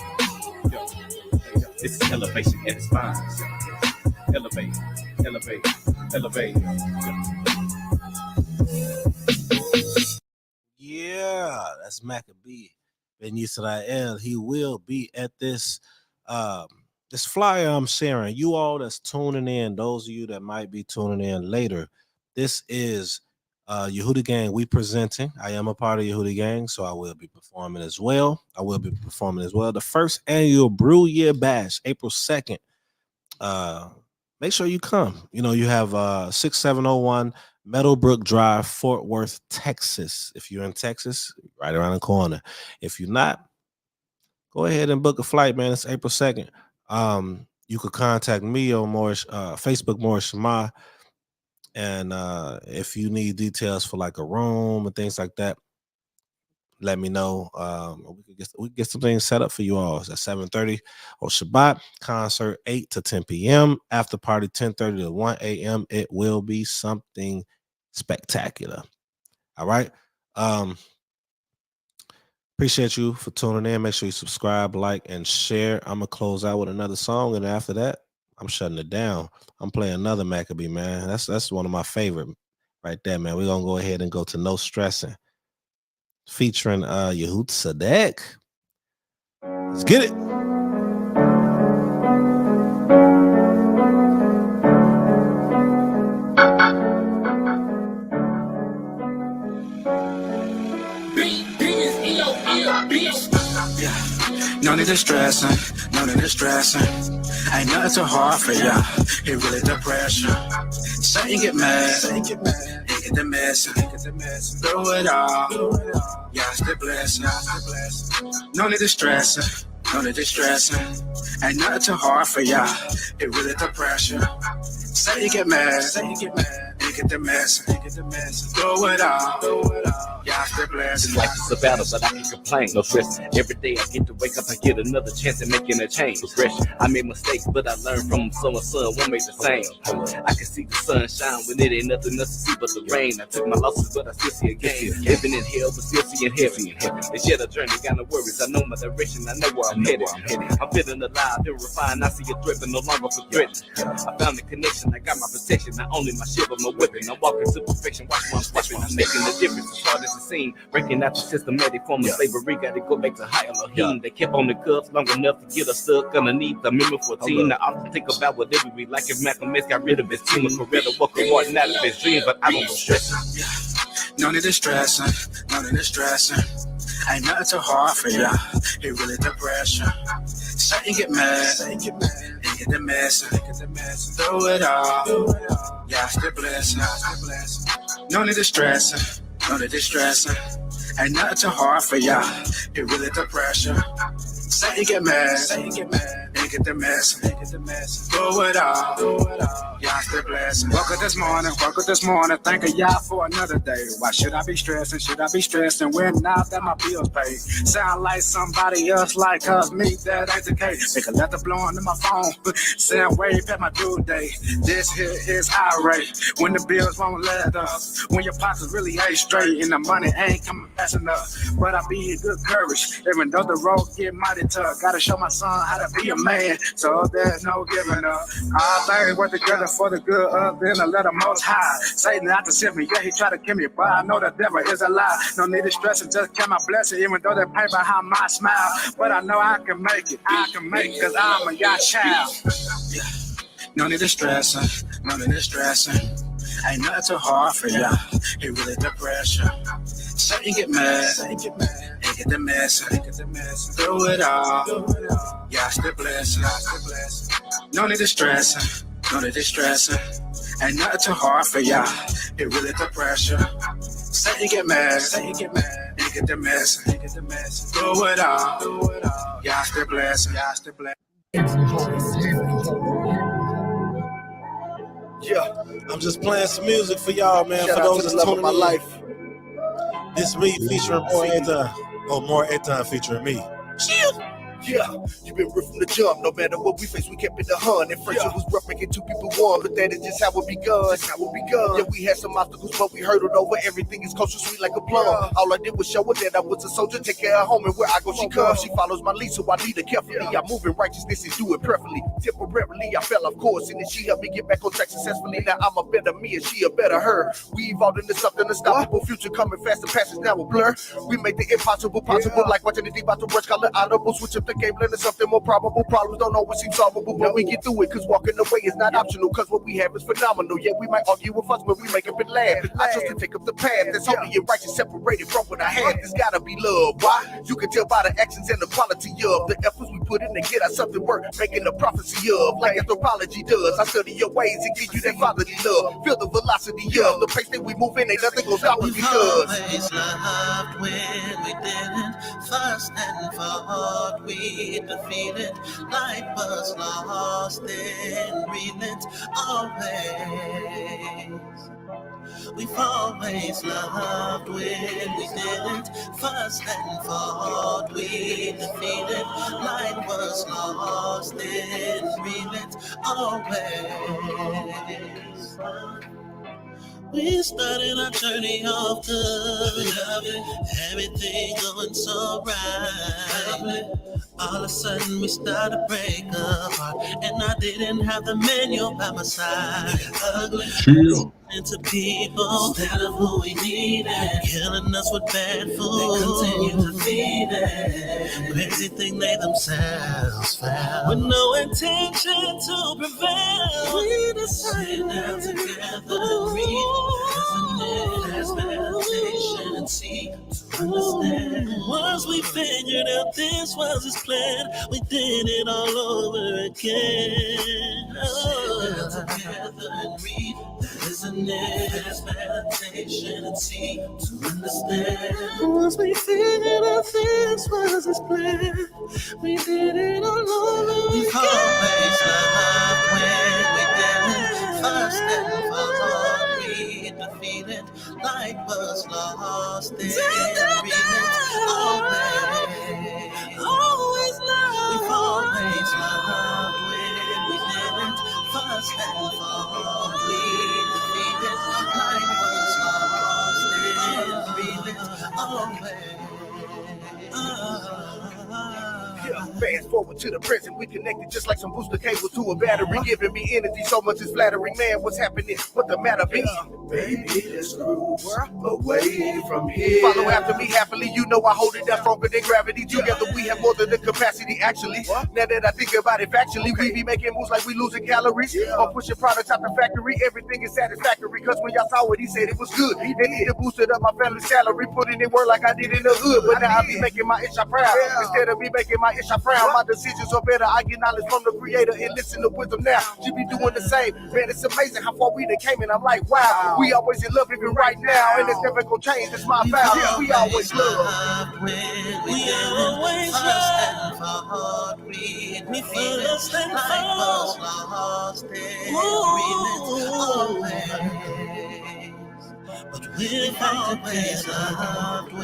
This is elevation in its mind. Elevate. Yeah, that's Maccabee Ben Yisrael. He will be at this this flyer I'm sharing. You all that's tuning in, those of you that might be tuning in later, this is Yehuda Gang we presenting. I am a part of Yehuda Gang, so I will be performing as well. The first annual Brew Year Bash, April 2nd. Make sure you come. You know, you have 6701 Meadowbrook Drive, Fort Worth, Texas. If you're in Texas, right around the corner. If you're not, go ahead and book a flight, man. It's April 2nd. You could contact me on Facebook, Morris Shema. And if you need details for like a room and things like that, let me know. We can get some things set up for you all. It's at 7:30 on Shabbat. Concert 8 to 10 p.m. After party 10:30 to 1 a.m. It will be something spectacular. All right. Appreciate you for tuning in. Make sure you subscribe, like, and share. I'm gonna close out with another song, and after that, I'm shutting it down. I'm playing another Maccabee, man. That's one of my favorite right there, man. We're gonna go ahead and go to No Stressing, featuring Yehud Sadek. Let's get it. No need to stressing, ain't nothing too hard for ya. It really the pressure. Say you get mad, and get the messing. Through it all, yeah, it's the blessing. No need to stressing, ain't nothing too hard for ya. It really the pressure. Say you get mad, and get the messing. Through it all, yeah, it's the blessing. Life is a battle, but I can complain. No stress. Every day I get to wake up, I get another chance at making a change. Progression. I made mistakes, but I learned from them. So and son won't make the same. I can see the sun shine when it ain't nothing else to see but the rain. I took my losses, but I still see a gain. Living in hell, but still seeing heaven. It's yet a journey, got no worries. I know my direction, I know where I'm headed. I'm feeling alive, feel refined. I see a threat, but no longer for threatened. I found the connection, I got my protection. Not only my shield, but my weapon. I'm walking to perfection. Watch what I'm stepping. I'm making a difference. As hard as it seems. Breaking out the systematic form of slavery, gotta go back to high Elohim. They kept on the cuffs long enough to get us stuck underneath the Amendment 14. I often think about what it would be like if Malcolm X got rid of his team. And Coretta woke up Martin out of his dreams, but I don't go stressing. No need to stressing, ain't nothing too hard for ya. It really the pressure. Say you get mad, and get the messing. Through it all, yeah, it's the blessing. No need to stressing. Ain't nothing too hard for ya. It really the pressure. Say you get mad, and get the mess. Through it all, yeah, it's the blessing. Woke up this morning, thanking y'all for another day. Why should I be stressing? When now that my bills paid? Sound like somebody else like us, me, that ain't the case. They can let the blow into my phone, sound way past my due date. This here is irate, when the bills won't let up. When your pockets really ain't straight and the money ain't coming fast enough. But I be in good courage, even though the road get mighty tough. Gotta show my son how to be a man, so there's no giving up. All things work together for the good of them to let the most high. Satan out to sift me, yeah, he try to kill me, but I know the devil is a lie. No need to stress it, just count my blessing, even though they pay behind my smile. But I know I can make it, cause I'm a YAH child. Yeah. No need to stressing, ain't nothing too hard for ya. It really the pressure. Say you get mad, and get the messing. Through it all, yeah, it's the blessing. No need to stressing, ain't nothing too hard for ya. It really the pressure. Say you get mad, and get the messing. Through it all, yeah, it's the blessing. Yeah, I'm just playing some music for y'all, man. Shout for those that's tuning my in. life. This me featuring More Etan featuring me. Chill. Yeah, you been ripped from the jump. No matter what we face, we kept it 100. And first it was rough making two people one, but that is just how it begun. Yeah, we had some obstacles, but we hurdled over. Everything is kosher, sweet like a plum. All I did was show her that I was a soldier, take care of home, and where I go, she comes. She follows my lead, so I lead her carefully. I move in righteousness and do it perfectly. Temporarily, I fell off course, and then she helped me get back on track successfully. Now I'm a better me, and she a better her. We evolved into something unstoppable. Future coming fast, the past is now a blur. We make the impossible possible, like watching the deep out the brush, call it audible. Switch up the game, learning something more probable. Problems don't always seem solvable, but we get through it, cause walking away is not optional, cause what we have is phenomenal. Yeah, we might argue with us, but we make up and laugh. I chose to take up the path that's holy and righteous, separated from what I have. There's gotta be love. Why? You can tell by the actions and the quality of the efforts we put in to get us something worth making a prophecy of, like anthropology does. I study your ways and give you that fatherly love. Feel the velocity of the pace that we move in, ain't nothing gonna stop us because always loved when we didn't fuss and fought. We defeated. Life was lost in relent. Always. We've always loved when we didn't fuss and fought. We defeated. Life was lost in relent. Always. We started our journey off good, everything going so right. All of a sudden we started to break apart, and I didn't have the manual by my side. Ugly. Into people instead of who we needed, killing us with bad food. They continue to feed it. Crazy thing they themselves found, with no intention to prevail. We decided down together and read. As meditation and see to understand. Once we figured out this was his plan, we did it all over again. Together and read. Isn't it as meditation and see to understand? Once we figured out this was his plan, we did it all over again. We've always loved when we didn't fuss and fought. We defeated. Life was lost in agreement. Always loved. We've always loved when we didn't fuss and fought. We defeated. Life was lost in agreement. yeah, fast forward to the present, we connected just like some booster cables to a battery, giving me energy so much it's flattering. Man, what's happening? What the matter be? Baby, let's cruise away from here. Follow after me happily, you know I hold it down stronger than gravity. Together we have more than the capacity actually. Now that I think about it factually, we be making moves like we losing calories. Or pushing products out the factory, everything is satisfactory. Cause when y'all saw it, he said it was good. Then he boosted up my family's salary, putting in work like I did in the hood. But now I be making my Isha proud. Instead of me making my Isha frown, my decisions are better. I get knowledge from the creator and listen to wisdom now. She be doing the same. Man, it's amazing how far we done came, and I'm like, wow. We always in love even right now, and it's never gonna change. That's my vow. Yeah, we always love. We always love. We first and foremost lost in always. But we've always loved when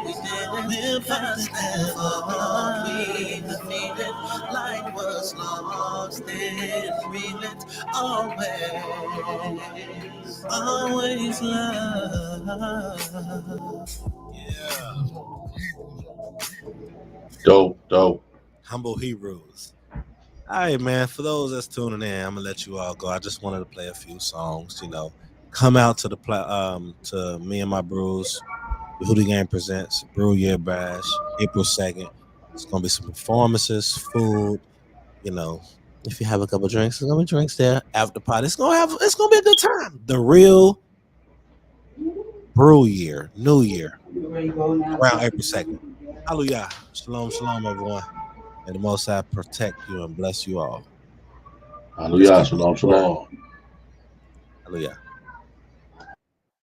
we didn't. We're first and foremost. We defeated. Life was lost in relent. Always love. Yeah. Dope. Humble Hebrews. All right, man. For those that's tuning in, I'm gonna let you all go. I just wanted to play a few songs. Come out to the to me and my brews. The Hootie Gang presents Brew Year Bash, April 2nd. It's gonna be some performances, food. If you have a couple drinks, there's gonna be drinks there. After party, it's gonna be a good time. The real Brew Year, New Year, around April 2nd. Hallelujah. Shalom, everyone. And the Most High protect you and bless you all. Hallelujah. Shalom. Hallelujah.